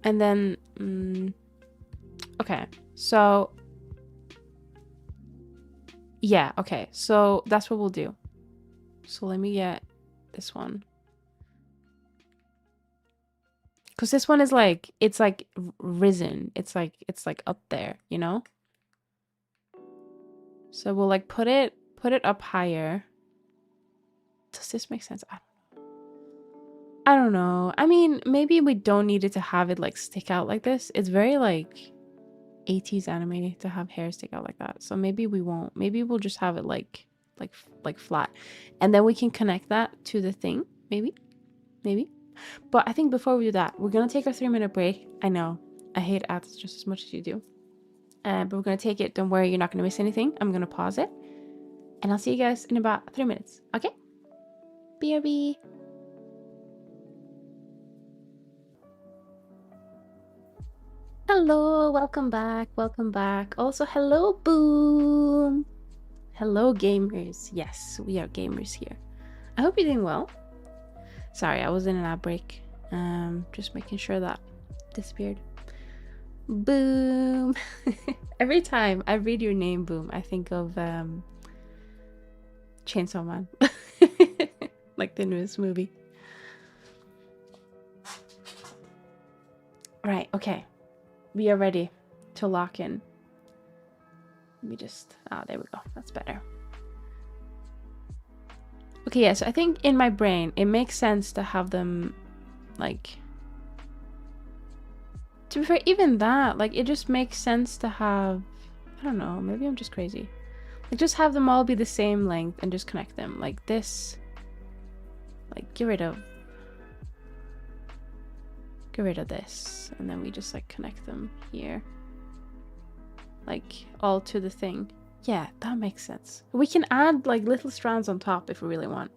And then, okay, so yeah, okay, so that's what we'll do. So let me get this one. Because this one is like, it's like risen. It's like up there, you know? So we'll like put it up higher. Does this make sense? I don't know. I mean, maybe we don't need it to have it like stick out like this. It's very like 80s anime to have hair stick out like that. So maybe we won't. Maybe we'll just have it like flat. And then we can connect that to the thing. Maybe. But I think before we do that, we're going to take a 3-minute break. I know. I hate ads just as much as you do. But we're going to take it. Don't worry, you're not going to miss anything. I'm going to pause it. And I'll see you guys in about 3 minutes. Okay? BRB. Hello, welcome back. Also, hello, Boom. Hello, gamers. Yes, we are gamers here. I hope you're doing well. Sorry, I was in an ad break. Just making sure that disappeared. Boom. Every time I read your name, Boom, I think of Chainsaw Man. Like the newest movie. Right, okay. We are ready to lock in. Let me just... there we go. That's better. Okay, yeah, so I think in my brain, it makes sense to have them, like... To be fair, even that, like, it just makes sense to have... I don't know, maybe I'm just crazy. Like, just have them all be the same length and just connect them. Like, this... Like, get rid of this. And then we just, like, connect them here. Like, all to the thing. Yeah, that makes sense. We can add, like, little strands on top if we really want.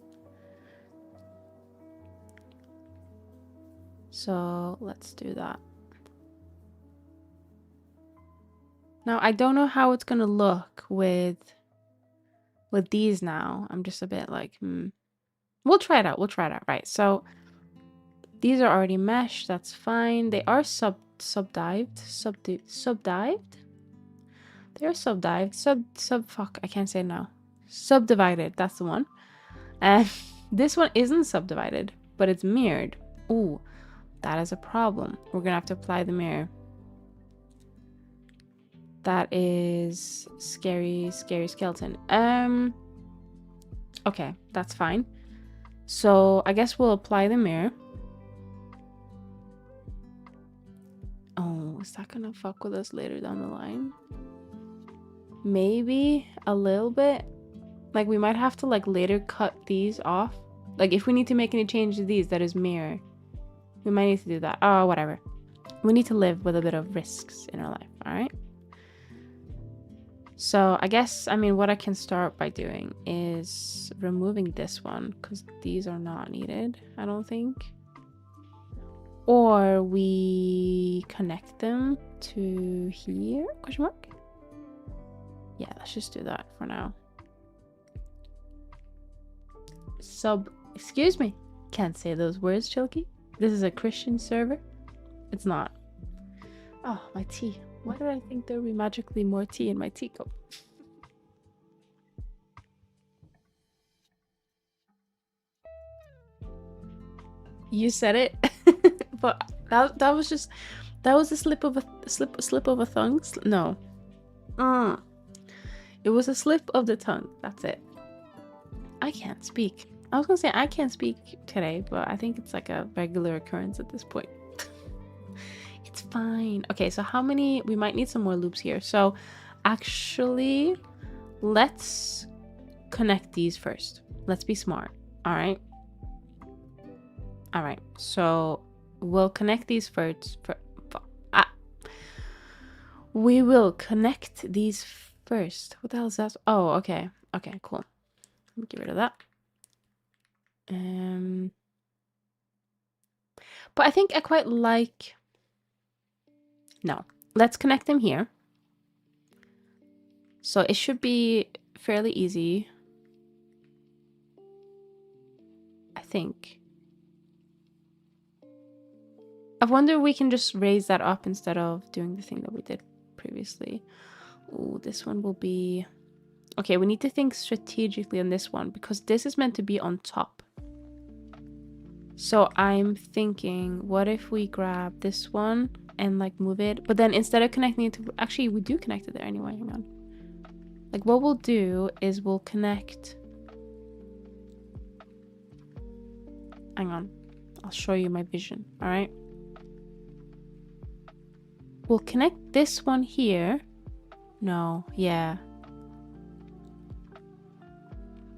So, let's do that. Now, I don't know how it's gonna look with these now. I'm just a bit like, We'll try it out. Right, so these are already meshed. That's fine. They are subdived. They're subdived. Fuck, I can't say it now. Subdivided. That's the one. And this one isn't subdivided, but it's mirrored. Ooh, that is a problem. We're gonna have to apply the mirror. That is scary skeleton. Okay, that's fine. So I guess we'll apply the mirror. Oh, is that gonna fuck with us later down the line? Maybe a little bit. Like, we might have to, like, later cut these off. Like, if we need to make any change to these, that is mirror. We might need to do that. Oh, whatever. We need to live with a bit of risks in our life, alright? So, I guess, I mean, what I can start by doing is removing this one, because these are not needed, I don't think. Or we connect them to here? Question mark? Yeah, let's just do that for now. Excuse me. Can't say those words, Chilky. This is a Christian server. It's not. Oh, my tea. Why did I think there would be magically more tea in my teacup? You said it. But that was just... That was a slip of a tongue. No. It was a slip of the tongue. That's it. I can't speak. I was gonna say I can't speak today, but I think it's like a regular occurrence at this point. It's fine. Okay, so how many? We might need some more loops here. So actually, let's connect these first. Let's be smart. All right. All right. So we'll connect these first. We will connect these first. What the hell is that? Oh, okay. Okay, cool. Let me get rid of that. But I think I quite like... No. Let's connect them here. So it should be fairly easy. think. I wonder if we can just raise that up instead of doing the thing that we did previously. Oh, this one will be... Okay, we need to think strategically on this one because this is meant to be on top. So I'm thinking, what if we grab this one and like move it? But then instead of connecting it to... Actually, we do connect it there anyway. Hang on. Like what we'll do is we'll connect... Hang on. I'll show you my vision. All right. We'll connect this one here. No. Yeah.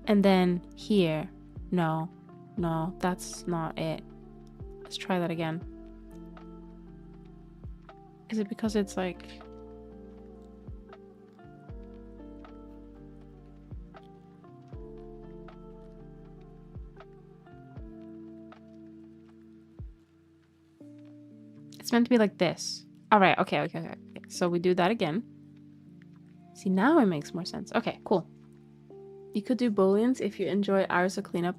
And then here. No. No, that's not it. Let's try that again. Is it because it's like... It's meant to be like this. All right, okay. So we do that again. See, now it makes more sense. Okay, cool. You could do booleans if you enjoy hours of cleanup.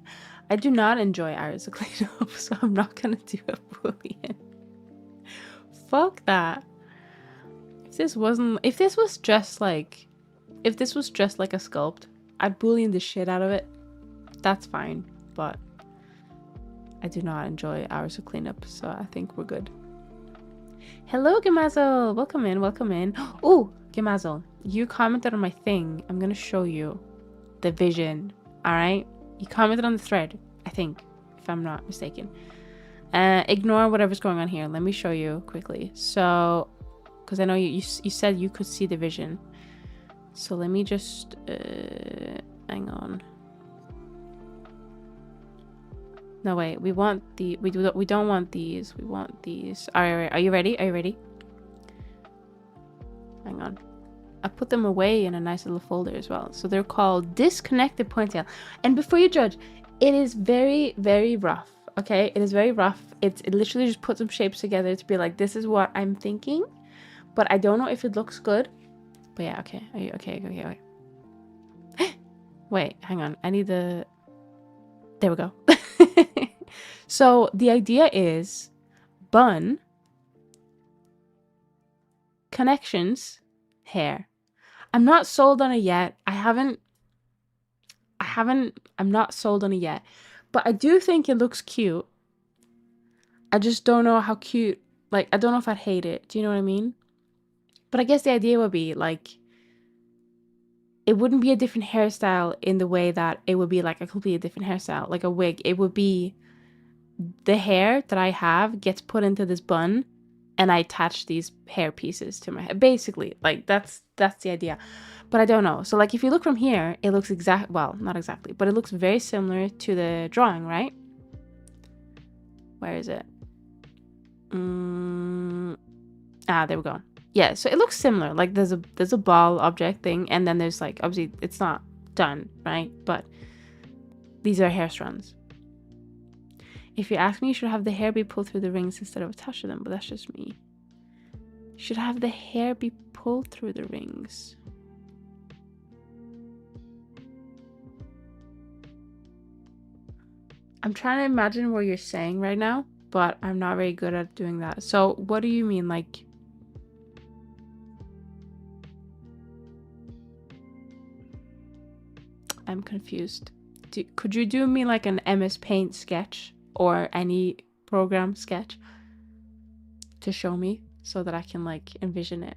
I do not enjoy hours of cleanup, so I'm not gonna do a boolean. Fuck that. If this was just like a sculpt, I'd boolean the shit out of it. That's fine, but I do not enjoy hours of cleanup, so I think we're good. Hello, Gemazel. Welcome in. Oh, Gemazel, you commented on my thing. I'm gonna show you the vision. All right, you commented on the thread, I think, if I'm not mistaken. Ignore whatever's going on here. Let me show you quickly. So, because I know you said you could see the vision. So let me just hang on. No, wait. We don't want these. We want these. All right. Are you ready? Hang on. I put them away in a nice little folder as well. So they're called disconnected pointail. And before you judge, it is very, very rough. Okay, it is very rough. It literally just put some shapes together to be like, this is what I'm thinking, but I don't know if it looks good. But yeah, okay. Are you okay? Wait, hang on. I need the... There we go. So the idea is bun, connections, hair. I'm not sold on it yet. I'm not sold on it yet. But I do think it looks cute. I just don't know how cute, like, I don't know if I'd hate it. Do you know what I mean? But I guess the idea would be, like, it wouldn't be a different hairstyle in the way that it would be, like, a completely different hairstyle, like a wig. It would be the hair that I have gets put into this bun, and I attach these hair pieces to my head. Basically, like, that's the idea. But I don't know. So, like, if you look from here, it looks well, not exactly, but it looks very similar to the drawing, right? Where is it? There we go. Yeah, so it looks similar. Like, there's a ball object thing, and then there's, like, obviously it's not done, right? But these are hair strands. If you ask me, you should have the hair be pulled through the rings instead of attached to them, but that's just me. You should have the hair be pulled through the rings. I'm trying to imagine what you're saying right now, but I'm not very good at doing that. So what do you mean, like... I'm confused. Could you do me like an MS Paint sketch or any program sketch to show me so that I can like envision it?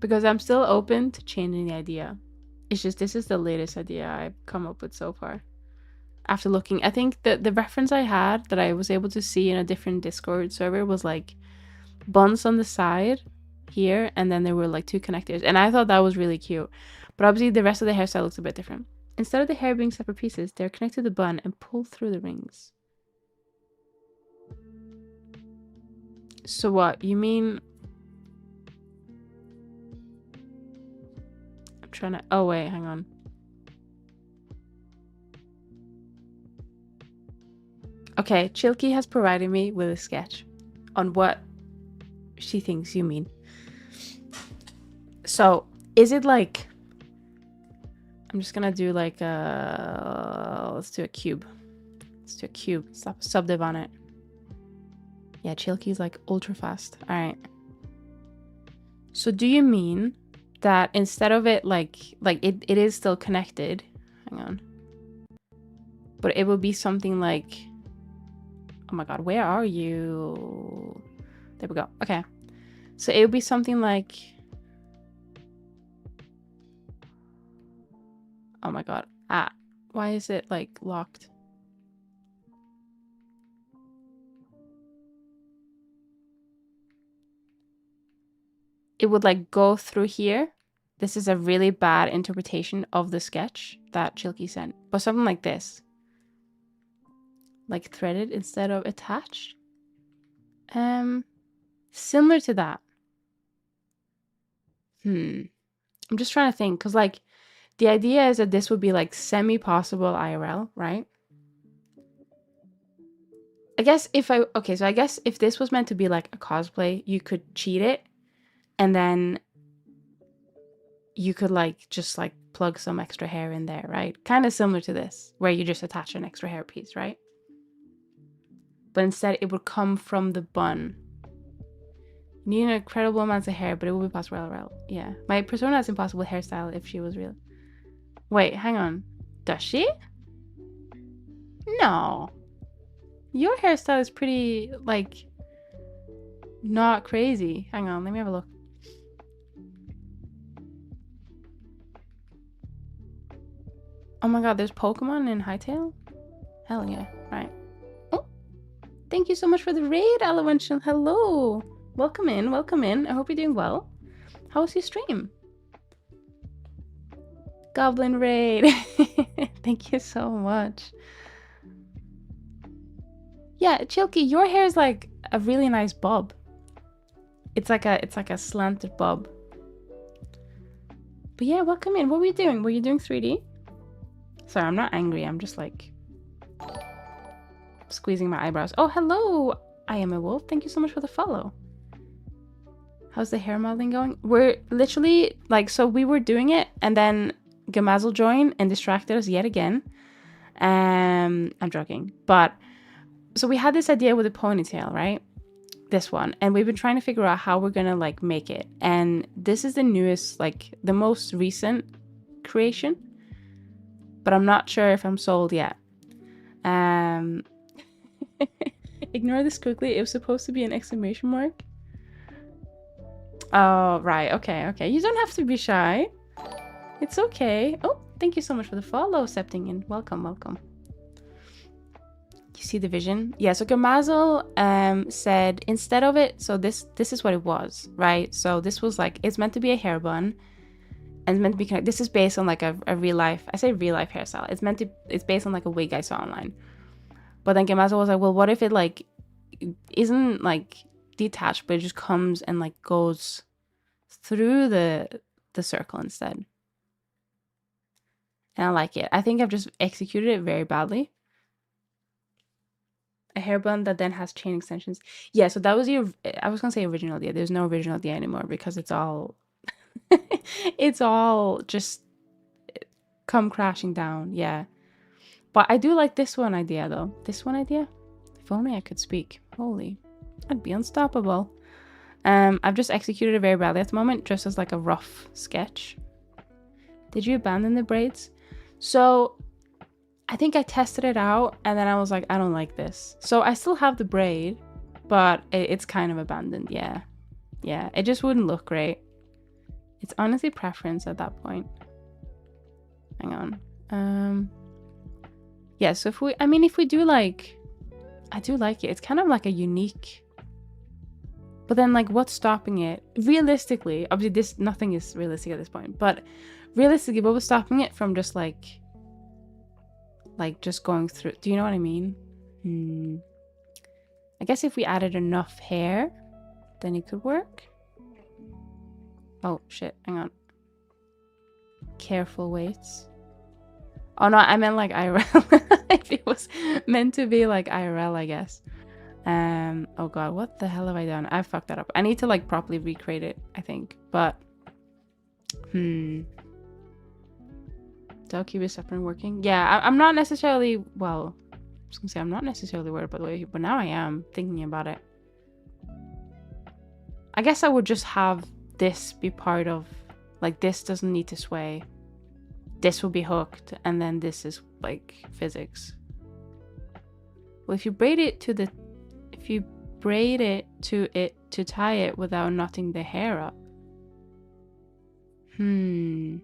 Because I'm still open to changing the idea. It's just this is the latest idea I've come up with so far. After looking, I think the reference I had that I was able to see in a different Discord server was like buns on the side here, and then there were like two connectors, and I thought that was really cute. But obviously the rest of the hairstyle looks a bit different. Instead of the hair being separate pieces, they're connected to the bun and pulled through the rings. So what? You mean... I'm trying to... Oh, wait, hang on. Okay, Chilky has provided me with a sketch on what she thinks you mean. So, is it like... I'm just gonna do like a... Let's do a cube. It's to a cube. Stop subdiv on it. Yeah, Chilkey's like ultra fast. All right. So do you mean that instead of it like it is still connected? Hang on. But it would be something like, oh my god, where are you? There we go. Okay. So it would be something like, oh my god. Ah, why is it like locked? It would like go through here. This is a really bad interpretation of the sketch that Chilkey sent. But something like this. Like threaded instead of attached. Similar to that. I'm just trying to think, because like the idea is that this would be like semi-possible IRL, right? I guess so I guess if this was meant to be like a cosplay, you could cheat it and then you could like just like plug some extra hair in there, right? Kind of similar to this, where you just attach an extra hair piece, right? But instead it would come from the bun. You need an incredible amounts of hair, but it will be possible IRL. Yeah. My persona has impossible hairstyle if she was real. Wait, hang on. Does she? No. Your hairstyle is pretty, like, not crazy. Hang on, let me have a look. Oh my god, there's Pokemon in Hytale? Hell yeah. Right. Oh, thank you so much for the raid, Alawention. Hello. Welcome in, welcome in. I hope you're doing well. How was your stream? Goblin raid. Thank you so much. Yeah, Chilkey, your hair is like a really nice bob. It's like a slanted bob. But yeah, welcome in. What were you doing? Were you doing 3D? Sorry, I'm not angry. I'm just like squeezing my eyebrows. Oh, hello. I am a wolf. Thank you so much for the follow. How's the hair modeling going? We're literally like, so we were doing it and then Gamazel joined and distracted us yet again. I'm joking, but so we had this idea with a ponytail, right? This one, and we've been trying to figure out how we're gonna like make it. And this is the newest, like the most recent creation, but I'm not sure if I'm sold yet. Ignore this quickly. It was supposed to be an exclamation mark. Oh, right. Okay. You don't have to be shy. It's okay. Oh, thank you so much for the follow, Septing in. Welcome. You see the vision? Yeah, so Gamazel said instead of it, so this is what it was, right? So this was like, it's meant to be a hair bun and it's meant to be connected. This is based on like a real life, I say real life hairstyle. It's based on like a wig I saw online. But then Gamazel was like, well, what if it like isn't like detached, but it just comes and like goes through the circle instead. And I like it. I think I've just executed it very badly. A hair bun that then has chain extensions. Yeah, so that was I was gonna say original idea. There's no original idea anymore because it's all it's all just come crashing down. Yeah, but I do like this one idea though. This one idea, if only I could speak. Holy, I'd be unstoppable. I've just executed it very badly at the moment, just as like a rough sketch. Did you abandon the braids? So I think I tested it out and then I was like, I don't like this. So I still have the braid, but it's kind of abandoned. Yeah, it just wouldn't look great. It's honestly preference at that point. Hang on. Yeah, so if we do like, I do like it. It's kind of like a unique, but then like what's stopping it? Realistically, obviously nothing is realistic at this point, but realistically, what was stopping it from just like just going through? Do you know what I mean? I guess if we added enough hair, then it could work. Oh shit, hang on. Careful weights. Oh no, I meant like IRL. If it was meant to be like IRL, I guess. Oh god, what the hell have I done? I fucked that up. I need to like properly recreate it, I think. But Del keep it separate and working. Yeah, I'm not necessarily, well, was gonna say I'm not necessarily worried about the way, but now I am thinking about it. I guess I would just have this be part of, like, this doesn't need to sway. This will be hooked, and then this is like physics. Well, if you braid it to to tie it without knotting the hair up. Hang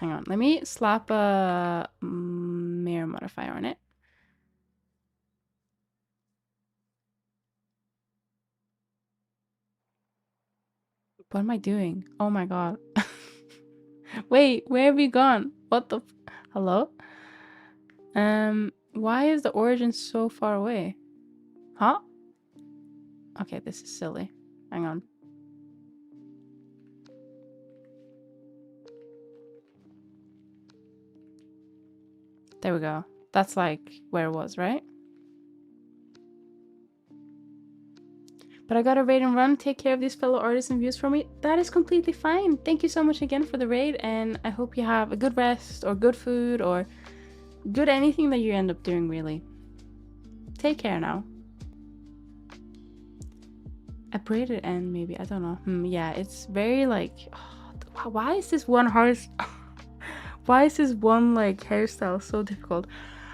on, let me slap a mirror modifier on it. What am I doing? Oh my god. Wait, where have you gone? What the hello? Why is the origin so far away? Huh? Okay, this is silly. Hang on. There we go. That's like where it was, right? But I got a raid and run. Take care of these fellow artists and views for me. That is completely fine. Thank you so much again for the raid, and I hope you have a good rest or good food or good anything that you end up doing, really. Take care now. A braided end, maybe. I don't know. Yeah, it's very like... Oh, why is this one hard... Why is this one like hairstyle so difficult?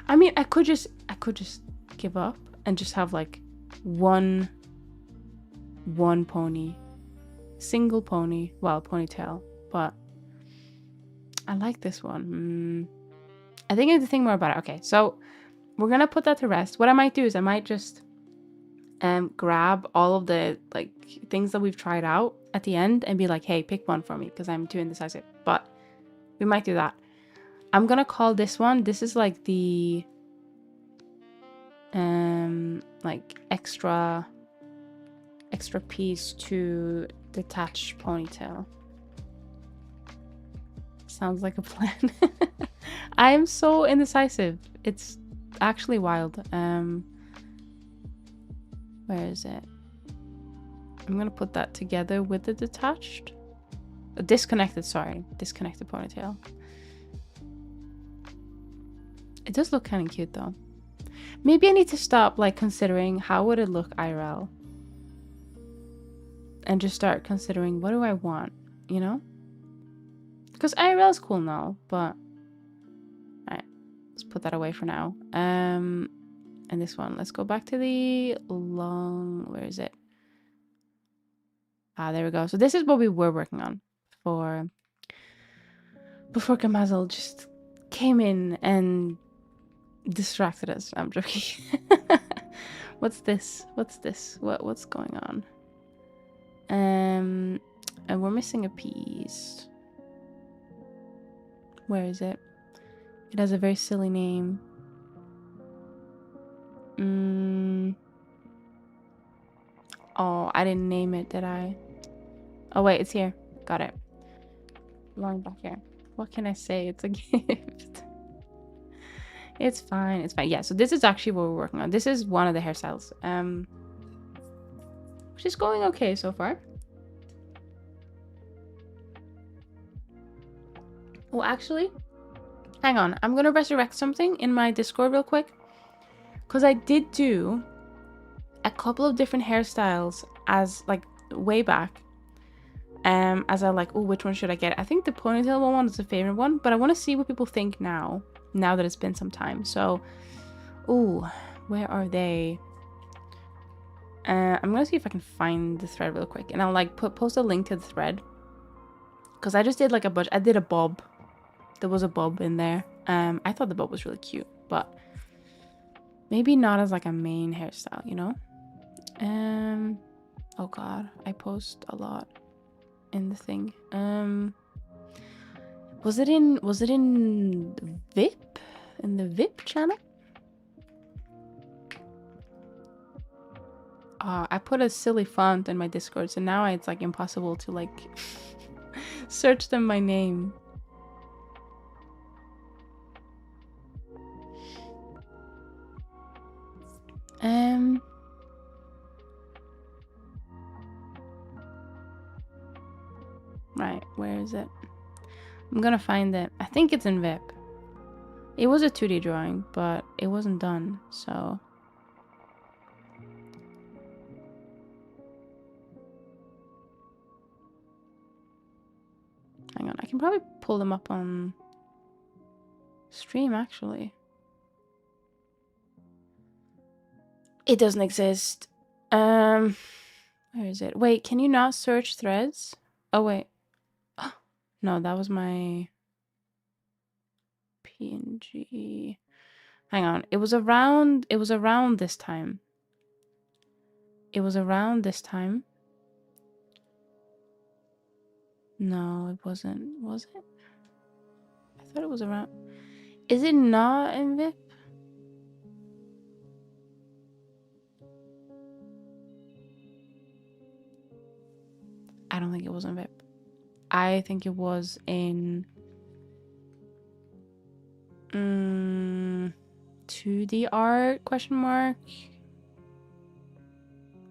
I mean, I could just give up and just have like one pony, single pony, well, ponytail, but I like this one. I think I have to think more about it. Okay, so we're gonna put that to rest. What I might do is I might just grab all of the like things that we've tried out at the end and be like, hey, pick one for me, because I'm too indecisive. But we might do that. I'm gonna call this one, this is like the like extra piece to detach ponytail. Sounds like a plan. I am so indecisive. It's actually wild. Where is it? I'm gonna put that together with the detached. Disconnected ponytail. It does look kind of cute though. Maybe I need to stop like considering how would it look IRL and just start considering what do I want, you know? Because IRL is cool now, but alright, let's put that away for now. And this one, let's go back to the long, where is it? Ah, there we go. So this is what we were working on before Kamazel just came in and distracted us. I'm joking. What's this? What's going on? And we're missing a piece. Where is it? It has a very silly name. Oh, I didn't name it, did I? Oh wait, it's here. Got it. Long back here. What can I say? It's a gift. It's fine. It's fine. Yeah, so this is actually what we're working on. This is one of the hairstyles. Which is going okay so far. Oh, actually, hang on. I'm gonna resurrect something in my Discord real quick. Because I did do a couple of different hairstyles as like way back. As I like, oh, which one should I get? I think the ponytail one is the favorite one, but I want to see what people think now that it's been some time. So, ooh, where are they? I'm gonna see if I can find the thread real quick, and I'll like post a link to the thread. Because I just did like a bunch. I did a bob. There was a bob in there. I thought the bob was really cute, but maybe not as like a main hairstyle, you know? Oh god, I post a lot in the thing. Was it in VIP? In the VIP channel? I put a silly font in my Discord, so now it's like impossible to like search them by name. Right, where is it? I'm gonna find it. I think it's in VIP. It was a 2D drawing, but it wasn't done, so... Hang on, I can probably pull them up on stream, actually. It doesn't exist. Where is it? Wait, can you not search threads? Oh, wait. No, that was my PNG. Hang on. It was around this time. It was around this time. No, it wasn't. Was it? I thought it was around. Is it not in VIP? I don't think it was in VIP. I think it was in 2D art question mark.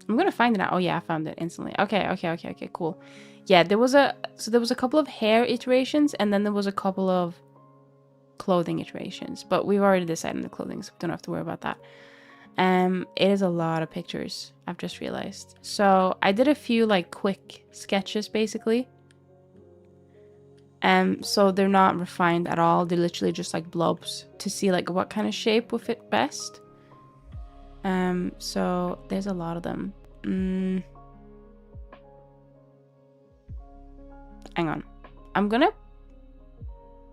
I'm gonna find it now. Oh yeah, I found it instantly. Okay, cool. Yeah, there was a couple of hair iterations, and then there was a couple of clothing iterations, but we've already decided on the clothing, so we don't have to worry about that. It is a lot of pictures, I've just realized. So I did a few like quick sketches basically. So they're not refined at all. They're literally just like blobs to see like what kind of shape will fit best. So there's a lot of them. Hang on. I'm gonna...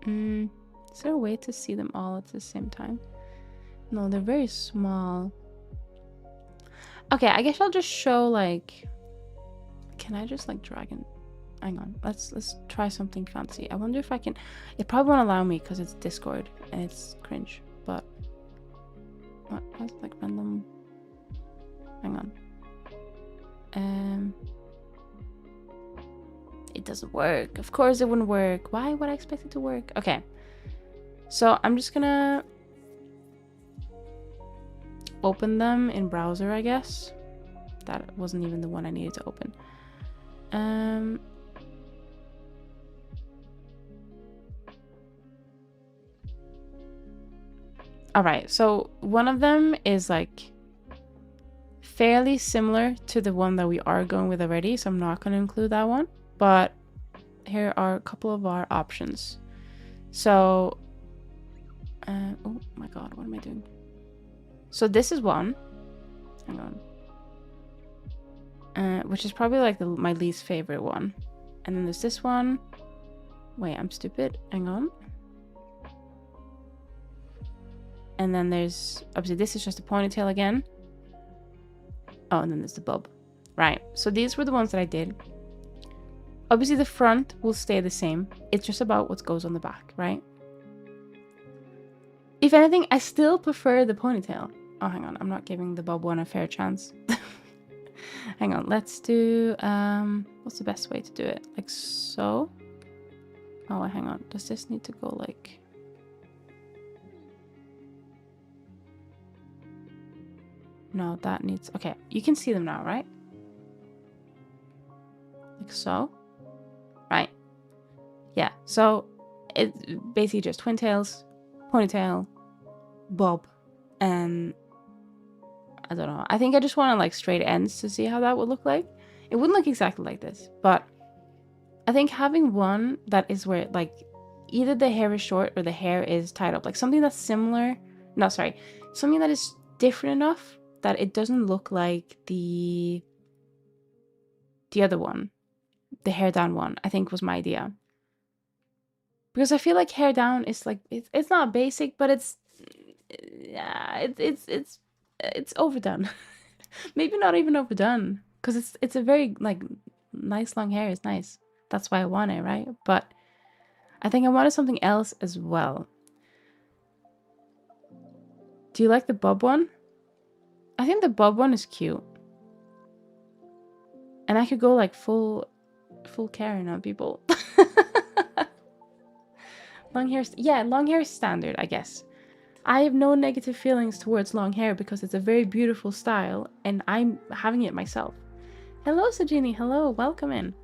is there a way to see them all at the same time? No, they're very small. Okay, I guess I'll just show like... Can I just like drag and... Hang on, let's try something fancy. I wonder if I can... It probably won't allow me because it's Discord and it's cringe, but... What's like random... Hang on. It doesn't work. Of course it wouldn't work. Why would I expect it to work? Okay. So I'm just gonna open them in browser, I guess. That wasn't even the one I needed to open. All right, so one of them is like fairly similar to the one that we are going with already, so I'm not going to include that one. But here are a couple of our options. So, oh my god, what am I doing? So this is one. Hang on. Which is probably like my least favorite one. And then there's this one. Wait, I'm stupid. Hang on. And then there's, obviously this is just a ponytail again. Oh, and then there's the bob. Right, so these were the ones that I did. Obviously the front will stay the same. It's just about what goes on the back, right? If anything, I still prefer the ponytail. Oh, hang on, I'm not giving the bob one a fair chance. Hang on, let's do, what's the best way to do it? Like so? Oh, hang on, does this need to go like... No, that needs... Okay, you can see them now, right? Like so. Right. Yeah, so it's basically just twin tails, ponytail, bob, and I don't know. I think I just want to like straight ends to see how that would look like. It wouldn't look exactly like this, but I think having one that is where like either the hair is short or the hair is tied up, like something that's similar. No, sorry, something that is different enough that it doesn't look like the other one, the hair down one, I think was my idea. Because I feel like hair down is like, it's not basic, but it's, yeah, it's overdone. Maybe not even overdone, because it's a very like nice long hair is nice. That's why I want it, right? But I think I wanted something else as well. Do you like the bob one? I think the bob one is cute. And I could go like full Karen on people. Long hair, yeah, long hair is standard, I guess. I have no negative feelings towards long hair because it's a very beautiful style and I'm having it myself. Hello, Sajini. Hello, welcome in.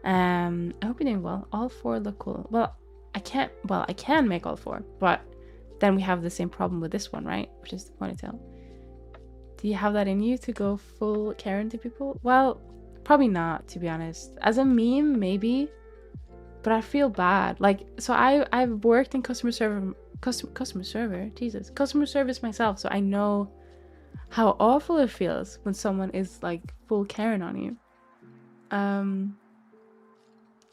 I hope you're doing well. All four look cool. Well, I can make all four, but then we have the same problem with this one, right? Which is the ponytail. Do you have that in you to go full Karen to people? Well, probably not, to be honest. As a meme, maybe, but I feel bad. Like, so I've worked in customer service myself, so I know how awful it feels when someone is like full Karen on you.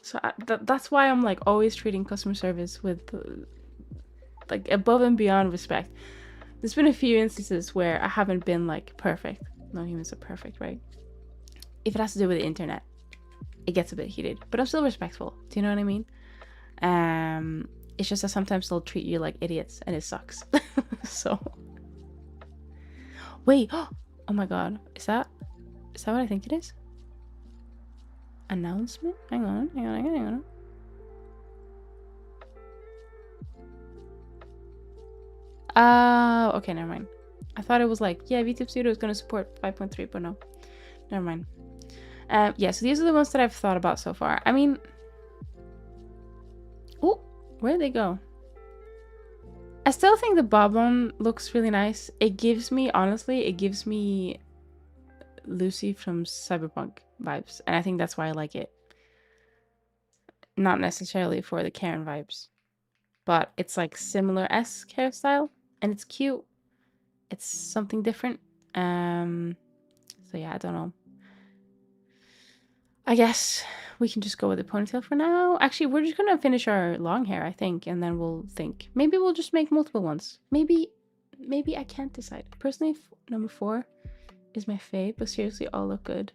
So that's why I'm like always treating customer service with like above and beyond respect. There's been a few instances where I haven't been like perfect. No humans are perfect, right? If it has to do with the internet, it gets a bit heated, but I'm still respectful. Do you know what I mean? It's just that sometimes they'll treat you like idiots and it sucks. So wait, oh my god, is that what I think it is? Announcement? Hang on. Okay, never mind. I thought it was like, yeah, VTuber Studio is going to support 5.3, but no. Never mind. Yeah, so these are the ones that I've thought about so far. I mean... Oh, where'd they go? I still think the bob one looks really nice. It gives me, honestly, Lucy from Cyberpunk vibes. And I think that's why I like it. Not necessarily for the Karen vibes. But it's like similar-esque hairstyle. And it's cute. It's something different. So yeah, I don't know. I guess we can just go with the ponytail for now. Actually, we're just gonna finish our long hair, I think, and then we'll think. Maybe we'll just make multiple ones. Maybe I can't decide. Personally, number 4 is my fave, but seriously, all look good.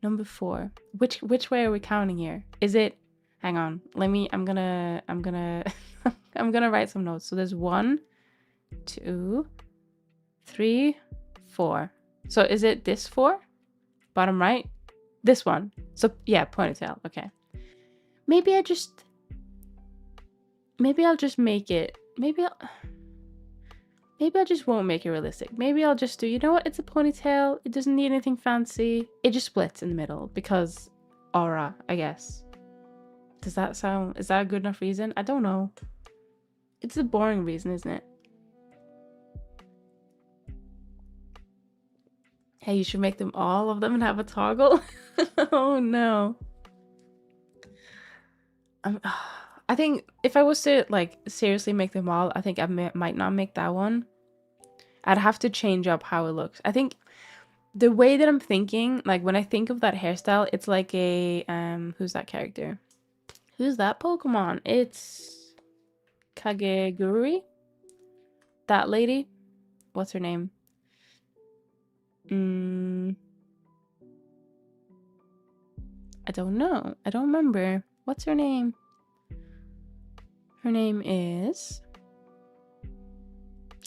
Number 4. Which way are we counting here? Is it? Hang on. I'm gonna I'm gonna write some notes. So there's 1, 2, 3, 4. So is it this 4? Bottom right? This one. So yeah, ponytail. Okay. Maybe I'll just make it. Maybe I just won't make it realistic. Maybe I'll just do, you know what? It's a ponytail. It doesn't need anything fancy. It just splits in the middle because aura, I guess. Is that a good enough reason? I don't know. It's a boring reason, isn't it? Hey, you should make them all of them and have a toggle. Oh no. I think if I was to like seriously make them all, I think I might not make that one. I'd have to change up how it looks. I think the way that I'm thinking, like when I think of that hairstyle, it's like a who's that character? Who's that Pokemon? It's Kagegurui. That lady. What's her name? I don't know. I don't remember. What's her name? Her name is...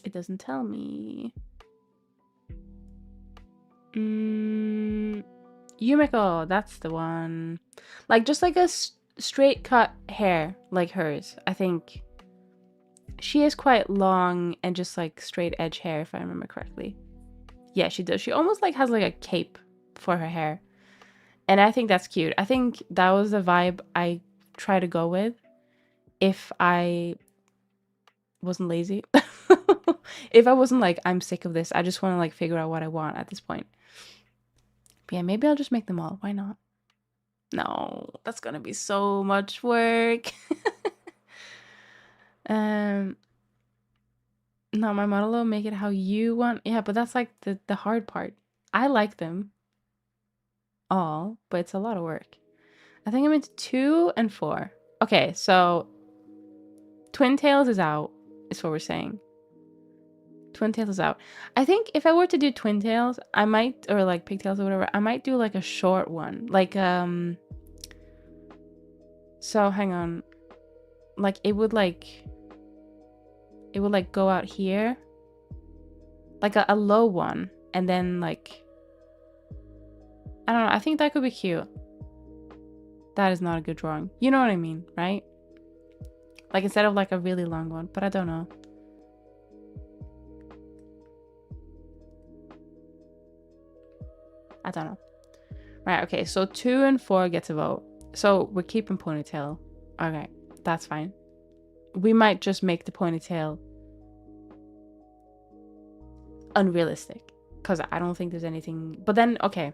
It doesn't tell me. Yumiko, that's the one. Like, just like a straight cut hair like hers. I think she is quite long and just like straight edge hair, if I remember correctly. Yeah, she does. She almost like has like a cape for her hair. And I think that's cute. I think that was the vibe I try to go with if I wasn't lazy. If I wasn't like, I'm sick of this. I just want to like figure out what I want at this point. But yeah, maybe I'll just make them all. Why not? No, that's gonna be so much work. No, my model will make it how you want. Yeah, but that's like the hard part. I like them all, but it's a lot of work. I think I'm into 2 and 4. Okay, so Twin Tails is out, is what we're saying. Twin Tails is out. I think if I were to do Twin Tails, I might, or like Pigtails or whatever, I might do like a short one. Like, so hang on. Like it would go out here. Like a low one. And then like, I don't know. I think that could be cute. That is not a good drawing. You know what I mean, right? Like instead of like a really long one, but I don't know. I don't know. Right, okay, so 2 and 4 get to vote. So we're keeping ponytail. Okay, that's fine. We might just make the ponytail unrealistic because I don't think there's anything. But then, okay,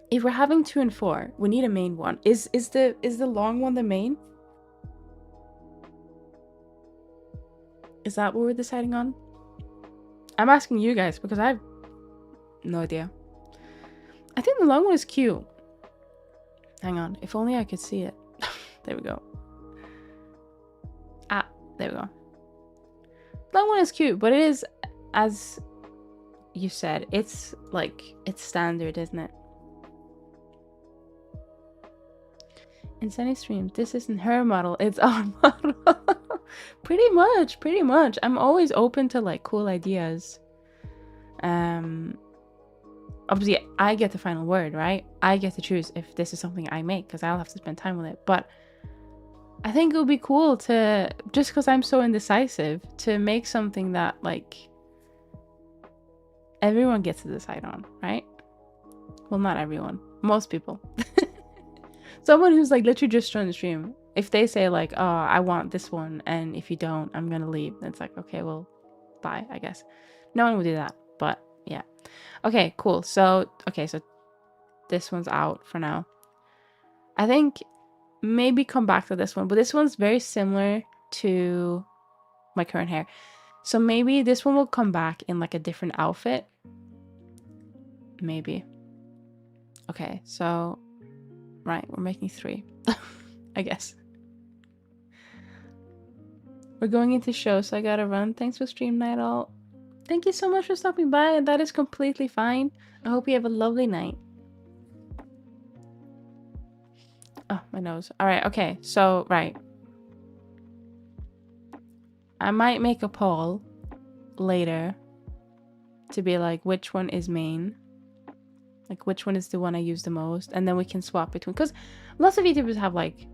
if we're having 2 and 4, we need a main one. Is the long one the main? Is that what we're deciding on? I'm asking you guys because I have no idea. I think the long one is cute. Hang on, if only I could see it. There we go. Ah, there we go. Long one is cute, but it is, as you said, it's like, it's standard, isn't it? In Sunny Stream, this isn't her model, it's our model. Pretty much. I'm always open to like cool ideas. Obviously I get the final word, right? I get to choose if this is something I make because I'll have to spend time with it. But I think it would be cool to, just because I'm so indecisive, to make something that like everyone gets to decide on, right? Well, not everyone, most people. Someone who's like literally just joined the stream, if they say like, oh, I want this one, and if you don't, I'm gonna leave, it's like, okay, well, bye, I guess. No one would do that, but yeah. Okay, cool. So okay, so this one's out for now. I think maybe come back to this one, but this one's very similar to my current hair, so maybe this one will come back in like a different outfit, maybe. Okay, so right, we're making 3. I guess we're going into show, so I gotta run. Thanks for stream night all. Thank you so much for stopping by, and that is completely fine. I hope you have a lovely night. Oh, my nose. All right, okay, so right, I might make a poll later to be like, which one is main, like which one is the one I use the most, and then we can swap between, because lots of VTubers have like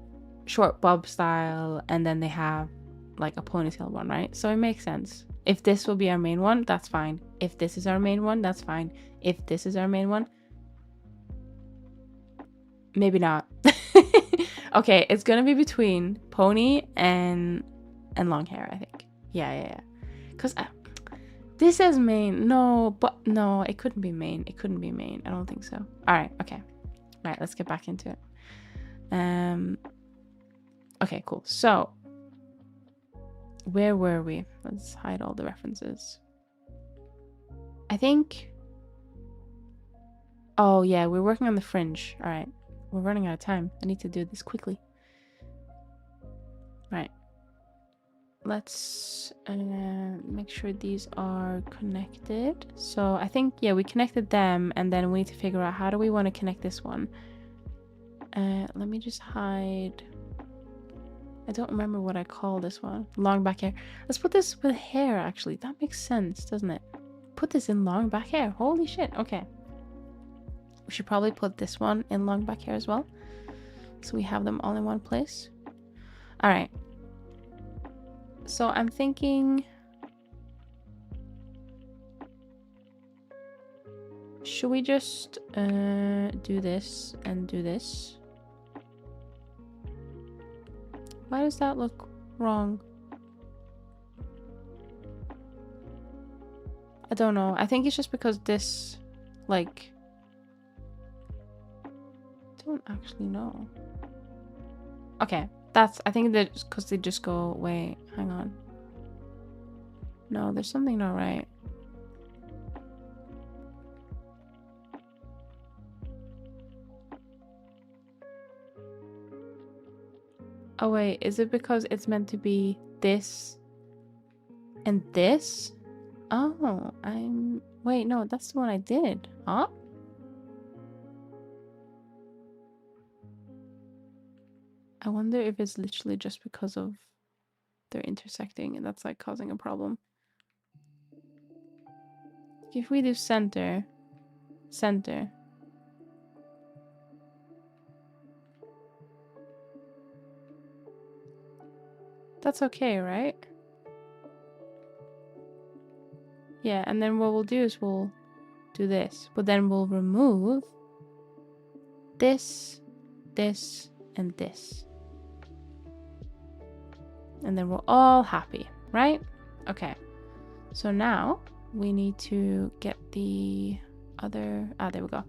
short bob style, and then they have like a ponytail one, right? So it makes sense. If this will be our main one, that's fine. If this is our main one, that's fine. If this is our main one, maybe not. Okay, it's gonna be between pony and long hair, I think. Yeah. Because this is main. No, but no, it couldn't be main. It couldn't be main. I don't think so. All right, okay. All right, let's get back into it. Okay, cool. So where were we? Let's hide all the references. I think, oh yeah, we're working on the fringe. All right, we're running out of time. I need to do this quickly. Right, let's make sure these are connected. So I think, yeah, we connected them, and then we need to figure out how do we want to connect this one. Let me just hide. I don't remember what I call this one. Long back hair. Let's put this with hair, actually. That makes sense, doesn't it? Put this in long back hair. Holy shit. Okay. We should probably put this one in long back hair as well, so we have them all in one place. All right. So I'm thinking, should we just do this and do this? Why does that look wrong? I don't know. I think it's just because this, like, I don't actually know. Okay, that's, I think that because they just go, wait, hang on. No, there's something not right. Oh wait, is it because it's meant to be this and this? Oh, wait, no, that's the one I did. Huh? I wonder if it's literally just because of they're intersecting and that's like causing a problem. If we do center, that's okay, right? Yeah, and then what we'll do is we'll do this, but then we'll remove this, this, and this. And then we're all happy, right? Okay. So now we need to get the other, there we go.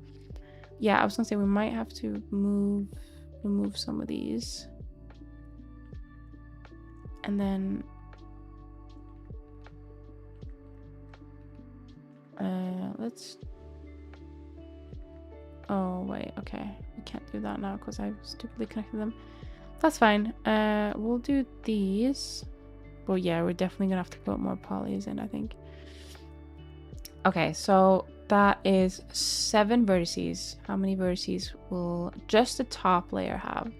Yeah, I was gonna say we might have to remove some of these, and then let's, oh wait, okay, we can't do that now because I stupidly connected them. That's fine. We'll do these. Well, yeah, we're definitely gonna have to put more polys in, I think. Okay, so that is 7 vertices. How many vertices will just the top layer have?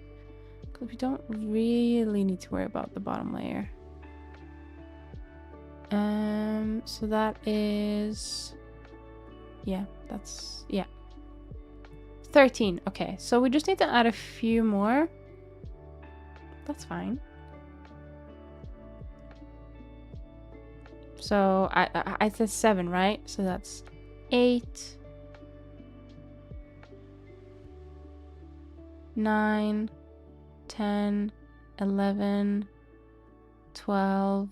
Because we don't really need to worry about the bottom layer. So that is, yeah, that's, yeah, 13. Okay, so we just need to add a few more. That's fine. So I said 7, right? So that's 8, 9, 10, 11, 12,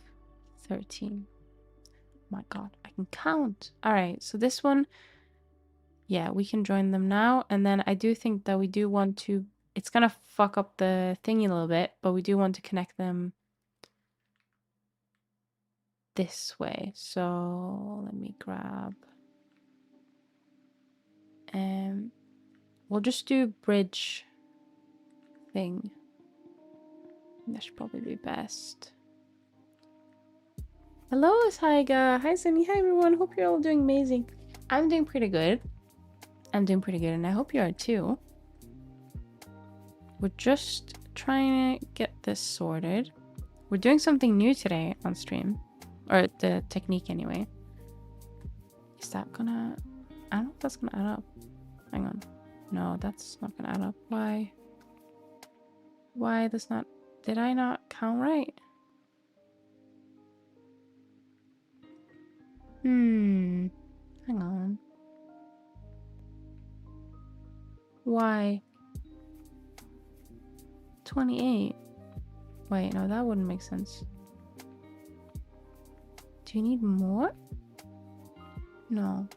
13. My God, I can count. All right, so this one, yeah, we can join them now. And then I do think that we do want to, it's gonna fuck up the thingy a little bit, but we do want to connect them this way. So let me grab, we'll just do bridge thing. That should probably be best. Hello, Saiga. Hi, Sunny. Hi, everyone. Hope you're all doing amazing. I'm doing pretty good. I'm doing pretty good, and I hope you are too. We're just trying to get this sorted. We're doing something new today on stream. Or the technique, anyway. Is that gonna... I don't know if that's gonna add up. Hang on. No, that's not gonna add up. Why? Why that's not... Did I not count right? Hang on. Why? 28. Wait, no, that wouldn't make sense. Do you need more? No.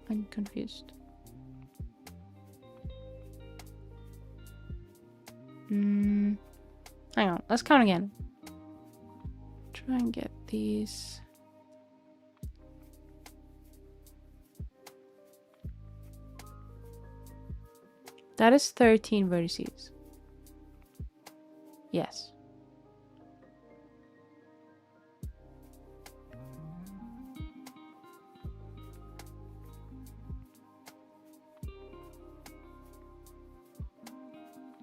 I'm confused. Hang on, let's count again. Try and get these. That is 13 vertices. Yes.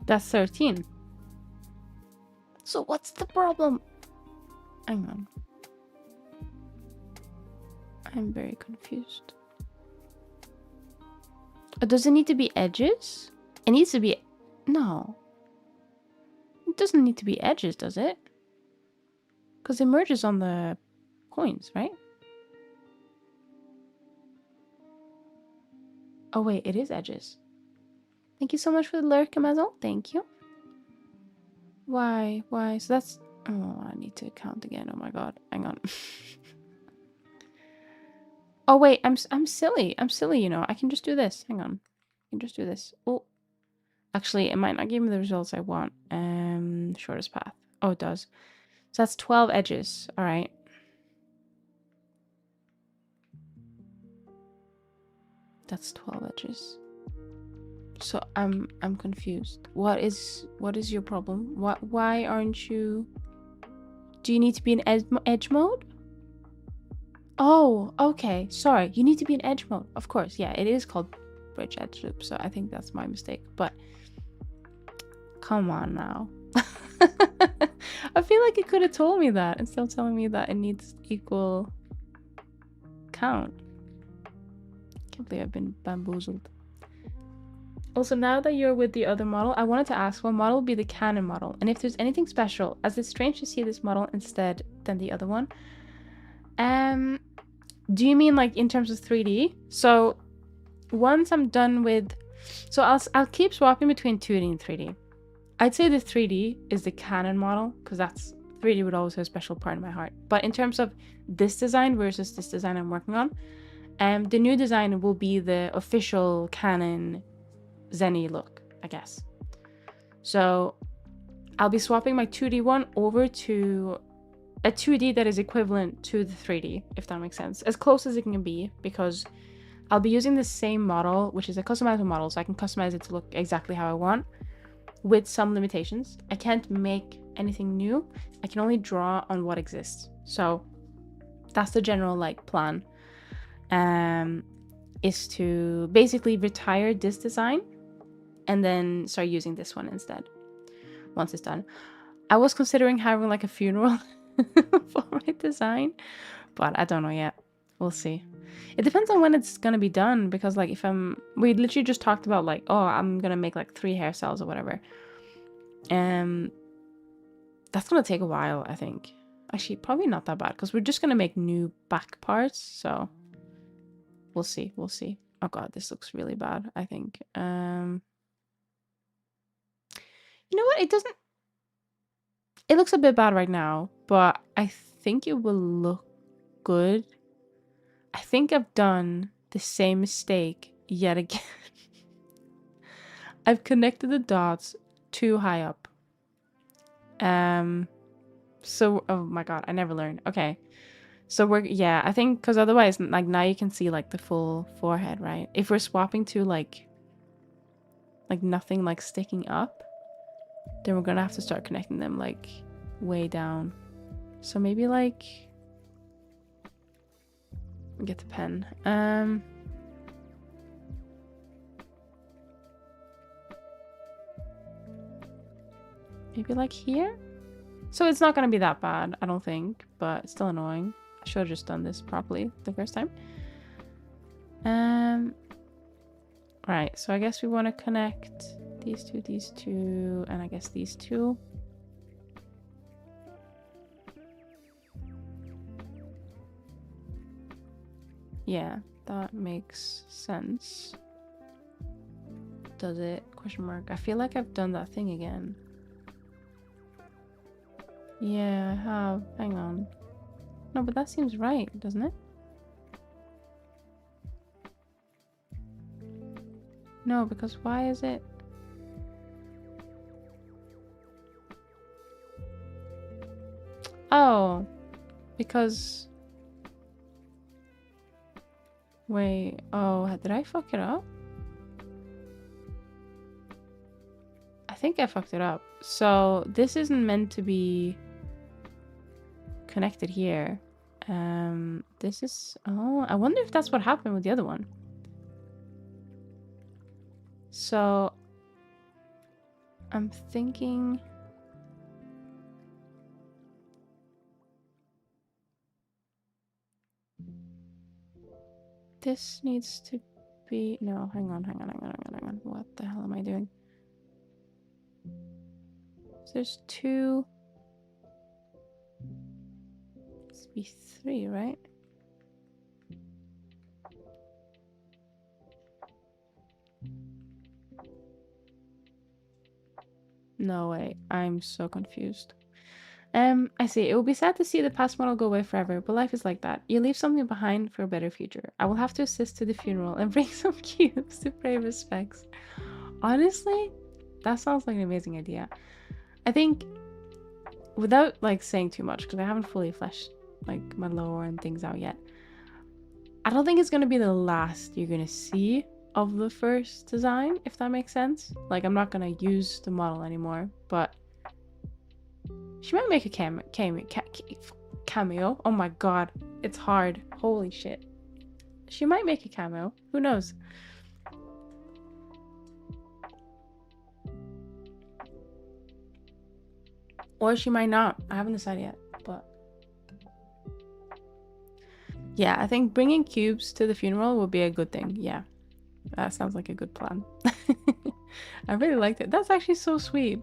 That's 13. So what's the problem? Hang on. I'm very confused. Does it need to be edges? It needs to be... No. It doesn't need to be edges, does it? Because it merges on the coins, right? Oh wait, it is edges. Thank you so much for the lurk, Amazel. Thank you. Why? Why? So that's... Oh, I need to count again. Oh my god. Hang on. Oh wait, I'm silly. I'm silly, you know. I can just do this. Hang on. I can just do this. Oh. Actually, it might not give me the results I want. Shortest path. Oh, it does. So that's 12 edges. All right. That's 12 edges. So I'm confused. What is your problem? Why aren't you... Do you need to be in edge mode? Oh, okay. Sorry. You need to be in edge mode. Of course. Yeah, it is called bridge edge loop. So I think that's my mistake. But come on now. I feel like it could have told me that instead of telling me that it needs equal count. Can't believe I've been bamboozled. Also, now that you're with the other model, I wanted to ask what model will be the canon model, and if there's anything special, as it's strange to see this model instead than the other one. Do you mean like in terms of 3D? So once I'm done with... So I'll keep swapping between 2D and 3D. I'd say the 3D is the canon model, because that's 3D would always have a special part in my heart. But in terms of this design versus this design I'm working on, the new design will be the official canon Zenny look, I guess. So I'll be swapping my 2D one over to a 2D that is equivalent to the 3D, if that makes sense. As close as it can be, because I'll be using the same model, which is a customizable model, so I can customize it to look exactly how I want, with some limitations. I can't make anything new. I can only draw on what exists. So that's the general like plan. Is to basically retire this design and then start using this one instead once it's done. I was considering having like a funeral for my design, but I don't know yet. We'll see. It depends on when it's gonna be done, because like if we literally just talked about like, oh, I'm gonna make like 3 hairstyles or whatever. That's gonna take a while, I think. Actually, probably not that bad, because we're just gonna make new back parts, so we'll see. Oh god, this looks really bad, I think. You know what? It looks a bit bad right now, but I think it will look good. I think I've done the same mistake yet again. I've connected the dots too high up. So, oh my god, I never learned. Okay. So yeah, I think, because otherwise, like, now you can see, like, the full forehead, right? If we're swapping to, like nothing, like, sticking up, then we're gonna have to start connecting them, like, way down. So maybe, like, get the pen. Maybe, like, here? So it's not gonna be that bad, I don't think, but it's still annoying. I should have just done this properly the first time. Right, so I guess we want to connect these two, and I guess these two. Yeah, that makes sense. Does it? Question mark. I feel like I've done that thing again. Yeah, I have. Hang on. No, but that seems right, doesn't it? No, because why is it? Oh, because... Wait, oh, did I fuck it up? I think I fucked it up. So this isn't meant to be connected here. This is... Oh, I wonder if that's what happened with the other one. So I'm thinking... This needs to be... No, hang on. What the hell am I doing? So there's 2... This be 3, right? No way. I'm so confused. I see. It will be sad to see the past model go away forever, but life is like that. You leave something behind for a better future. I will have to assist to the funeral and bring some cubes to pay respects. Honestly, that sounds like an amazing idea. I think, without like saying too much, because I haven't fully fleshed like my lore and things out yet, I don't think it's gonna be the last you're gonna see of the first design, if that makes sense. Like, I'm not gonna use the model anymore, but she might make a cameo. Oh my god, it's hard. Holy shit. She might make a cameo. Who knows? Or she might not. I haven't decided yet, but... Yeah, I think bringing cubes to the funeral would be a good thing. Yeah, that sounds like a good plan. I really liked it. That's actually so sweet.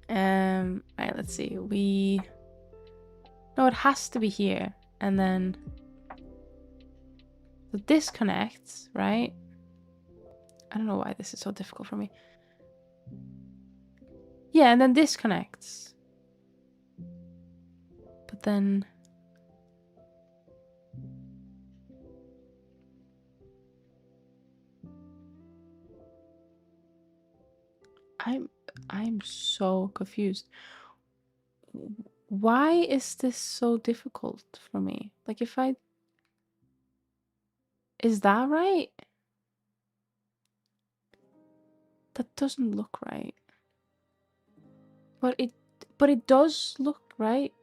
Right, let's see. No, it has to be here. And then... So this connects, right? I don't know why this is so difficult for me. Yeah, and then this connects. but then I'm so confused. Why is this so difficult for me? Like, if I... Is that right? That doesn't look right. But it does look right.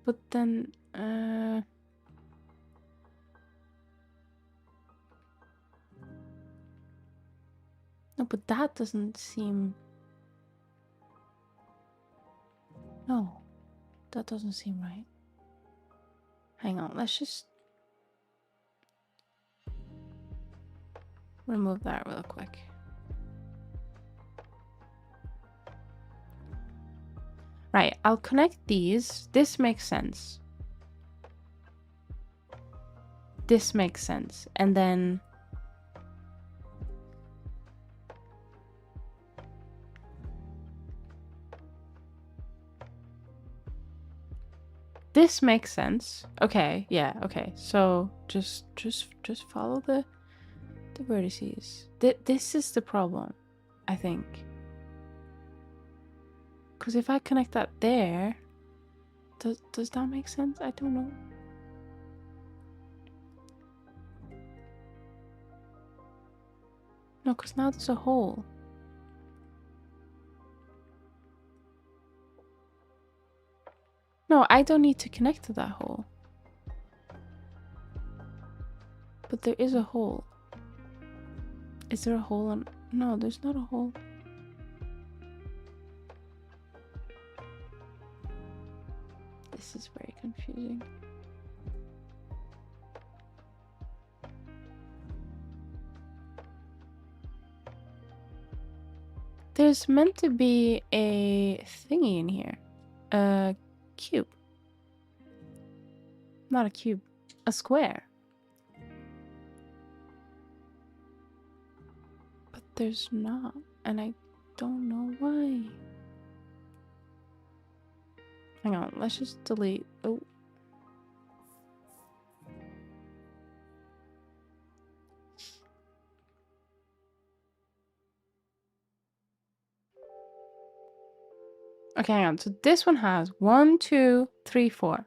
But then no, but that doesn't seem... No, that doesn't seem right. Hang on, let's just remove that real quick. Right, I'll connect these. This makes sense. This makes sense. And then this makes sense. Okay, yeah, okay. So just follow the vertices. This is the problem, I think. Because if I connect that there, does that make sense? I don't know. No, because now there's a hole. No, I don't need to connect to that hole. But there is a hole. Is there a hole on... No, there's not a hole. This is very confusing. There's meant to be a thingy in here. A cube. Not a cube. A square. But there's not. And I don't know why. Hang on. Let's just delete. Oh. Okay, hang on. So this one has 1, 2, 3, 4.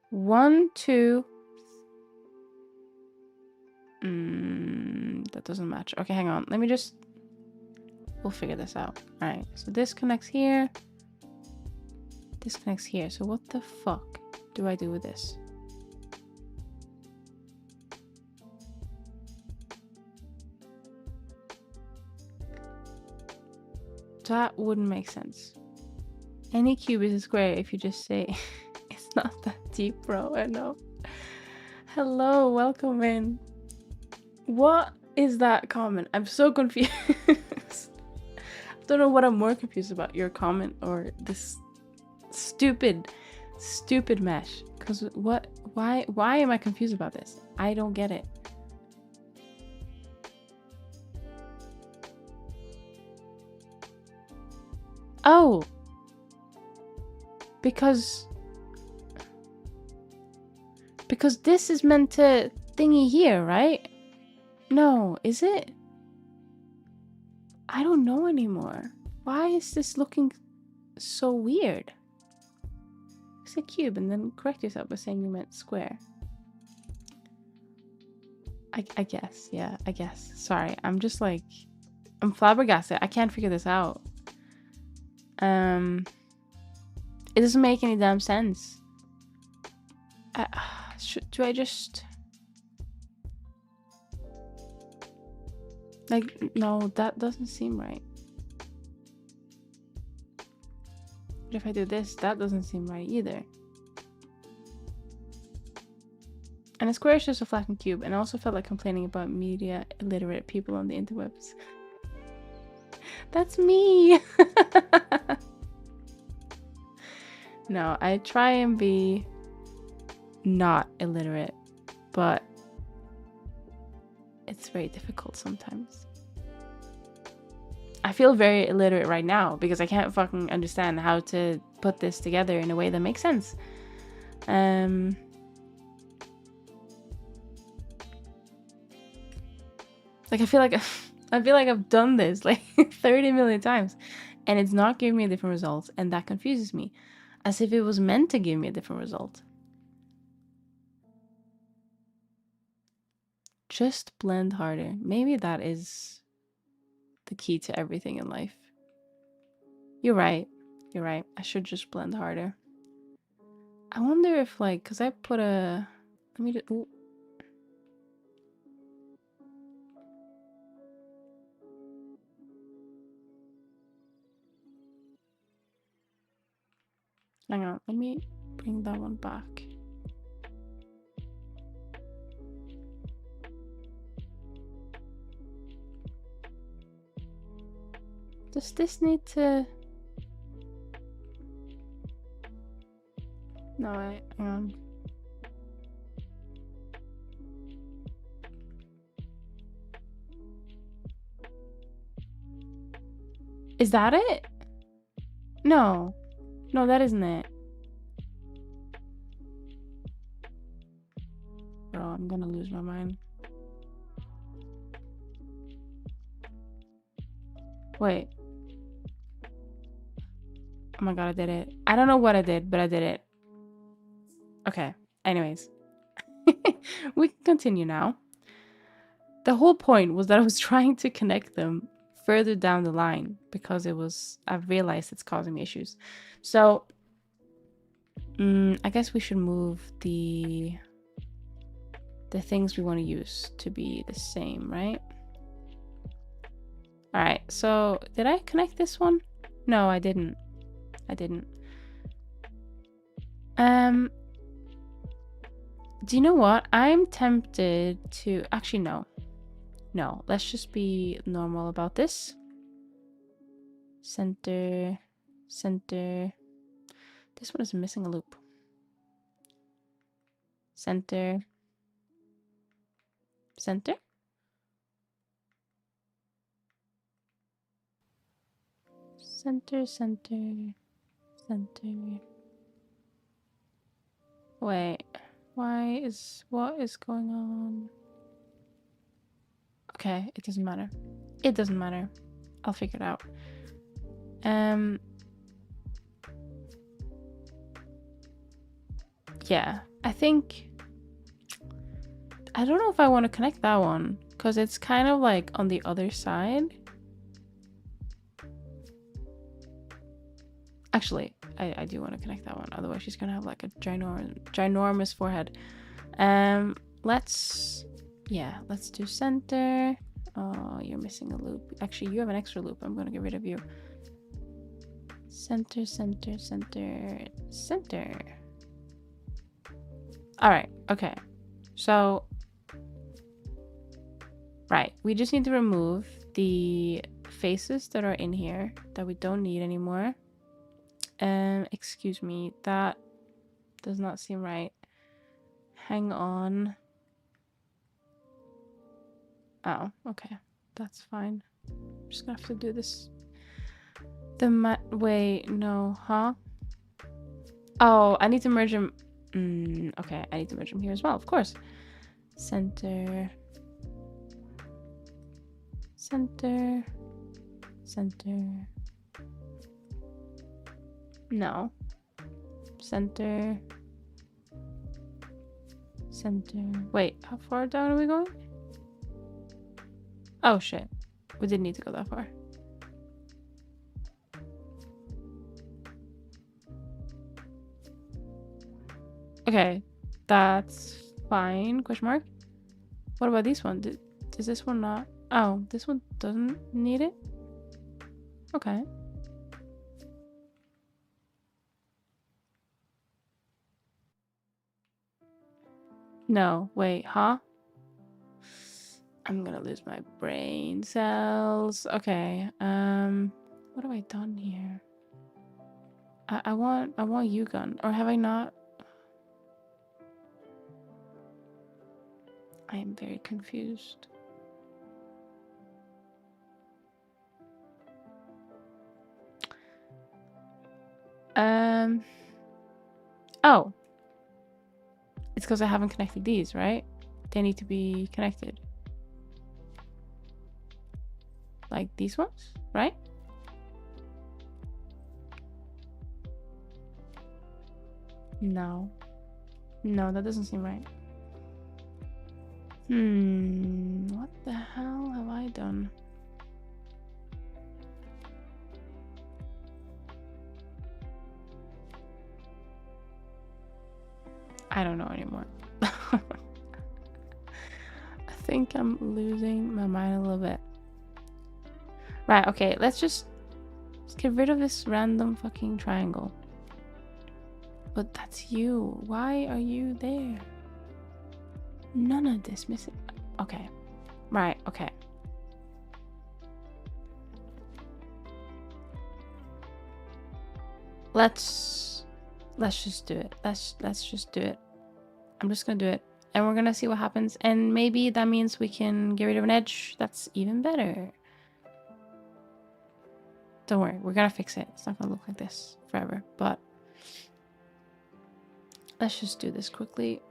1, 2. That doesn't match. Okay, hang on. Let me just... We'll figure this out. Alright, so this connects here. This connects here. So what the fuck do I do with this? That wouldn't make sense. Any cube is a square if you just say it's not that deep, bro. I know. Hello, welcome in. What is that comment? I'm so confused. I don't know what I'm more confused about, your comment or this stupid mesh. Because why am I confused about this? I don't get it. Oh, because this is meant to thingy here, right? No, is it? I don't know anymore. Why is this looking so weird? It's a cube, and then correct yourself by saying you meant square. I guess, yeah, I guess. Sorry, I'm just like, I'm flabbergasted. I can't figure this out. It doesn't make any damn sense. Do I just... Like, no, that doesn't seem right. But if I do this, that doesn't seem right either. And a square is just a flattened cube, and I also felt like complaining about media illiterate people on the interwebs. That's me! No, I try and be not illiterate, but it's very difficult sometimes. I feel very illiterate right now because I can't fucking understand how to put this together in a way that makes sense. Like I feel like I've done this like 30 million times and it's not giving me a different result, and that confuses me. As if it was meant to give me a different result. Just blend harder. Maybe that is the key to everything in life. You're right. You're right. I should just blend harder. I wonder if like, cause I put a, let me just, ooh. Hang on, let me bring that one back. Does this need to, no, hang on. Is that it? No. No, that isn't it. Bro, I'm gonna lose my mind. Wait. Oh my god, I did it. I don't know what I did, but I did it. Okay. Anyways. We can continue now. The whole point was that I was trying to connect them further down the line because I've realized it's causing me issues. So I guess we should move the things we want to use to be the same, right? All right, so did I connect this one? No, I didn't. Do you know what? I'm tempted to actually no, let's just be normal about this. Center. This one is missing a loop. Center. Wait, what is going on? Okay, it doesn't matter. I'll figure it out. Yeah, I don't know if I want to connect that one because it's kind of like on the other side. Actually, I do want to connect that one. Otherwise, she's gonna have like a ginormous forehead. Let's do center. Oh, you're missing a loop. Actually, you have an extra loop. I'm gonna get rid of you. Center. All right. Okay. So, right. We just need to remove the faces that are in here that we don't need anymore. Excuse me. That does not seem right. Hang on. Oh, okay. That's fine. I'm just gonna have to do this. Wait, no, huh? Oh, I need to merge them. Okay, I need to merge them here as well, of course. Center. No. Center. Wait, how far down are we going? Oh, shit. We didn't need to go that far. Okay, that's fine. Question mark. What about this one? Does this one not? Oh, this one doesn't need it? Okay. No, wait, huh? I'm gonna lose my brain cells. Okay, what have I done here? I want U-gun, or have I not? I am very confused. Oh, it's because I haven't connected these, right? They need to be connected. Like these ones, right? No. No, that doesn't seem right. What the hell have I done? I don't know anymore. I think I'm losing my mind a little bit. Right, okay, let's get rid of this random fucking triangle. But that's you. Why are you there? None of this missing. Okay. Right, okay. Let's just do it. Let's just do it. I'm just gonna do it. And we're gonna see what happens. And maybe that means we can get rid of an edge. That's even better. Don't worry, we're gonna fix it. It's not gonna look like this forever. But let's just do this quickly.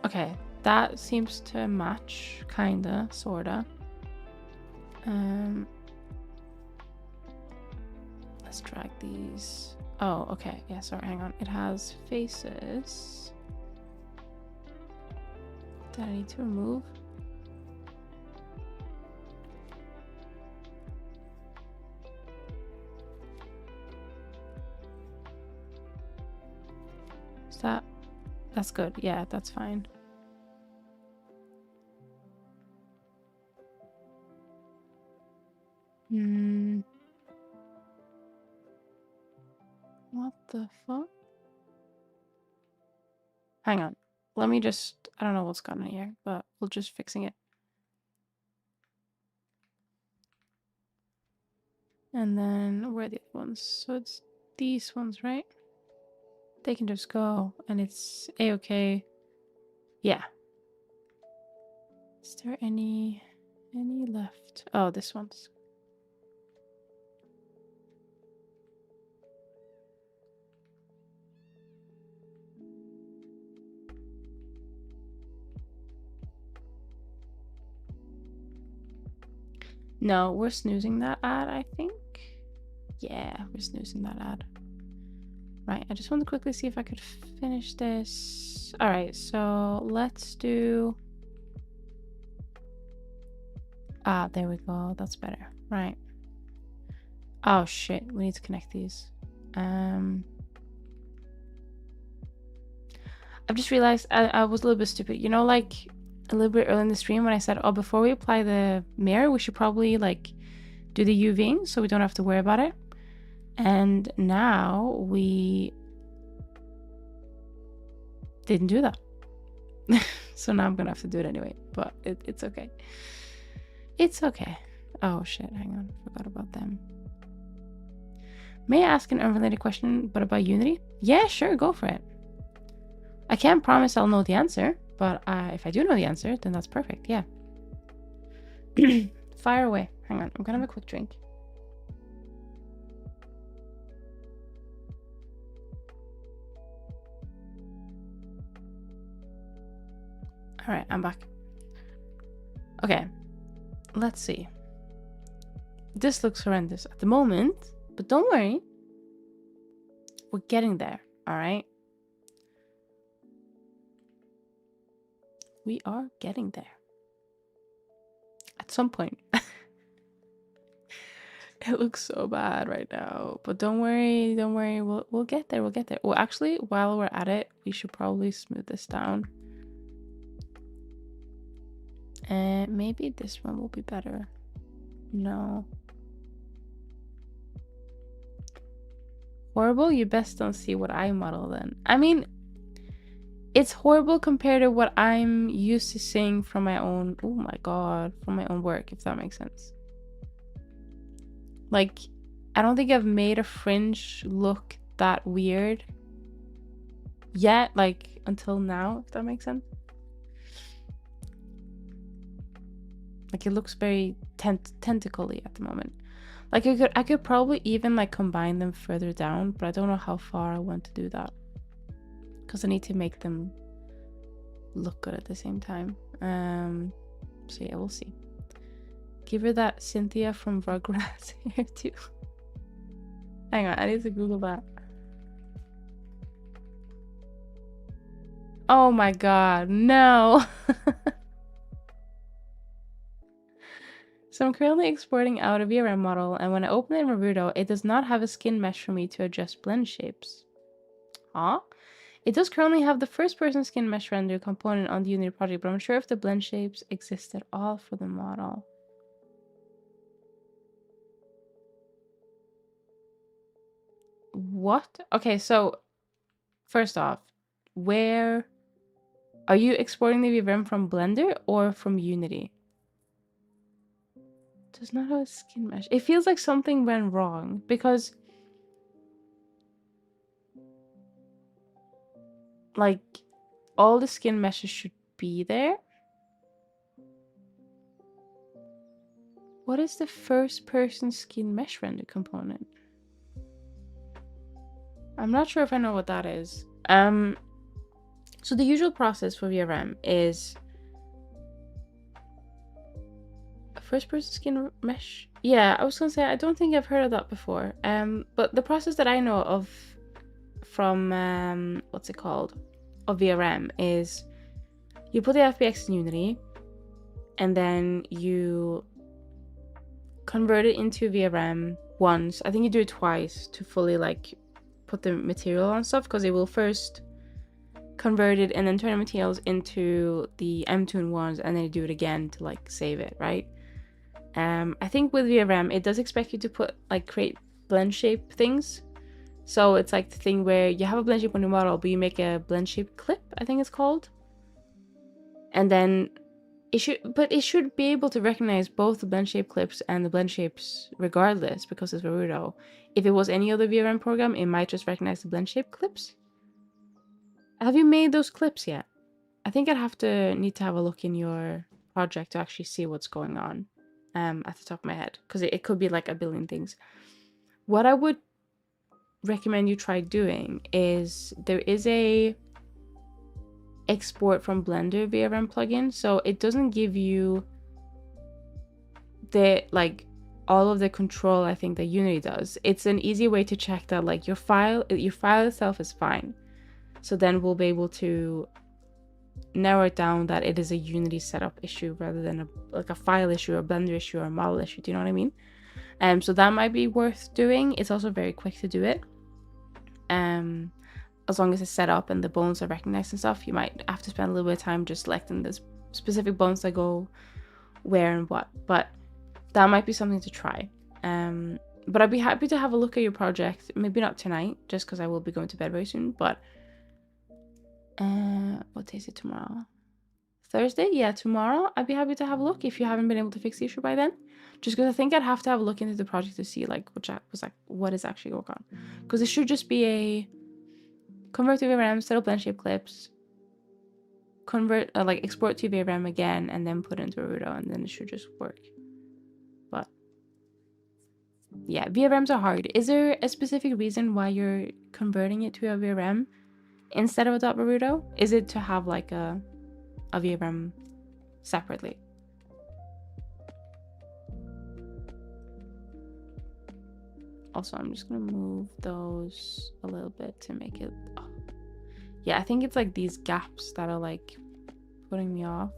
Okay, that seems to match, kinda, sorta. Let's drag these. Oh, okay. Yeah, sorry, hang on. It has faces that I need to remove. Is that's good. Yeah, that's fine. What the fuck? Hang on. Let me just, I don't know what's gone on here, but we'll just fixing it. And then where are the other ones? So it's these ones, right? They can just go and it's a-okay. Yeah. Is there any left? Oh, this one's. No, we're snoozing that ad, I think. Yeah, we're snoozing that ad. Right, I just want to quickly see if I could finish this. All right, so let's do... Ah, there we go. That's better. Right. Oh, shit. We need to connect these. I've just realized I was a little bit stupid. You know, like a little bit early in the stream when I said, oh, before we apply the mirror, we should probably like do the UVing so we don't have to worry about it. And now we didn't do that. So now I'm gonna have to do it anyway, but it's okay. It's okay. Oh shit, hang on, forgot about them. May I ask an unrelated question, but about Unity? Yeah, sure, go for it. I can't promise I'll know the answer, but if I do know the answer, then that's perfect, yeah. Fire away. Hang on, I'm gonna have a quick drink. All right, I'm back. Okay, let's see. This looks horrendous at the moment, but don't worry. We're getting there, all right? We are getting there. At some point. It looks so bad right now, but don't worry, we'll get there, Well, actually, while we're at it, we should probably smooth this down. And maybe this one will be better. No. Horrible? You best don't see what I model then. I mean, it's horrible compared to what I'm used to seeing from my own, oh my god, from my own work, if that makes sense. Like, I don't think I've made a fringe look that weird yet, like, until now, if that makes sense. Like, it looks very tentacly at the moment. Like I could probably even like combine them further down, but I don't know how far I want to do that because I need to make them look good at the same time. So yeah, we'll see. Give her that Cynthia from Rugrats hair too. Hang on, I need to Google that. Oh my god, no. So I'm currently exporting out a VRM model, and when I open it in Naruto, it does not have a skin mesh for me to adjust blend shapes. Huh? It does currently have the first-person skin mesh render component on the Unity project, but I'm not sure if the blend shapes exist at all for the model. What? Okay, so first off, where are you exporting the VRM from Blender or from Unity? Does not have a skin mesh. It feels like something went wrong because like all the skin meshes should be there. What is the first person skin mesh render component? I'm not sure if I know what that is. So the usual process for VRM is a first person skin mesh. Yeah, I was gonna say I don't think I've heard of that before. But the process that I know of from what's it called? Of VRM is you put the FBX in Unity and then you convert it into VRM once. I think you do it twice to fully like put the material on stuff because it will first convert it and then turn the materials into the MToon ones and then you do it again to like save it, right? I think with VRM it does expect you to put like create blend shape things. So it's like the thing where you have a blend shape on your model, but you make a blend shape clip, I think it's called. And then it should be able to recognize both the blend shape clips and the blend shapes regardless because it's Naruto. If it was any other VRM program, it might just recognize the blend shape clips. Have you made those clips yet? I think I'd need to have a look in your project to actually see what's going on at the top of my head because it could be like a billion things. What I would recommend you try doing is there is a export from Blender VRM plugin, so it doesn't give you the like all of the control I think that Unity does. It's an easy way to check that like your file itself is fine. So then we'll be able to narrow it down that it is a Unity setup issue rather than a file issue or a Blender issue or a model issue. Do you know what I mean? So that might be worth doing. It's also very quick to do it. As long as it's set up and the bones are recognized and stuff, you might have to spend a little bit of time just selecting the specific bones that go where and what. But that might be something to try. But I'd be happy to have a look at your project. Maybe not tonight, just because I will be going to bed very soon. But what day is it tomorrow? Thursday? Yeah, tomorrow. I'd be happy to have a look if you haven't been able to fix the issue by then. Just because I think I'd have to have a look into the project to see like what is actually going on. Because it should just be a convert to VRM, set up blend shape clips, convert export to VRM again, and then put it into Naruto, and then it should just work. But yeah, VRMs are hard. Is there a specific reason why you're converting it to a VRM instead of a .Naruto? Is it to have like a VRM separately? Also, I'm just gonna move those a little bit to make it. Oh. Yeah, I think it's like these gaps that are like putting me off.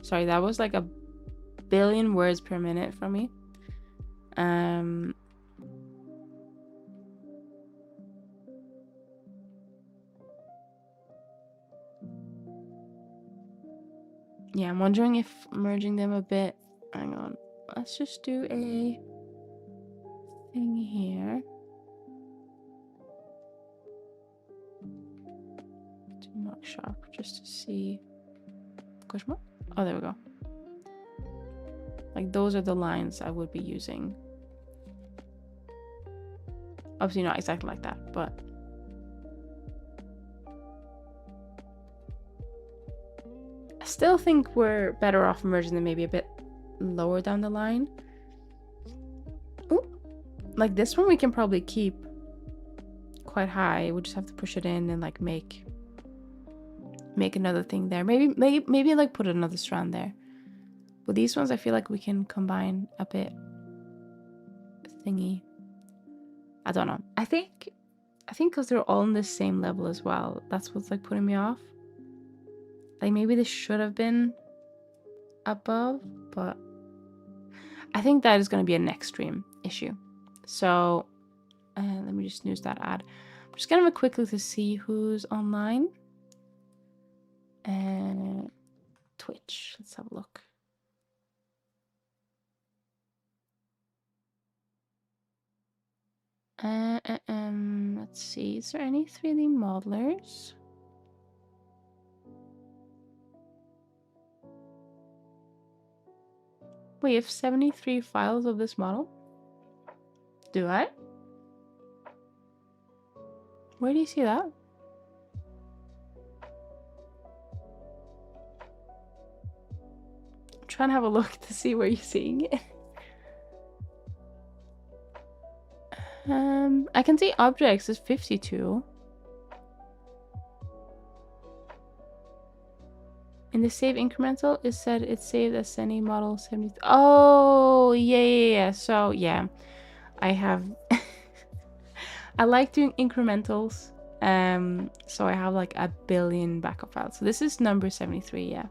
Sorry, that was like a billion words per minute for me. Yeah, I'm wondering if merging them a bit. Hang on, let's just do a thing here. Do mark sharp just to see. Question mark? Oh, there we go. Like those are the lines I would be using. Obviously not exactly like that, but I still think we're better off merging them maybe a bit lower down the line. like this one we can probably keep quite high. We just have to push it in and like make another thing there. Maybe like put another strand there. But these ones I feel like we can combine a bit thingy. I don't know. I think because they're all on the same level as well, that's what's like putting me off. Like maybe this should have been above, but I think that is going to be a next stream issue. So let me just snooze that ad. I'm just gonna have a quick look to see who's online. Twitch. Let's have a look. Let's see. Is there any 3D modelers? We have 73 files of this model. Do I? Where do you see that? I'm trying to have a look to see where you're seeing it. I can see objects is 52. In the save incremental, it said it's saved as any model 70. Oh, yeah. So, yeah. I have... I like doing incrementals. So I have like 1 billion backup files. So this is number 73, yeah.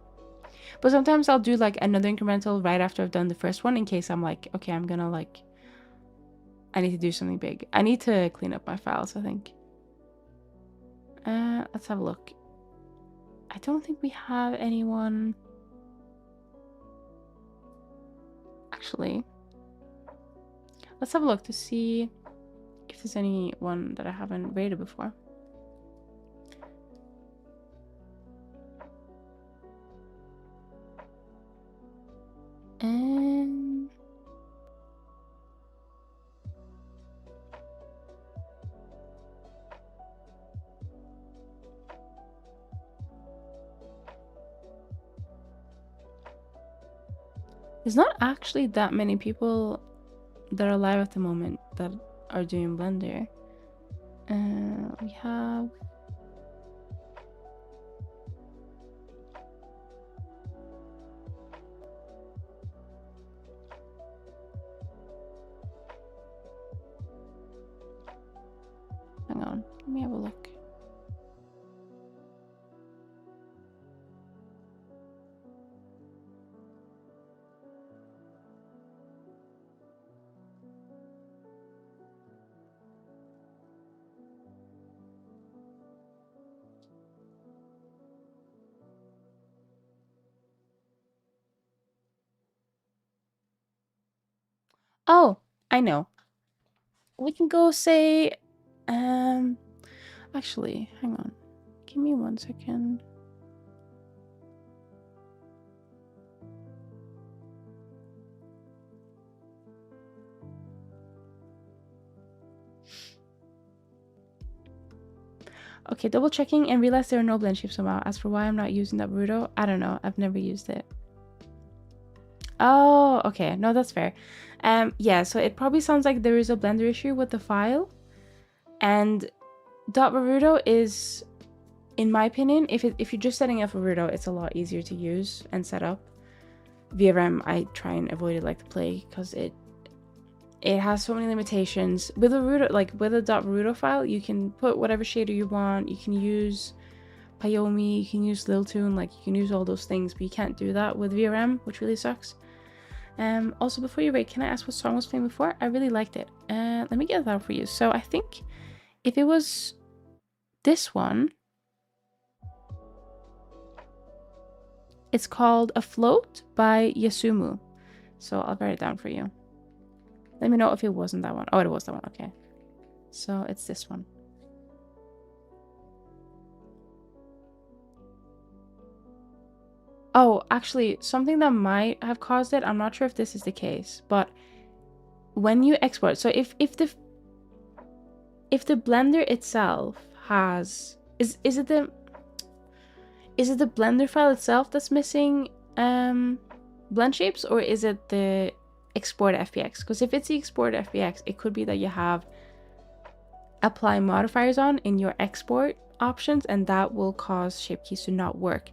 But sometimes I'll do like another incremental right after I've done the first one in case I'm like, okay, I'm gonna like... I need to do something big. I need to clean up my files, I think. Let's have a look. I don't think we have anyone... Actually, let's have a look to see if there's anyone that I haven't rated before. There's not actually that many people that are live at the moment that are doing Blender. We have... Hang on, let me have a look. Oh, I know. We can go say, actually, hang on. Give me 1 second. Okay, double checking and realized there are no blend shapes somehow. As for why I'm not using that Burrito, I don't know. I've never used it. Oh, okay. No, that's fair. Yeah, so it probably sounds like there is a Blender issue with the file. And .Burrito is, in my opinion, if you're just setting up Burrito, it's a lot easier to use and set up. VRM, I try and avoid it like the plague because it has so many limitations. With a Burrito, like with a .Burrito file, you can put whatever shader you want. You can use Pyomi, you can use Liltoon, like you can use all those things, but you can't do that with VRM, which really sucks. Also, before you rate, can I ask what song was playing before? I really liked it. Let me get that out for you. So I think if it was this one, it's called Afloat by Yasumu. So I'll write it down for you. Let me know if it wasn't that one. Oh, it was that one. Okay. So it's this one. Oh, actually, something that might have caused it, I'm not sure if this is the case, but when you export, so if the Blender itself has, is it the Blender file itself that's missing blend shapes, or is it the export FBX, because if it's the export FBX, it could be that you have apply modifiers on in your export options, and that will cause shape keys to not work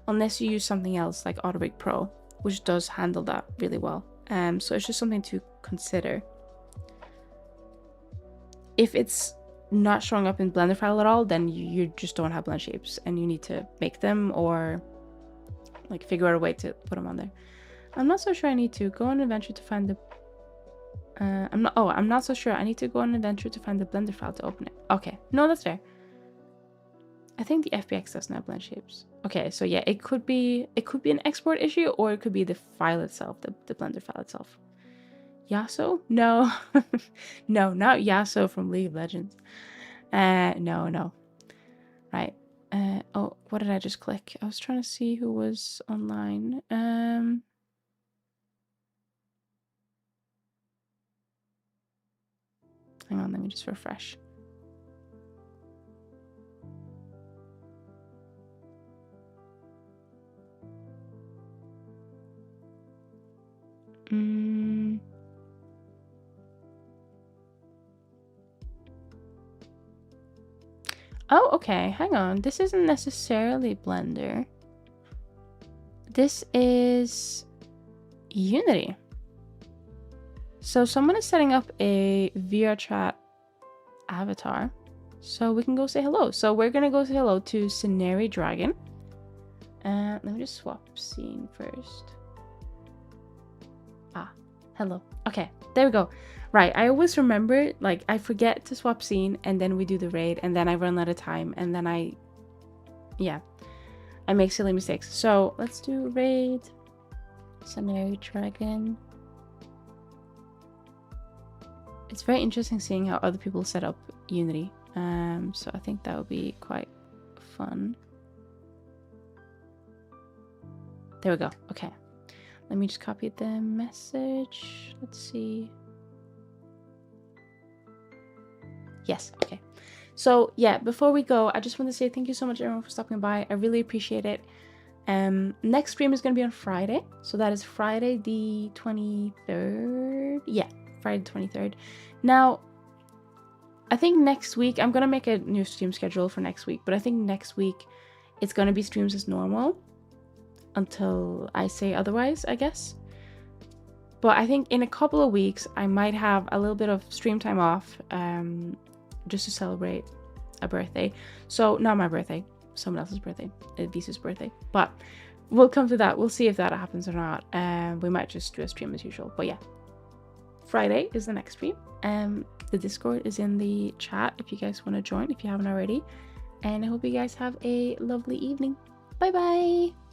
unless you use something else like AutoRig Pro, which does handle that really well. So it's just something to consider. If it's not showing up in Blender file at all, then you just don't have blend shapes and you need to make them or like figure out a way to put them on there. I'm not so sure I need to go on an adventure to find the I'm not so sure I need to go on an adventure to find the Blender file to open it. Okay, no, that's fair. I think the FBX doesn't have blend shapes. Okay, so yeah, it could be an export issue, or it could be the file itself, the Blender file itself. Yasuo? No. No, not Yasuo from League of Legends. No. Right. Oh, what did I just click? I was trying to see who was online. Hang on, let me just refresh. Oh, okay, hang on. This isn't necessarily Blender. This is Unity. So someone is setting up a VR chat avatar. So we can go say hello. So we're gonna go say hello to Scenery Dragon. Let me just swap scene first. Ah, hello. Okay, there we go. Right, I always remember, like, I forget to swap scene, and then we do the raid, and then I run out of time, and then I make silly mistakes. So let's do raid. Scenery Dragon. It's very interesting seeing how other people set up Unity. So I think that would be quite fun. There we go. Okay. Let me just copy the message. Let's see. Yes, okay. So yeah, before we go, I just want to say thank you so much everyone for stopping by. I really appreciate it. Next stream is going to be on Friday. So that is Friday the 23rd. Yeah, Friday the 23rd. Now, I think next week, I'm going to make a new stream schedule for next week. But I think next week, it's going to be streams as normal. Until I say otherwise, I guess. But I think in a couple of weeks, I might have a little bit of stream time off. Just to celebrate a birthday. So not my birthday, someone else's birthday, Visa's birthday, but we'll come to that. We'll see if that happens or not. We might just do a stream as usual, but yeah, Friday is the next stream. The Discord is in the chat if you guys want to join, if you haven't already, and I hope you guys have a lovely evening. Bye bye.